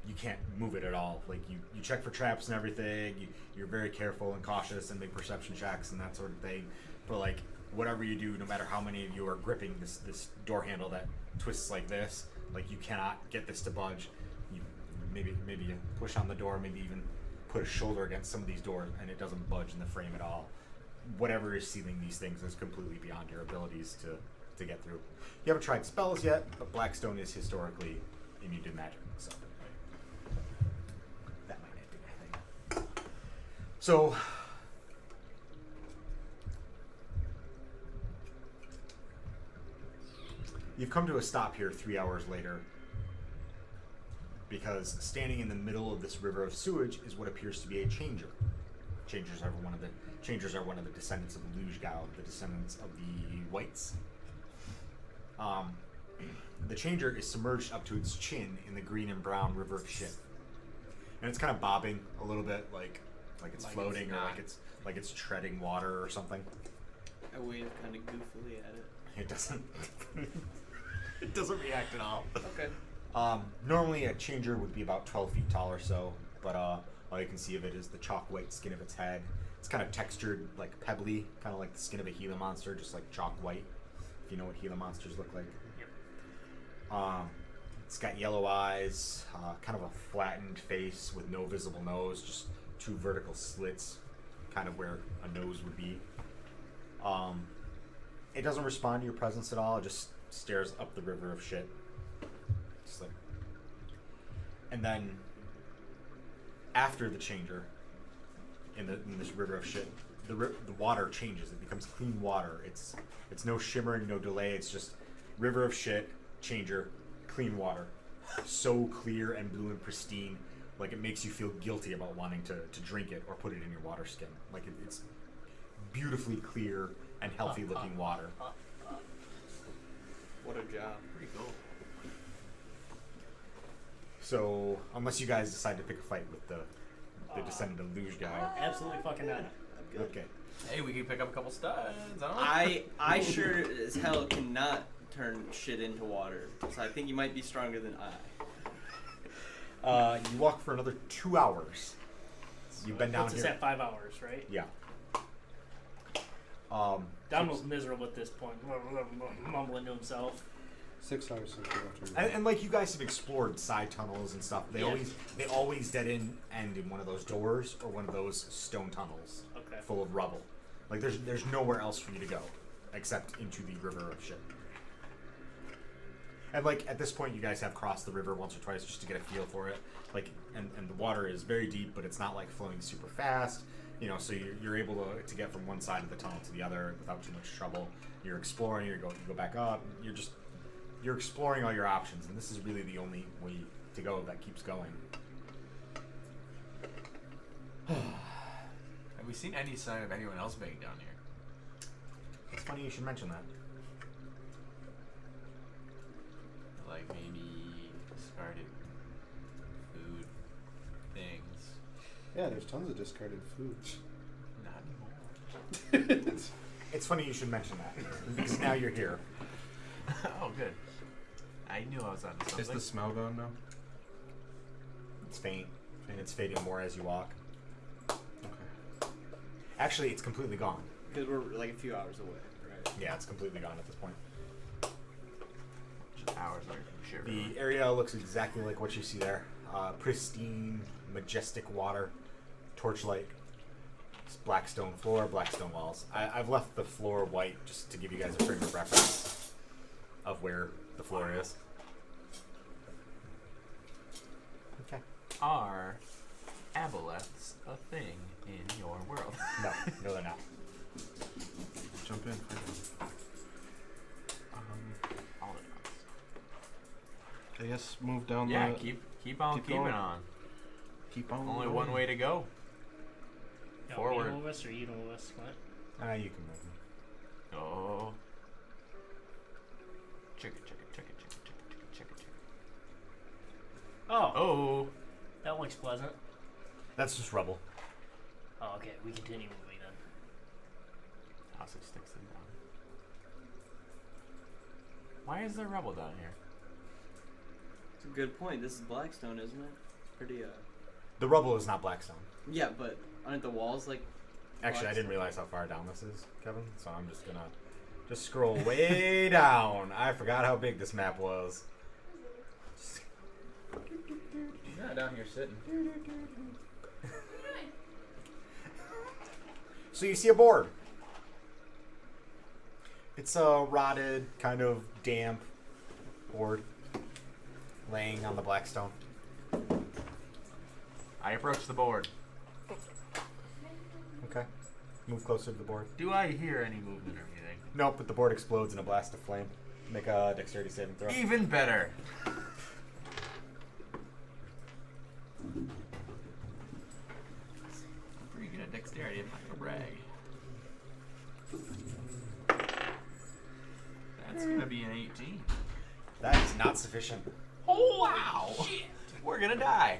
you can't move it at all. Like you check for traps and everything. You're very careful and cautious and make perception checks and that sort of thing. But like whatever you do, no matter how many of you are gripping this door handle that twists like this, like you cannot get this to budge. You maybe you push on the door, maybe even put a shoulder against some of these doors, and it doesn't budge in the frame at all. Whatever is sealing these things is completely beyond your abilities to get through. You haven't tried spells yet, but Blackstone is historically immune to magic, so that might not do anything. So you've come to a stop here 3 hours later, because standing in the middle of this river of sewage is what appears to be a changer. Changers are one of the descendants of the Lujgao, the descendants of the Whites. The changer is submerged up to its chin in the green and brown river of shit, and it's kind of bobbing a little bit, like it's Like floating, it's or not. like it's treading water or something. I wave kind of goofily at it. It doesn't. It doesn't react at all. Okay. Normally a changer would be about 12 feet tall or so, but all you can see of it is the chalk white skin of its head. It's kind of textured, like pebbly, kind of like the skin of a Gila monster, just like chalk white, if you know what Gila monsters look like. Yep. It's got yellow eyes, kind of a flattened face with no visible nose, just 2 vertical slits, kind of where a nose would be. It doesn't respond to your presence at all. It just stares up the river of shit. Just like, and then after the changer, in this river of shit, the water changes. It becomes clean water. It's no shimmering, no delay. It's just river of shit, changer, clean water. So clear and blue and pristine, like it makes you feel guilty about wanting to drink it or put it in your water skin. Like it's beautifully clear and healthy looking water. What a job. Pretty cool. So unless you guys decide to pick a fight with the descendant of Luge guy. Absolutely fucking not. I'm good. Okay. Hey, we could pick up a couple studs. I don't know. I sure as hell cannot turn shit into water. So I think you might be stronger than I. You walk for another 2 hours. You've been down Puts us here. at 5 hours, right? Yeah. Don was miserable at this point, mumbling to himself. 6 hours since we left. And like you guys have explored side tunnels and stuff, they Yeah. always dead end in one of those doors or one of those stone tunnels Okay. full of rubble. Like there's nowhere else for you to go except into the river of shit. And like at this point, you guys have crossed the river once or twice just to get a feel for it. Like and the water is very deep, but it's not like flowing super fast. You know, so you're able to get from one side of the tunnel to the other without too much trouble. You're exploring. You go back up. You're exploring all your options, and this is really the only way to go that keeps going. Have we seen any sign of anyone else being down here? It's funny you should mention that. Like maybe discarded food things. Yeah, there's tons of discarded food. Not anymore. It's funny you should mention that because now you're here. Oh, good. I knew I was on something. Is the smell gone now? It's faint, and it's fading more as you walk. Okay. Actually, it's completely gone. Because we're like a few hours away, right? Yeah, it's completely gone at this point. Just hours away from shit. The area looks exactly like what you see there. Pristine, majestic water, torchlight, black stone floor, black stone walls. I've left the floor white just to give you guys a frame of reference of where the floor is. Okay. Are aboleths a thing in your world? No, they're not. Jump in. Find All at once. out. I guess, move down the. Keep on keep keeping going. on. Keep on. Only going. one way to go. No, Forward. Me to move us or you to move us, Clint? You can move me. Oh. Check it, check it, check it, check it, check it, check it, check it, check it. Oh, Oh. that looks pleasant. That's just rubble. Oh, okay, we continue moving then. Hostage sticks them down. Why is there rubble down here? It's a good point. This is Blackstone, isn't it? Pretty The rubble is not Blackstone. Yeah, but aren't the walls like? Actually, I didn't Blackstone? realize how far down this is, Kevin. So I'm just gonna scroll way down. I forgot how big this map was. He's not down here sitting. So you see a board. It's a rotted, kind of damp board laying on the Blackstone. I approach the board. Okay. Move closer to the board. Do I hear any movement or anything? Nope, but the board explodes in a blast of flame. Make a dexterity saving throw. Even better. I'm pretty good at dexterity. I'm not gonna brag. That's gonna be an 18. That is not sufficient. Oh wow! Shit. We're gonna die.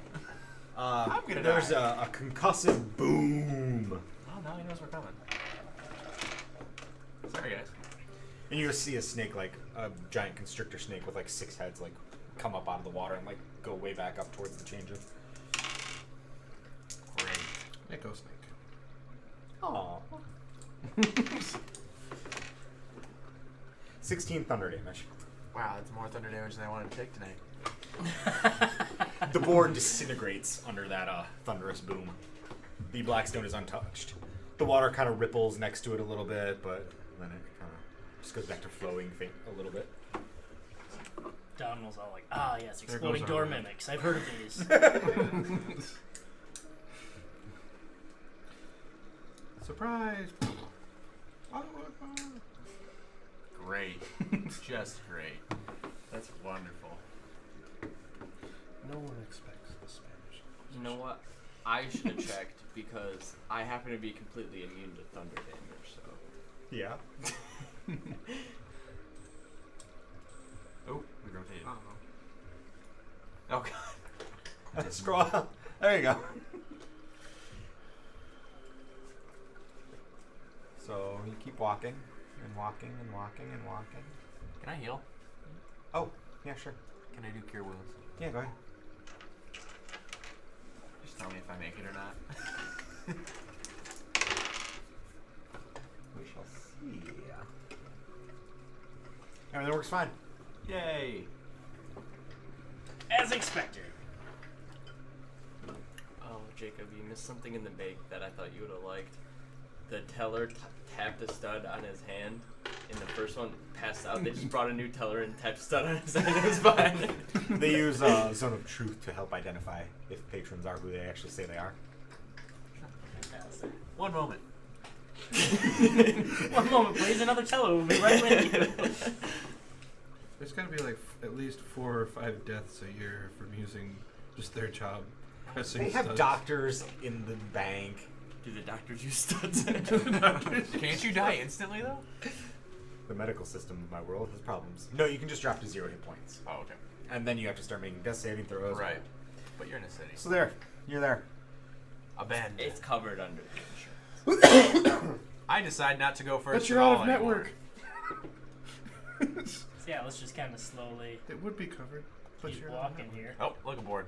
I'm gonna There's die. a concussive boom. Oh, now he knows we're coming. Sorry, guys. And you just see a snake, like a giant constrictor snake with like 6 heads, like come up out of the water and like go way back up towards the changes. Great. Echo snake. Aww. 16 thunder damage. Wow, that's more thunder damage than I wanted to take tonight. The board disintegrates under that thunderous boom. The Blackstone is untouched. The water kind of ripples next to it a little bit, but then it kind of just goes back to flowing a little bit. Donald's all like, ah, yes, There exploding goes door our- mimics. I've heard of these. Surprise! Great. Just great. That's wonderful. No one expects the Spanish. You know what? I should have checked because I happen to be completely immune to thunder damage. So Yeah. Oh, we rotated. oh god. Scroll up. There you go. So you keep walking and walking and walking and walking. Can I heal? Oh, yeah, sure. Can I do cure wounds? Yeah, go ahead. Just tell me if I make it or not. We shall see. Everything works fine. Yay! As expected. Oh, Jacob, you missed something in the bake that I thought you would have liked. The teller tapped a stud on his hand. In the first one, passed out. They just brought a new teller and tapped a stud on his hand. It was fine. They use Zone of Truth to help identify if patrons are who they actually say they are. Fantastic. One moment. One moment, please. Another teller will be right with you. There's got to be like at least 4 or 5 deaths a year from using just their job. Pressing They have studs. doctors in the bank. Do the doctors use studs? Can't you die instantly though? The medical system of my world has problems. No, you can just drop to 0 hit points. Oh, okay. And then you have to start making death saving throws. Right. But you're in a city. So there. You're there. Abandoned. It's covered under the insurance. I decide not to go first. But you're at out all of network. So yeah, let's just kind of slowly It would be covered, but keep you're walking here. Oh, look aboard.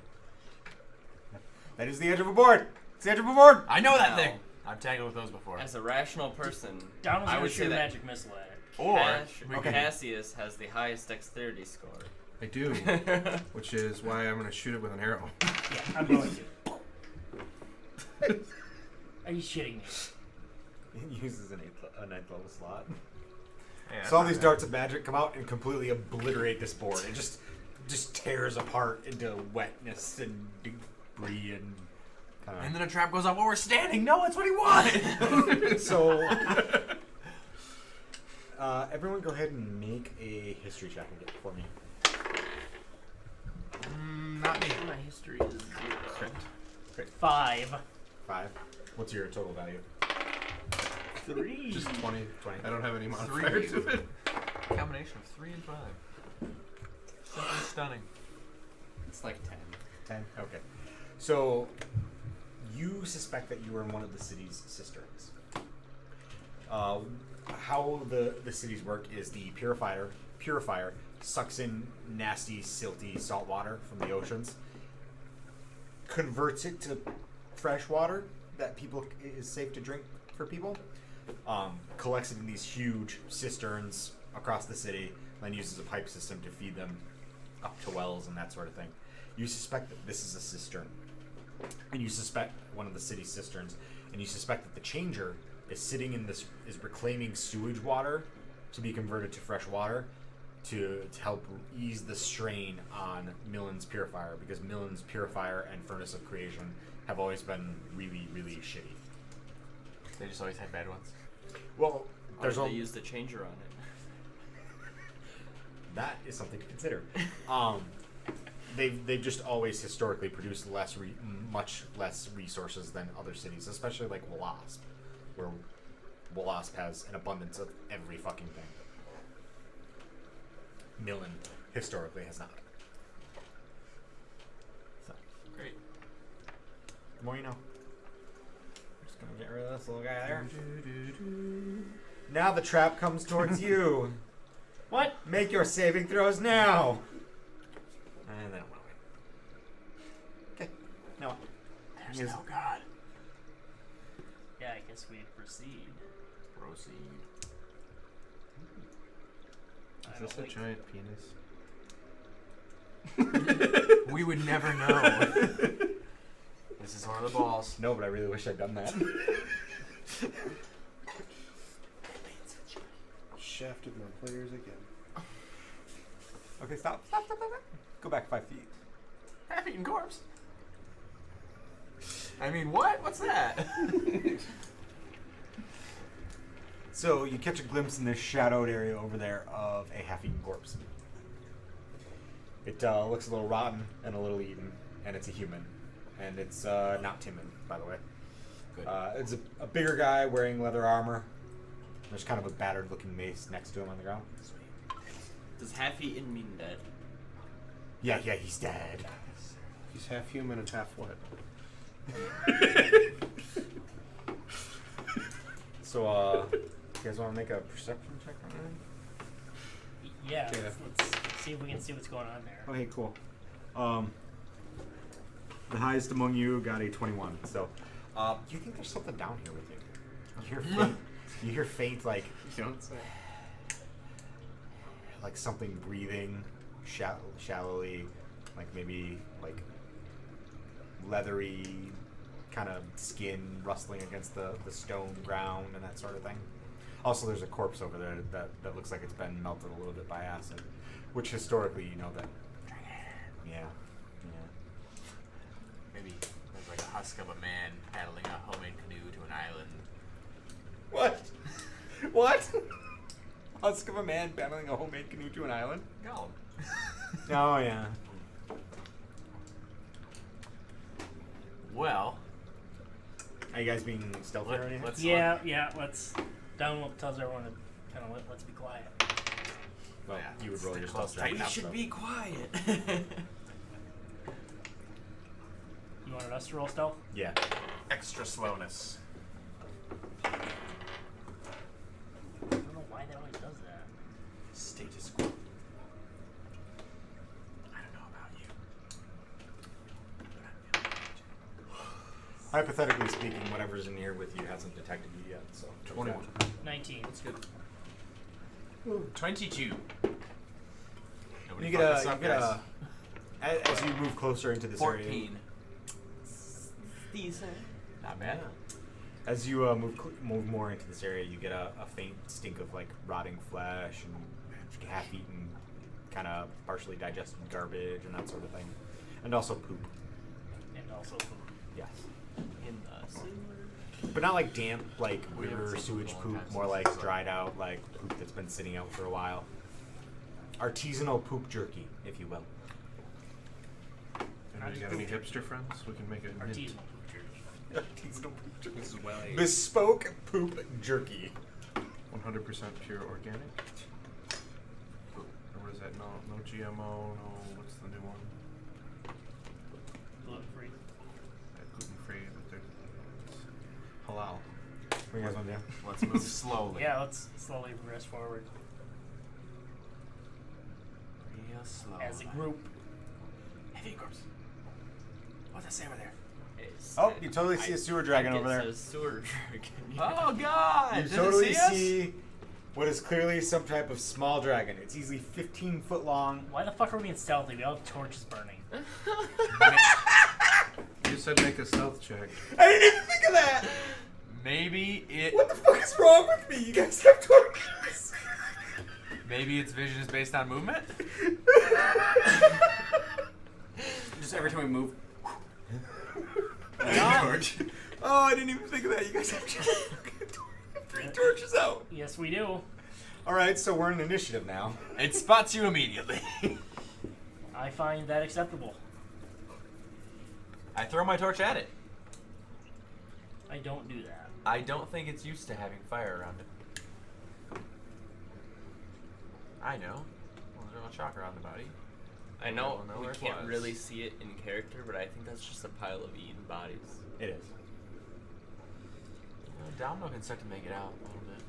That is the edge of a board. It's the edge of a board. I know that Now, thing. I've tangled with those before. As a rational person, Donald's I gonna would shoot say a that magic missile at it. Or Okay. Cassius has the highest dexterity score. I do, which is why I'm going to shoot it with an arrow. Yeah, I'm going to. Are you shitting me? It uses a 9th level slot. Yeah, So all that's these not darts of magic come out and completely obliterate this board. It just tears apart into wetness and debris and kind bad. of. And then a trap goes off while we're standing. No, it's what he wanted. So, everyone go ahead and make a history check for me. Not me. My history is 0. Crit. 5. 5. What's your total value? 3. Just 20. 20. I don't have any modifier to it. Combination of 3 and 5. Simply stunning. It's like 10. 10? Okay. So, you suspect that you are in one of the city's cisterns. How the cities work is the purifier sucks in nasty, silty salt water from the oceans, converts it to fresh water that people is safe to drink for people, collects it in these huge cisterns across the city, then uses a pipe system to feed them up to wells and that sort of thing. You suspect that this is a cistern, and you suspect one of the city's cisterns, and you suspect that the changer is sitting in this, is reclaiming sewage water to be converted to fresh water to help ease the strain on Millen's purifier, because Millen's purifier and furnace of creation have always been really, really shitty. They just always had bad ones. Well, There's there's they use the changer on it. that is something to consider. They've just always historically produced much less resources than other cities, especially like Wasp, where Wasp has an abundance of every fucking thing. Millen historically has not. So, Great. the more you know. Just gonna get rid of this little guy there. Now the trap comes towards you. What? Make your saving throws now. And then I want to wait. Okay. Now what? There's Yes. no God. Yeah, I guess we proceed. Proceed. I Is don't this a like- giant penis? We would never know. This is one of the balls. No, but I really wish I'd done that. Shafted my players again. Okay, stop. Go back 5 feet. Half-eaten corpse. I mean, what? What's that? So you catch a glimpse in this shadowed area over there of a half-eaten corpse. It looks a little rotten and a little eaten, and it's a human. And it's not Timon, by the way. Good. It's a bigger guy wearing leather armor. There's kind of a battered-looking mace next to him on the ground. Does half-eaten mean dead? Yeah, he's dead. He's half human and half what? So, you guys want to make a perception check on that? Yeah, Yeah. let's see if we can see what's going on there. Okay, cool. The highest among you got a 21. So, do you think there's something down here with you? You hear faint, like You don't say. like something breathing shallowly, like maybe like leathery kind of skin rustling against the stone ground and that sort of thing. Also, there's a corpse over there that looks like it's been melted a little bit by acid, which historically you know that. Yeah. Maybe there's like a husk of a man paddling a homemade canoe to an island. What? What? Husk of a man paddling a homemade canoe to an island? Go. Oh yeah. Well, Are you guys being stealthy or anything? let's Yeah, let's. Download tells everyone to kind of let's be quiet. Well, Yeah, you would let's roll stay your close stealth check. to We Right now, should be quiet. You wanted us to roll stealth? Yeah. Extra slowness. I don't know why that always does that. Status quo. I don't know about you. But I'm feeling it. Hypothetically speaking, whatever's in here with you hasn't detected you yet. So 21. 19. That's good. 22. Nobody You get fuck a, us you up, get guys. as you move closer into this area. 14. Decent. Not bad. As you move more into this area, you get a faint stink of like rotting flesh and half-eaten, kind of partially digested garbage and that sort of thing, and also poop. And also food. Yes, In the sewer. but not like damp, like We haven't river seen poop sewage in a long poop. time More since like this is dried out, like poop that's been sitting out for a while. Artisanal poop jerky, if you will. Anybody got any hipster friends? We can make it. Artisanal food jerky. Artisanal poop jerky. This is well aged. Bespoke poop jerky. 100% pure organic. Or what is that? No GMO. No, what's the new one? Gluten free. Gluten free, but there's halal. What do you guys want to do? Let's move slowly. Yeah, let's slowly progress forward Real slow. as a group. Heavy corpse. What's that say over there? Oh, you totally see a sewer dragon over there. It says sewer dragon. Oh God! You Does it totally see us? see what is clearly some type of small dragon. It's easily 15 foot long. Why the fuck are we being stealthy? We all have torches burning. You said make a stealth check. I didn't even think of that! Maybe it. What the fuck is wrong with me? You guys have torches. Maybe its vision is based on movement. Just every time we move. George. Oh, I didn't even think of that. You guys have 3 torches out. Yes, we do. Alright, so we're in initiative now. It spots you immediately. I find that acceptable. I throw my torch at it. I don't do that. I don't think it's used to having fire around it. I know. Well, there's a chalk around the body. I know We'll know we where it can't was. really see it in character, but I think that's just a pile of eaten bodies. It is. Domino can start to make it out a little bit.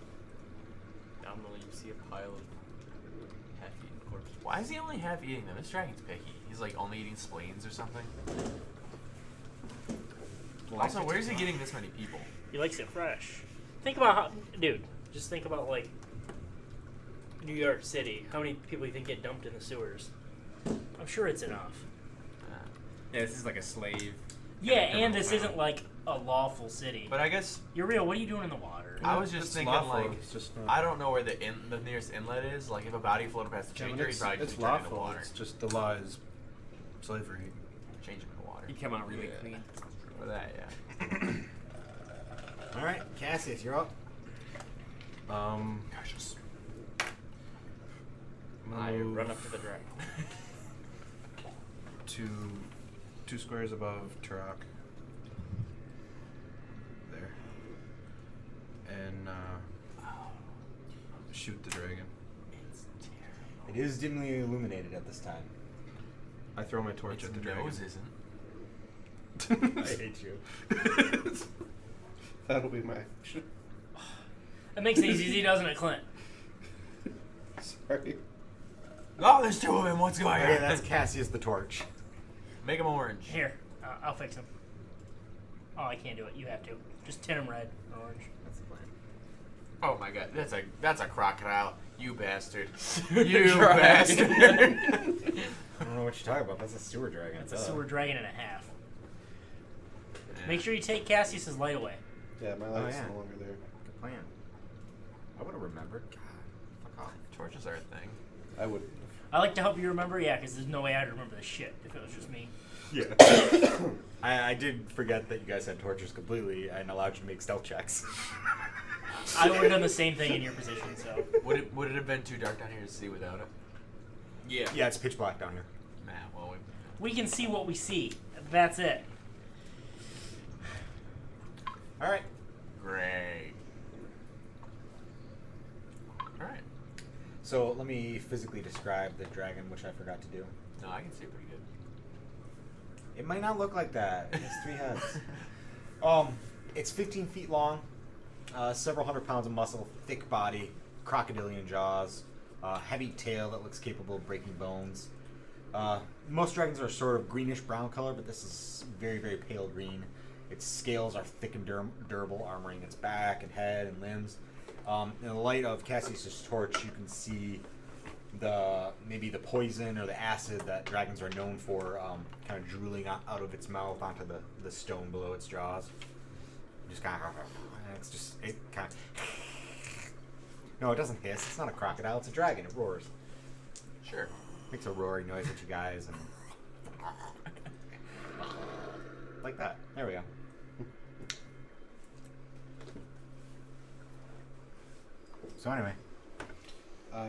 Normally you see a pile of half-eaten corpses. Why is he only half eating them? This dragon's picky. He's like only eating spleens or something. Also, where is he getting this many people? He likes it fresh. Think about how, dude. Just think about like New York City. How many people you think get dumped in the sewers? I'm sure it's enough. Yeah, this is like a slave. Yeah, criminal and this town. isn't like a lawful city. But I guess You're real. What are you doing in the water? I was just It's thinking lawful, like it's just not. I don't know where the nearest inlet is. Like if a body floated past the Yeah, changer, but he'd probably it's just turn into lawful. water. It's just the law is slavery. Change him into water. You come out really Yeah. clean. For that, yeah. Alright, Cassius, you're up. Cautious. I'm gonna I move run up to the dragon. two squares above Turok. There. And shoot the dragon. It's terrible. It is dimly illuminated at this time. I throw my torch Its at the dragon. nose isn't. I hate you. That'll be my action. That makes it easy, doesn't it, Clint? Sorry. Oh, there's 2 of them. What's going Okay, on? that's Cassius the torch. Make him orange. Here, I'll fix him. Oh, I can't do it. You have to. Just tint him red or orange. That's the plan. Oh my god, that's a crocodile. You bastard. You Dragon. bastard. I don't know what you're talking about. That's a sewer dragon. It's a sewer dragon and a half. Make sure you take Cassius's light away. Yeah, my light's yeah. no longer there. Good plan. I would have remembered. God, fuck off. Torches are a thing. I would. I like to help you remember, yeah, because there's no way I'd remember this shit if it was just me. Yeah. I did forget that you guys had torches completely and allowed you to make stealth checks. I would have done the same thing in your position, so. Would it have been too dark down here to see without it? Yeah. Yeah, it's pitch black down here. Nah, well, We can see what we see. That's it. Alright. great. Alright. So let me physically describe the dragon, which I forgot to do. No, I can see it pretty good. It might not look like that. It has 3 heads. It's 15 feet long, several hundred pounds of muscle, thick body, crocodilian jaws, heavy tail that looks capable of breaking bones. Most dragons are sort of greenish brown color, but this is very, very pale green. Its scales are thick and durable, armoring its back and head and limbs. In the light of Cassius's torch, you can see maybe the poison or the acid that dragons are known for, kind of drooling out of its mouth onto the stone below its jaws. Just kind of, it kind of. No, it doesn't hiss. It's not a crocodile. It's a dragon. It roars. Sure. Makes a roaring noise at you guys and like that. There we go. So anyway,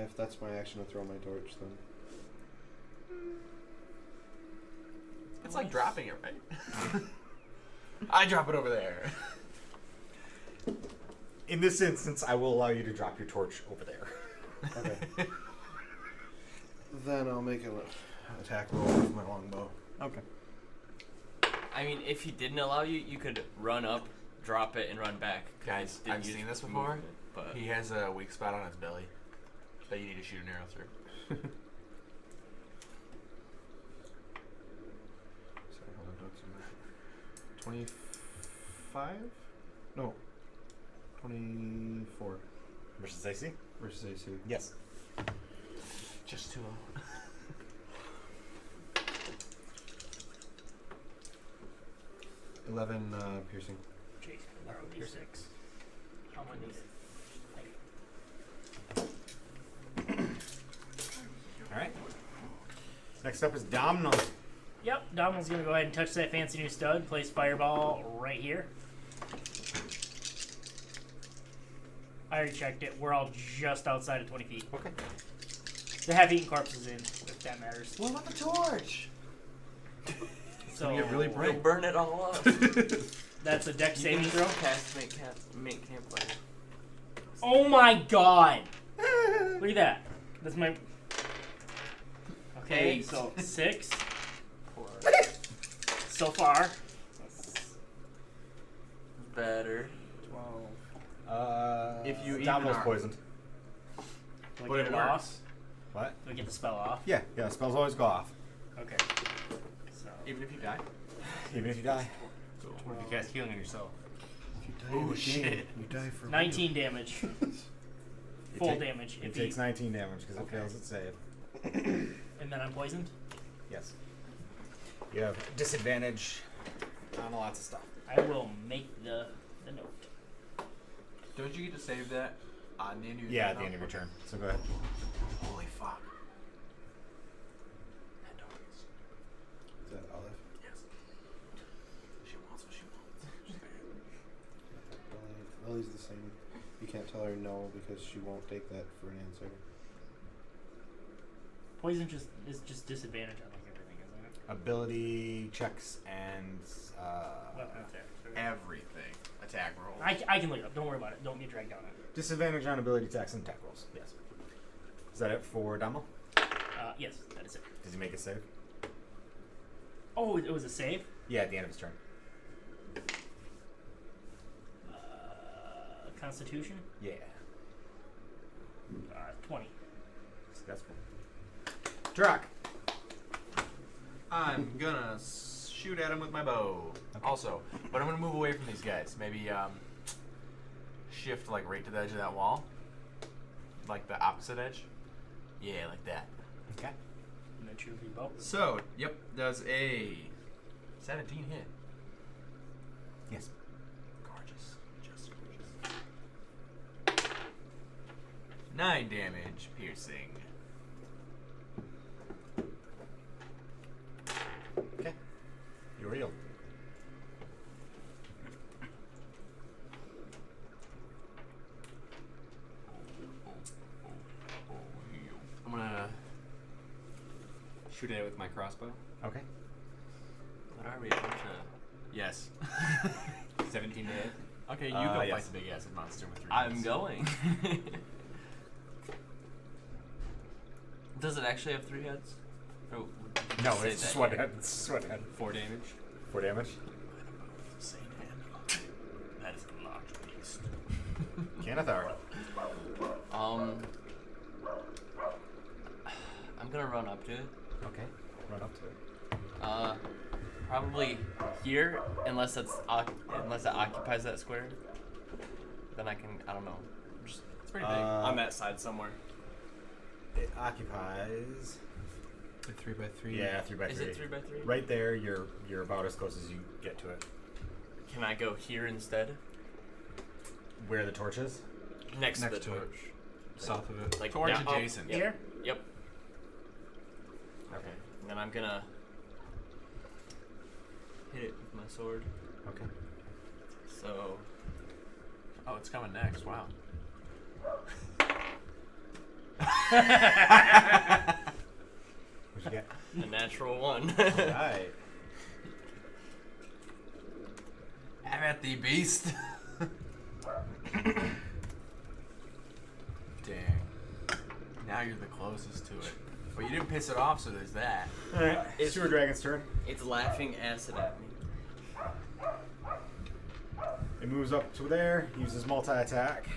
If that's my action, I throw my torch then. It's like dropping it, right? I drop it over there. In this instance, I will allow you to drop your torch over there. Okay. Then I'll make an attack roll with my longbow. Okay. I mean, if he didn't allow you, you could run up, drop it, and run back. 'cause Guys, you didn't I've use seen this before. movement, but He has a weak spot on his belly that you need to shoot an arrow through. Sorry, hold on, don't see that. 25? No. 24 Versus AC? versus AC. Yes. Just too low. 11 piercing. Jason, borrow D6. How many? Alright. Next up is Domino. Yep, Domino's gonna go ahead and touch that fancy new stud. Place fireball right here. I already checked it. We're all just outside of 20 feet. Okay. The half-eaten corpse is in, if that matters. What about the torch? So get really bright. you'll burn it all up. that's a dex You saving can throw. just cast make campfire. Oh my god! Look at that. That's my. Okay, 8. so 6 Poor. so far. That's Better. 12. If you even Domino's are- poisoned. Do I But get it it off? works. What? Do I get the spell off? Yeah, spells always go off. Okay. So. Even if you die? Even if you die. What if you cast healing on yourself? If you die Oh, in the game, shit. you die for 19 damage. Full take- damage. It If takes he, 19 damage because Okay. it fails its save. and then I'm poisoned. Yes. You have disadvantage on lots of stuff. I will make the note. Don't you get to save that on the end of your Yeah, turn? at the end of your turn. So go ahead. Holy fuck. Is that Olive? Yes. She wants what she wants. Lily's the same. You can't tell her no because she won't take that for an answer. Poison is just disadvantage on like everything, isn't it? Ability checks and Weapon attack. Everything. Attack roll. I can look it up. Don't worry about it. Don't get dragged down it. disadvantage on ability checks and attack rolls. Yes. Is that it for Damo? Yes, that is it. Does he make a save? Oh, it was a save. Yeah, at the end of his turn. Constitution. Yeah. 20. Successful. Drac. I'm gonna shoot at him with my bow. Okay. Also, but I'm gonna move away from these guys. Maybe shift like right to the edge of that wall, like the opposite edge. Yeah, like that. Okay. And then shoot the bow. So, yep, does a 17 hit. Yes. Gorgeous, just gorgeous. 9 damage, piercing. Okay. You're healed. I'm gonna shoot at it with my crossbow. Okay. What are we? A bunch of... Yes. 17 to hit. Okay, you go yes. fight the big acid monster with 3 I'm hits. going. Does it actually have 3 heads? Or did you No, say it's just that? one head. It's just one head. 4 damage. 4 damage. Same hand. That is a large beast. Canathar. I'm gonna run up to it. Okay. Run up to it. Probably here, unless it occupies that square. Then I can. I don't know. Just, It's pretty big. On that side somewhere. It occupies. 3x3. Yeah, 3x3. is it 3x3? Right there. You're about as close as you get to it. Can I go here instead? Where the torch is. Next, Next to to the it. torch. South of it. Like Torch down- adjacent. Yep. Here. Yep. Okay. And then I'm gonna hit it with my sword. Okay. So Oh, it's coming next. Wow. What'd you get? a natural 1. Alright. Damn it, the beast. Dang. Now you're the closest to it. But you didn't piss it off, so there's that. Alright, It's- Sewer Dragon's turn. It's laughing acid at me. It moves up to there, uses multi-attack.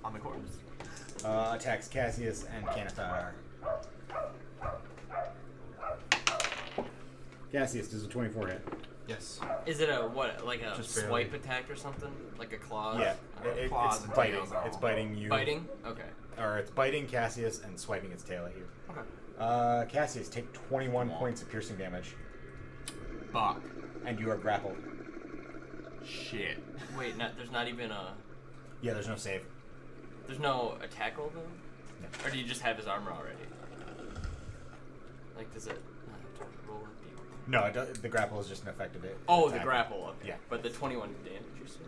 On the corpse. Attacks Cassius and Canathar. Cassius does a 24 hit. Yes. Is it a what? Like a Just barely. swipe attack or something? Like a claw? Yeah, Claws it's and biting. tails are It's all- biting you. Biting? Okay. Or it's biting Cassius and swiping its tail at you. Okay. Cassius, take 21 points of piercing damage, Fuck. and you are grappled. Shit. Wait, there's not even a. Yeah, there's no save. There's no attack roll though? No. Or do you just have his armor already? Like, does it not have to roll with the. No, the grapple is just an effective hit. Oh, the attack. grapple. Okay. Yeah. But the 21 damage you said?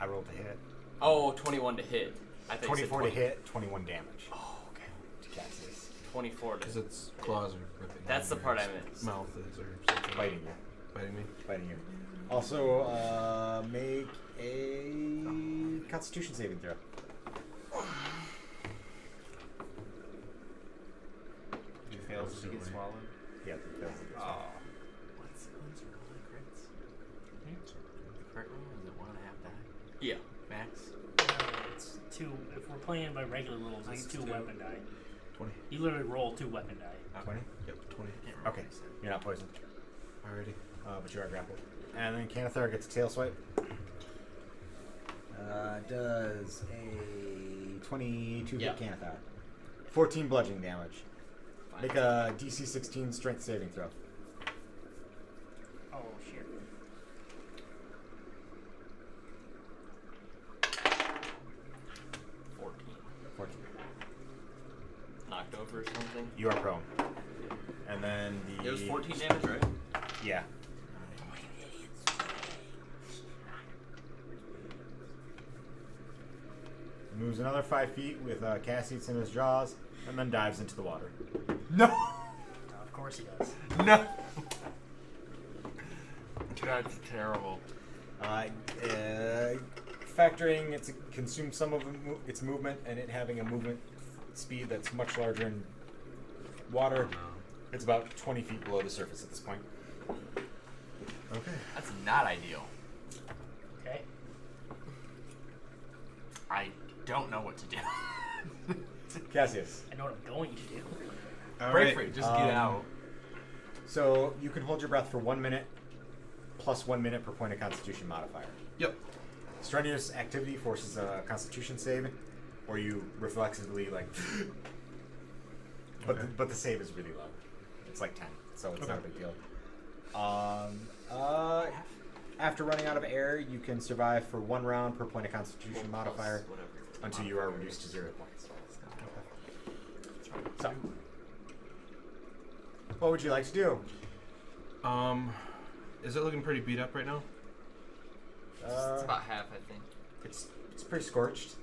I rolled to hit. Oh, 21 to hit. I thought you said 24 to hit, 21 damage. Oh, okay. To Cassius. 24 to Because its claws are ripping. That's the out part your I missed. Mouth is or something. Biting you. Biting me. Biting you. Also, make a Constitution saving throw. He fails to get swallowed. Yeah, that's Oh. What's your rolling crits? The crit roll is it 1.5 die? Yeah. Max? It's 2. If we're playing by regular rules, I it's think 2 it's 2. weapon die. 20. You literally roll 2 weapon die. 20? Yep, 20. Can't roll Okay, this. you're not poisoned, Alrighty. but you are grappled. And then Canathar gets a tail swipe. Does a 22 Yeah. hit Canathar. 14 bludgeoning damage. Make a DC 16 strength saving throw. Oh, shit. 14. Knocked over or something? You are prone. And then the... It was 14 damage, right? Yeah. Moves another 5 feet with Cassius in his jaws, and then dives into the water. No! Of course he does. No! That's terrible. Factoring its consume some of its movement and it having a movement speed that's much larger in water, it's about 20 feet below the surface at this point. Okay. That's not ideal. Okay. I don't know what to do. Cassius. I know what I'm going to do. Break free, just get out. So you can hold your breath for 1 minute, plus 1 minute per point of Constitution modifier. Yep. Strenuous activity forces a Constitution save, or you reflexively Okay. but the save is really low. It's like 10, so it's not a big deal. After running out of air, you can survive for 1 round per point of Constitution modifier until you are reduced to 0 points. So, what would you like to do? Is it looking pretty beat up right now? It's about half, I think. It's pretty scorched.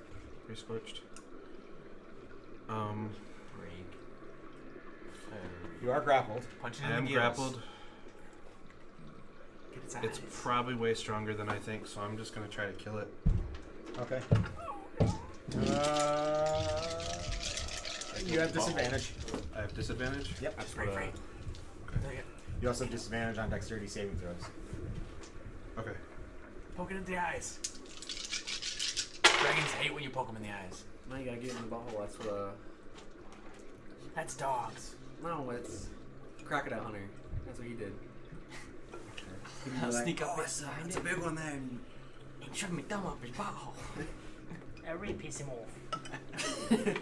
Pretty scorched. Break. You are grappled. Punch it I in am the gills. grappled. Get its It's eyes. probably way stronger than I think, so I'm just gonna try to kill it. Okay. You have disadvantage. I have disadvantage. Yep. That's break free. You also have disadvantage on dexterity saving throws. Okay. Poke it in the eyes. Dragons hate when you poke them in the eyes. Now you gotta get in the butthole. That's what. That's dogs. No, it's Crocodile Hunter. That's what he did. He'd be I'll like, sneak up oh, it's behind a it. big one there. And And shove my thumb up his butthole. I really piss him off. Okay.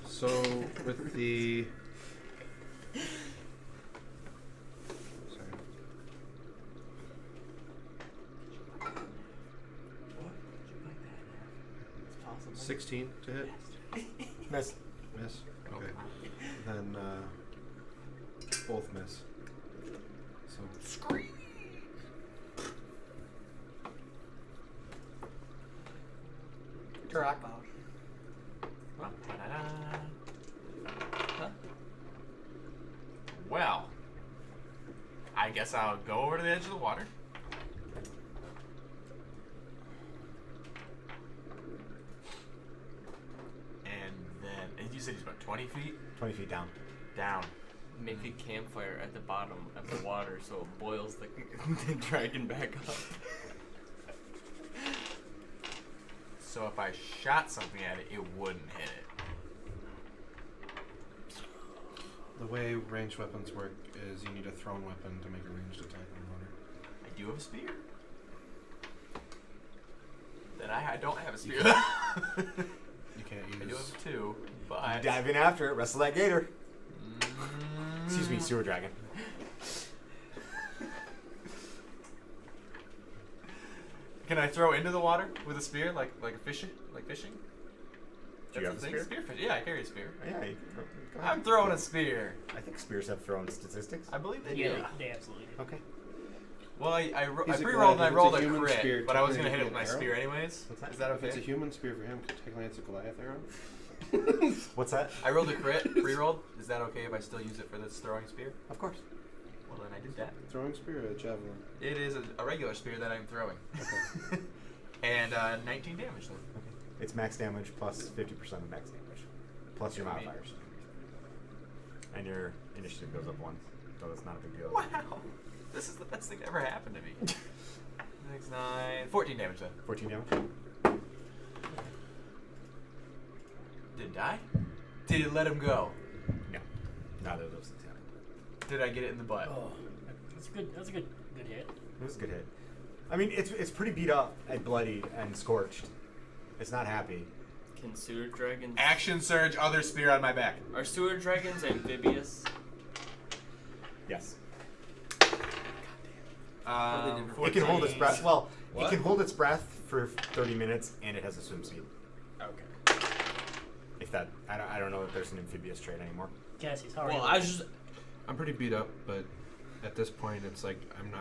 So with the. Sorry. 16 to hit. Miss. Miss. Okay. Then both miss. So Scream. Turok. Huh? Well, I guess I'll go over to the edge of the water, said he's about 20 feet 20 feet down. down. Make a campfire at the bottom of the water so it boils the, the dragon back up. So if I shot something at it, it wouldn't hit it. The way ranged weapons work is you need a thrown weapon to make a ranged attack on water. I do have a spear. Then I don't have a spear. You can't use. I do have two, but You dive in after it, wrestle that gator. Excuse me, sewer dragon. Can I throw into the water with a spear, like fishing? Do you have a spear? Spearfish. Yeah, I carry a spear. Yeah, you can go ahead. I'm throwing a spear. I think spears have thrown statistics. I believe they Yeah, do. they absolutely do. Okay. Well, I He's a pre-rolled and I Goliath. If it's rolled a a human crit, spear, but I was gonna hit technically it with my it'd be an spear arrow. anyways. What's that? Is that If it's a okay? human spear for him, technically it's a Goliath arrow. What's that? I rolled a crit, pre-rolled. Is that okay if I still use it for this throwing spear? Of course. Well, then I did that. Throwing spear or a javelin? It is a regular spear that I'm throwing. Okay. And 19 damage then. Okay. It's max damage plus 50% of max damage, plus your I mean- modifiers. And your initiative goes up 1, so that's not a big deal. Wow. This is the best thing that ever happened to me. 6, 9, 14 damage then. 14 damage? Did it die? Did it let him go? No. Neither of those things happened. Did I get it in the butt? Oh, that's good. That's a good hit. It was a good hit. I mean, it's pretty beat up and bloodied and scorched. It's not happy. Can sewer dragons... Action surge, other spear on my back. Are sewer dragons amphibious? Yes. It It can hold its breath. Well, What? it can hold its breath for 30 minutes, and it has a swim speed. Okay. If that, I don't know if there's an amphibious trait anymore. Cassie's, how are Well, you? I was just... I'm pretty beat up, but at this point, it's like I don't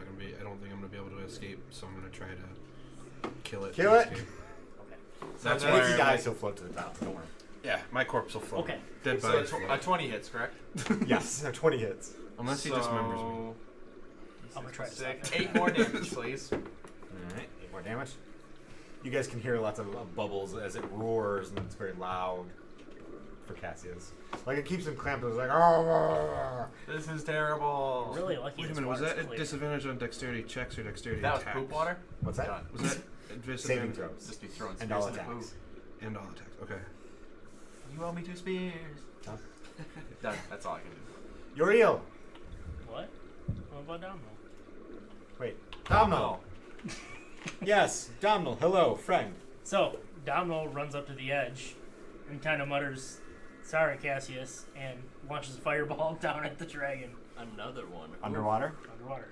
think I'm gonna be able to escape, so I'm gonna try to kill it. Kill to it? escape. Okay. So Once that's he dies, he'll float to the top. Don't worry. Yeah, my corpse will float. Okay. Dead So bodies a float. 20 hits, correct? Yes, 20 hits. Unless he dismembers me. I'm gonna try to stop Six. it. 8 more damage, please. Alright, 8 more damage. You guys can hear lots of bubbles as it roars, and it's very loud for Cassius. Like, it keeps him clamped. It's like, oh. This is terrible. Really lucky. Wait a this minute, was water's that a clear. disadvantage on dexterity checks or dexterity That was attacks? poop water? What's that? Done. Was that a Saving disadvantage? throws. Just be throwing And spears all in the attacks. poop. And all attacks. Okay. You owe me 2 spears. Huh? Done. That's all I can do. Uriel. What? What about Domino? Wait. Domino. Yes, Domino. Hello, friend. So Domino runs up to the edge and kind of mutters, "Sorry, Cassius," and launches a fireball down at the dragon Another one. Underwater. underwater.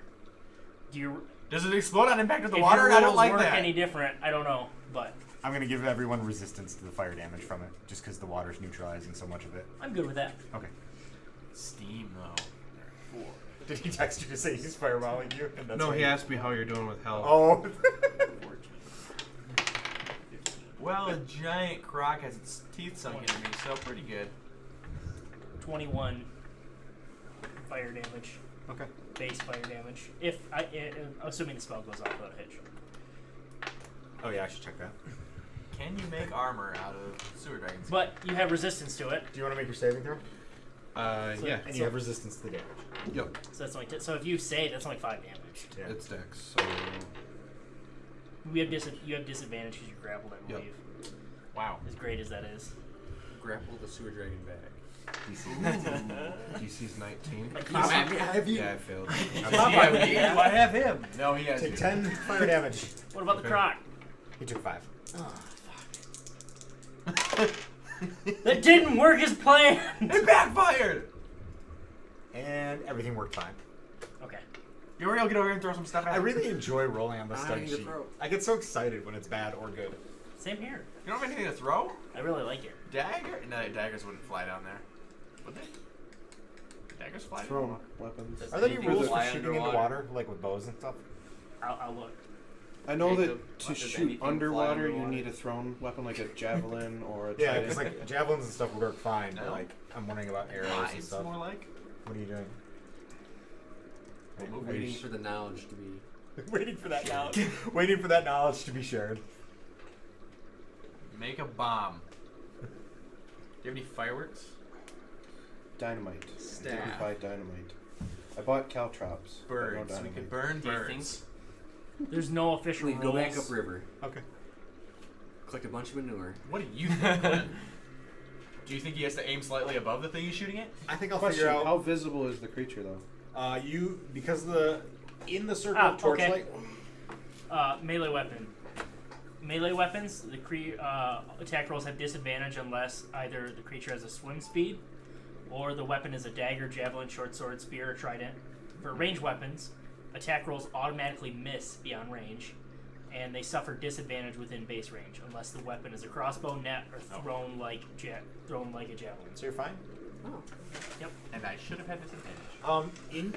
Do you? Does it explode on impact of the if water? your I don't rolls like work that. any different, I don't know, but I'm going to give everyone resistance to the fire damage from it, just because the water's neutralizing so much of it. I'm good with that. Okay. Steam, though. Did he text you to say he's fireballing you? And that's No, why he you- asked me how you're doing with health. Oh. Well, a giant croc has its teeth sunk into me, so pretty good. 21 fire damage, Okay. base fire damage. Assuming the spell goes off without a hitch. Oh yeah, I should check that. Can you make armor out of sewer dragons? But you have resistance to it, Do you want to make your saving throw? So- Yeah. And you have resistance to the damage. Yep. so that's only so if you save, that's only 5 damage. Yeah. It's dex. So You have disadvantage because you're grappled, I Yep. believe. Wow. As great as that is. Grapple the sewer dragon back. DC's 19. Have you? Yeah, I failed. Yeah, I have him. No, he has Take you. 10 fire damage. What about the Okay. croc? He took 5. Oh, fuck. That didn't work as planned! It backfired! And everything worked fine. Okay. Uriel, get over here and throw some stuff at I me. really enjoy rolling on the I stud need to sheet. throw. I get so excited when it's bad or good. Same here. You don't have anything to throw? I really like it. Dagger? No, daggers wouldn't fly down there. Would they? Daggers fly down Thrown there? weapons. Does Are there any anything rules for fly shooting in the underwater? water, like with bows and stuff? I'll look. I know Jacob, that to does shoot anything fly underwater, you underwater? need a thrown weapon like a javelin or a Yeah, trident. because like javelins and stuff work fine, but No. like I'm wondering about arrows and Knives, stuff. more like. What are you doing? Waiting for the knowledge to be. Waiting for that knowledge. Waiting for that knowledge to be shared. Make a bomb. you have any fireworks? Dynamite. Staff. I didn't buy dynamite. I bought caltrops. but no Birds. We dynamite. could burn Do you birds. There's no official We rules. go back upriver. Okay. Collect a bunch of manure. What do you think, Clint? Do you think he has to aim slightly above the thing he's shooting at? I think I'll Question: figure out. How visible is the creature, though? You because in the circle Ah, of torchlight. Melee weapon. Melee weapons, the attack rolls have disadvantage unless either the creature has a swim speed, or the weapon is a dagger, javelin, short sword, spear, or trident. For ranged weapons, attack rolls automatically miss beyond range, and they suffer disadvantage within base range unless the weapon is a crossbow, net, or thrown like a javelin. So you're fine. Oh. And I should have had disadvantage. In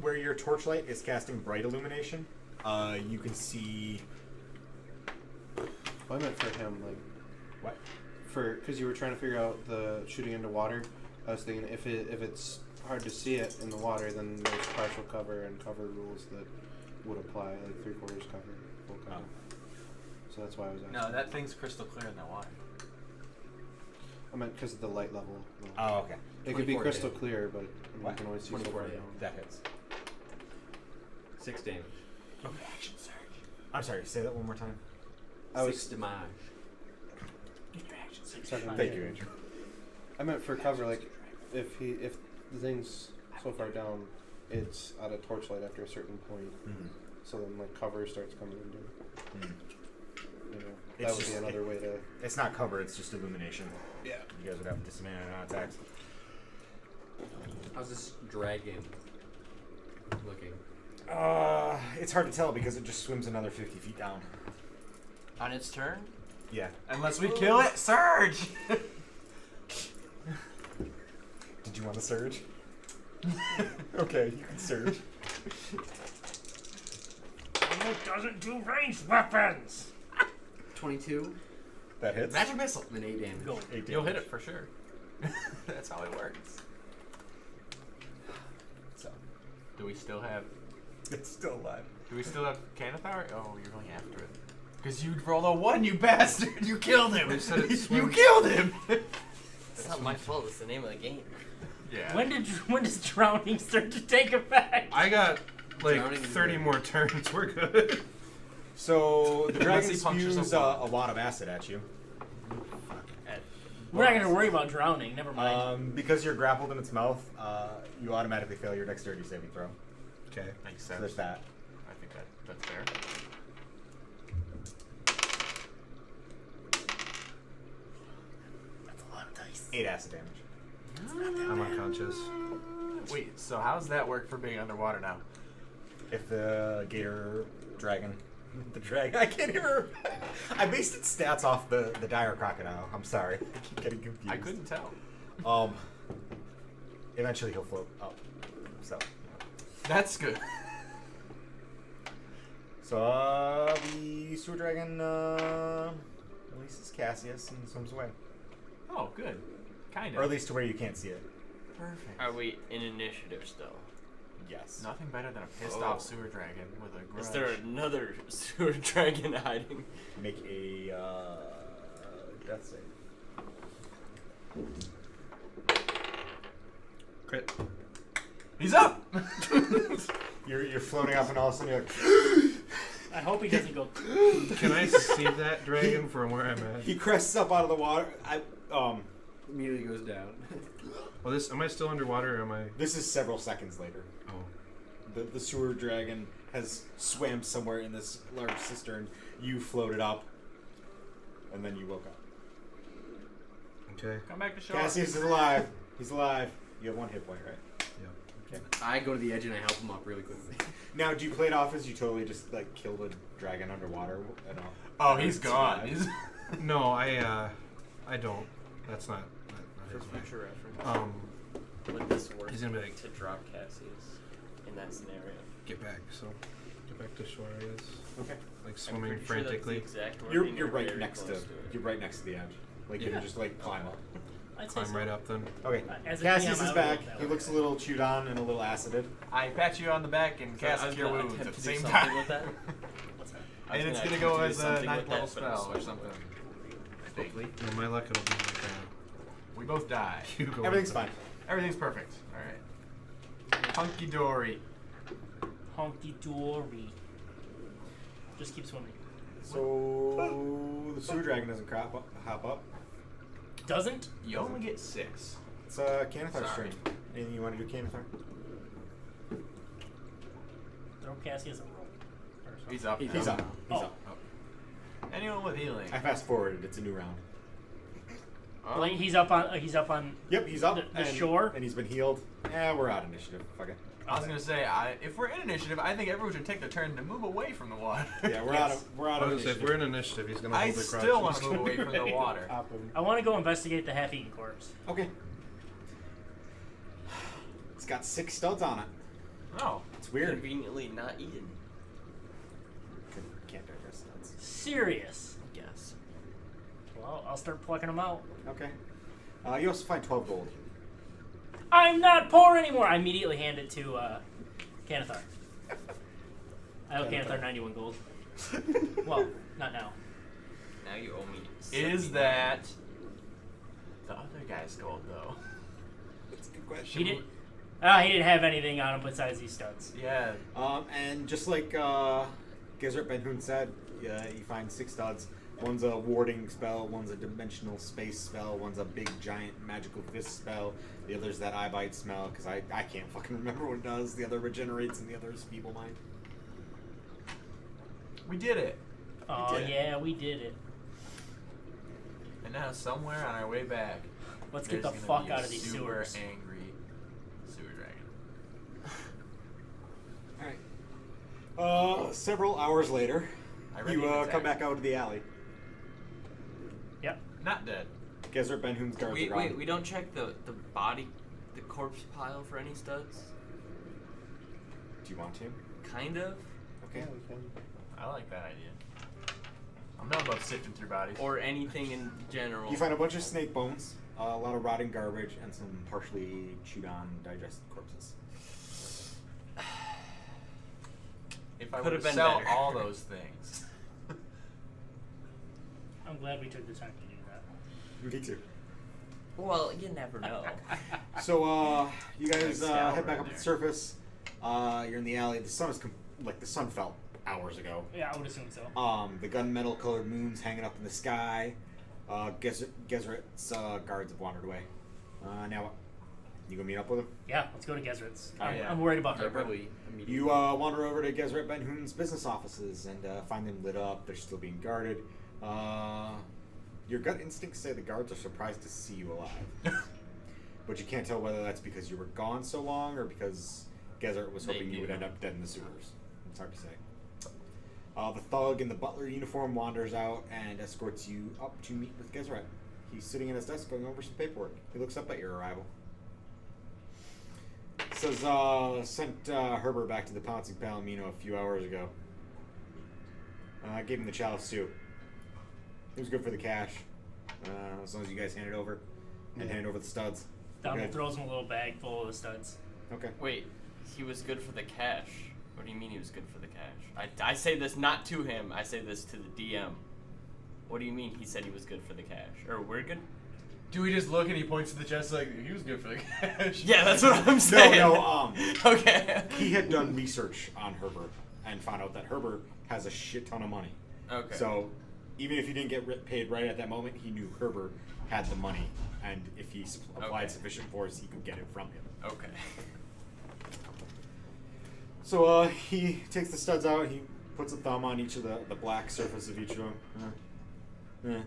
where your torchlight is casting bright illumination, you can see. I meant for him, like, What? because you were trying to figure out the shooting into water. I was thinking if it's hard to see it in the water, then there's partial cover and cover rules that would apply, like 3/4 cover, full cover. So that's why I was asking. No, that thing's crystal clear in that water. I meant because of the light level. No. Oh, okay. It could be 24 crystal hit. clear, but I mean, you What? can always see so 24 far hit. down. That hits. 6 damage. Action surge. I'm sorry. Say that one more time. I was 6 damage. Sorry, Thank you, Andrew. I meant for cover, like if the thing's so far down, it's out of torchlight after a certain point. Mm-hmm. So then like cover starts coming into it. You know, It's that would just- be another way to. It's not cover. It's just illumination. Yeah. You guys would have disadvantage on attacks. How's this dragon looking? It's hard to tell because it just swims another 50 feet down. On its turn? Yeah. Unless we kill it, surge! Did you want to surge? Okay, you can surge. It doesn't do ranged weapons. 22, That hits. Magic missile. then 8 damage. Go. 8 You'll hit damage. it for sure. That's how it works. So Do we still have? it's still alive. Do we still have Canathar? Oh, you're going after it. Because you rolled a 1, you bastard! You killed him. They said it You swims. killed him. It's not my fault. It's the name of the game. Yeah. When does drowning start to take effect? I got like Drowning is 30 good. more turns. We're good. So the Unless dragon he punctures spews a a wall. lot of acid at you. We're not gonna worry about drowning. Never mind. Because you're grappled in its mouth, you automatically fail your dexterity saving throw. Okay. Makes So sense. there's that. I think that's fair. That's a lot of dice. 8 acid damage. I'm unconscious. Wait, so how's that work for being underwater now? If the gator dragon, the dragon, I can't even. I based its stats off the dire crocodile. I'm sorry, I keep getting confused. I couldn't tell. Eventually he'll float up. So. That's good. So the sewer dragon releases Cassius and swims away, Oh, good. Kind of. or at least to where you can't see it. Perfect. Are we in initiative still? Yes. Nothing better than a pissed Oh. off sewer dragon with a grudge. Is there another sewer dragon hiding? Make a death save. Crit. He's up! You're floating up and all of a sudden you're like. I hope he doesn't go. Can I see that dragon from where I'm at? He crests up out of the water. Immediately goes down. Well, am I still underwater or am I? This is several seconds later. Oh. The sewer dragon has swam somewhere in this large cistern. You floated up, and then you woke up. Okay. Come back to shore. Cassius is alive. He's alive. You have 1 hit point, right? Yeah. Okay. I go to the edge and I help him up really quickly. Now, do you play it off as you totally just like killed a dragon underwater and all? Oh, he's It's gone. alive. He's No, I don't. That's not For his way. future reference, would this work He's gonna be like, to drop Cassius in that scenario? get back. So, get back to shore, I guess. Okay. Like I'm swimming pretty sure that's the frantically. exact You're wording. right very next to close it. you're right next to the edge. Like you Yeah. can just like climb up. I'd say Climb so. right up then. Okay. As a Cassius PM, I is would back. look that He way. looks a little chewed on and a little acided. I pat you on the back and So I cast was Cure gonna Wounds attempt at the to do same something time. with that. I was And it's gonna gonna go attempt to as do a something 9th with level that, but it was spell or so something. quick. I think. No, my luck it'll be like We both die. You go Everything's into- fine. Everything's perfect. All right. Hunky dory. Honky dory. Just keep swimming. So the sewer dragon doesn't hop up. Doesn't? You only get 6. It's Canathar's Sorry. turn. Anything you want to do, Canathar? Throw Cassie as a rope. Or something. He's up. He's now. up. He's Oh. up. Anyone with healing? I fast forwarded. It's a new round. Like, he's up on. Yep, he's up. The and, shore? and he's been healed. We're out initiative. Fuck it. I was gonna say, if we're in initiative, I think everyone should take their turn to move away from the water. Yeah, we're Yes. out of. We're out I of was gonna say, if initiative. we're in initiative, he's gonna I hold the crouch. still want He's to move gonna away from the water. Hop him. I want to go investigate the half-eaten corpse. Okay. It's got 6 studs on it. Oh, It's weird. Conveniently not eaten. Can't digest studs. Serious. I guess. Well, I'll start plucking them out. Okay. You also find 12 gold. I'm not poor anymore. I immediately hand it to Canathar. I owe Canathar 91 gold. Well, not now. Now you owe me. is 79. that the other guy's gold though? That's a good question. He didn't have anything on him besides these studs. Yeah. And just like Gezert Ben-Hun said, you find 6 studs. One's a warding spell, one's a dimensional space spell, one's a big giant magical fist spell. The other's that eye bite smell, because I can't fucking remember what it does. The other regenerates and the other is feeble mind. We did it. Oh did it. yeah, we did it. And now somewhere on our way back, Let's get there's the gonna fuck be out a of these super sewers. angry sewer dragon. Alright. Several hours later, I read you the come attack. back out of the alley. Yep. Not dead. Gezert Ben-Hun's guards are gone. We don't check the body, the corpse pile for any studs. Do you want to? Kind of. Okay. Yeah, we can. I like that idea. I'm not above sifting through bodies. Or anything in general. You find a bunch of snake bones, a lot of rotting garbage, and some partially chewed on, digested corpses. If I Could were have to been sell better. all those things. I'm glad we took the time to do that. Me too. Well, you never know. So, you guys Like Scout head back right up to there. the surface. You're in the alley. The sun is the sun fell hours ago. Yeah, I would assume so. The gunmetal colored moon's hanging up in the sky. Gezeret's guards have wandered away. Now what? You gonna meet up with them? Yeah, let's go to Gezrit's. Oh, yeah. I'm worried about her. Probably immediately. You wander over to Gezret Ben-Hun's business offices and find them lit up. They're still being guarded. Your gut instincts say the guards are surprised to see you alive. But you can't tell whether that's because you were gone so long or because Gezret was They hoping you would do. end up dead in the sewers. It's hard to say. The thug in the butler uniform wanders out and escorts you up to meet with Gezret. He's sitting at his desk going over some paperwork. He looks up at your arrival. Says, sent Herbert back to the Pouncing Palomino a few hours ago. I gave him the chalice too. It was good for the cash. As long as you guys hand it over. And hand over the studs. Donald Okay. throws him a little bag full of the studs. Okay. Wait, he was good for the cash. What do you mean he was good for the cash? I say this not to him. I say this to the DM. What do you mean he said he was good for the cash? Or we're good? Do we just look and he points to the chest like he was good for the cash? Yeah, that's what I'm saying. No, Okay. he had done research on Herbert and found out that Herbert has a shit ton of money. Okay. So, even if he didn't get paid right at that moment, he knew Herbert had the money, and if he applied Okay. sufficient force, he could get it from him. Okay. So, he takes the studs out, he puts a thumb on each of the black surface of each of them.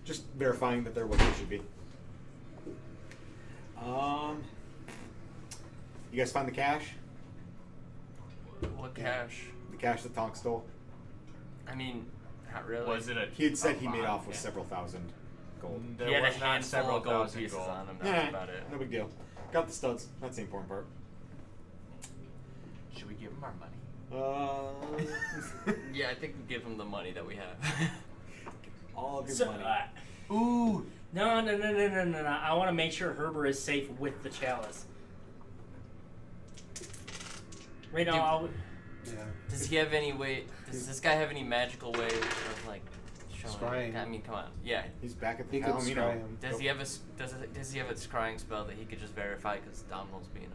Just verifying that they're what they should be. You guys find the cash? What cash? The cash that Tonk stole? I mean, not really. Was it a? He had said he a made lot? off with several thousand gold. There He had was a not handful several of gold thousand pieces gold. on him. That's about it. No big deal. Got the studs. That's the important part. Should we give him our money? Yeah, I think we give him the money that we have. All of his So, money. ooh, no. I want to make sure Herbert is safe with the chalice. Right now, Dude. Yeah. Does he have any way? Does this guy have any magical way of like Scrying. I mean, come on. Yeah. He's back at the He could Palomino. scry him. Does he have a does he have a scrying spell that he could just verify because Domino's being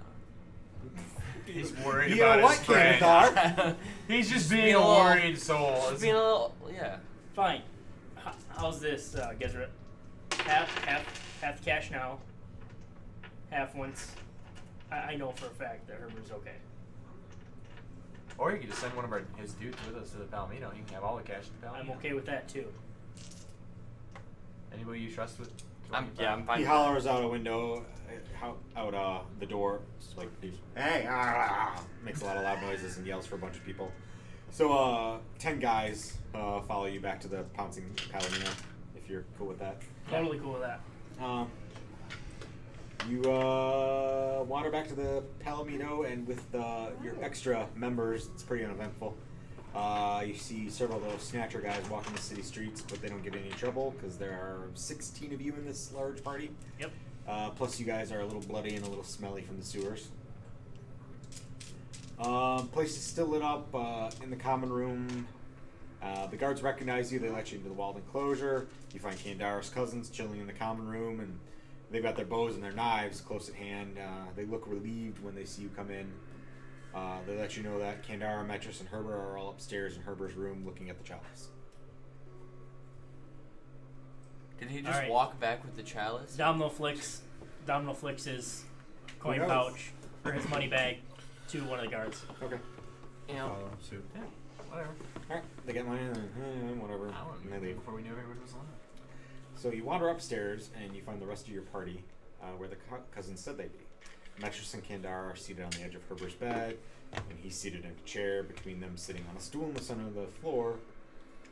He's worried You about know his what, friend. Canthar? He's just being being a a little- worried soul. just being a little yeah. Fine. How's this, Gezrit? Half cash now. Half once. I know for a fact that Herbert's okay. Or you could just send one of his dudes with us to the Palomino. You can have all the cash at the Palomino. I'm okay with that too. Anybody you trust with? I'm fine. He with hollers out a window, out the door, just like hey, makes a lot of loud noises and yells for a bunch of people. So 10 guys follow you back to the pouncing Palomino, if you're cool with that. Totally cool with that. You wander back to the Palomino, and with your extra members, it's pretty uneventful. You see several of those snatcher guys walking the city streets, but they don't get any trouble because there are 16 of you in this large party. Yep. Plus, you guys are a little bloody and a little smelly from the sewers. Place is still lit up in the common room. The guards recognize you. They let you into the walled enclosure. You find Kandara's cousins chilling in the common room, and they've got their bows and their knives close at hand. They look relieved when they see you come in. They let you know that Kandara, Metrus, and Herbert are all upstairs in Herbert's room looking at the chalice. Did he just Alright. walk back with the chalice? Domino flicks his coin knows? pouch or his money bag to one of the guards. Okay. You know, Follow suit. Yeah, whatever. Alright, they get money and whatever, I and they went leave. before we knew everybody was alive. So you wander upstairs, and you find the rest of your party where the cousins said they'd be. Metrus and Kandara are seated on the edge of Herbert's bed, and he's seated in a chair. Between them, sitting on a stool in the center of the floor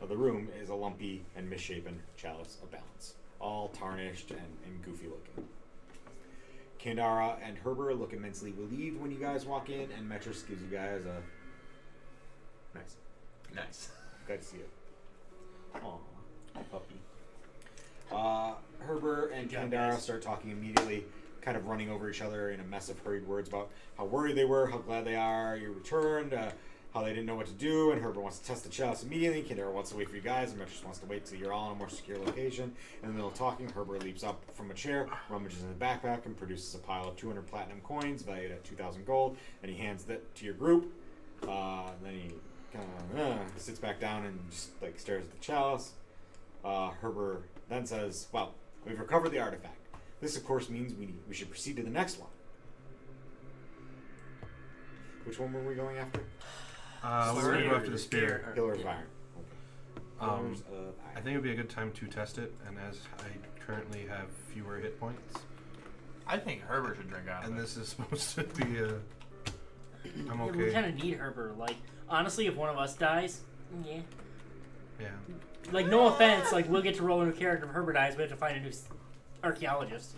of the room, is a lumpy and misshapen chalice of balance, all tarnished and goofy looking. Kandara and Herbert look immensely relieved when you guys walk in, and Metrus gives you guys a nice. Nice. Glad to see it. Aw, puppy. Herbert and Good job, Kandara guys. start talking immediately, kind of running over each other in a mess of hurried words about how worried they were, how glad they are you returned, how they didn't know what to do, and Herbert wants to test the chalice immediately. Kandara wants to wait for you guys, and Metrus wants to wait till you're all in a more secure location. In the middle of talking, Herbert leaps up from a chair, rummages in the backpack, and produces a pile of 200 platinum coins valued at 2,000 gold, and he hands that to your group. Then he kind of sits back down and just like stares at the chalice. Herbert then says, "Well, we've recovered the artifact. This, of course, means we should proceed to the next one." Which one were we going after? We're going to go after the spear. Pillars of Iron. Okay. Um, Pillars of I Iron. think it would be a good time to test it, and as I currently have fewer hit points, I think Herbert should drink out of and it. this is supposed to be a... I'm Yeah, okay. we kind of need Herbert. Like, honestly, if one of us dies, yeah. Yeah. Like, no offense, like, we'll get to roll a new character. If Herbert dies, we have to find a new archaeologist.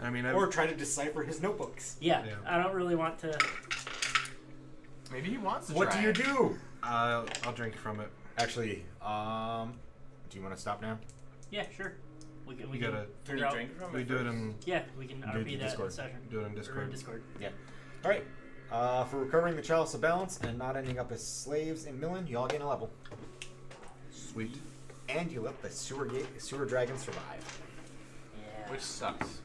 I mean, Or try to decipher his notebooks. Yeah, Yeah. I don't really want to. Maybe he wants to What try do you it. do? I'll drink from it. Actually, do you want to stop now? Yeah, sure. We can You gotta- Can figure you out. drink from We it do it first? in Yeah, we can Do it RP in that Discord. in session. do it in Or Discord. Discord. All right. For recovering the chalice of balance and not ending up as slaves in Millen, you all gain a level, Sweet. and you let the sewer dragon survive. Yeah. Which sucks.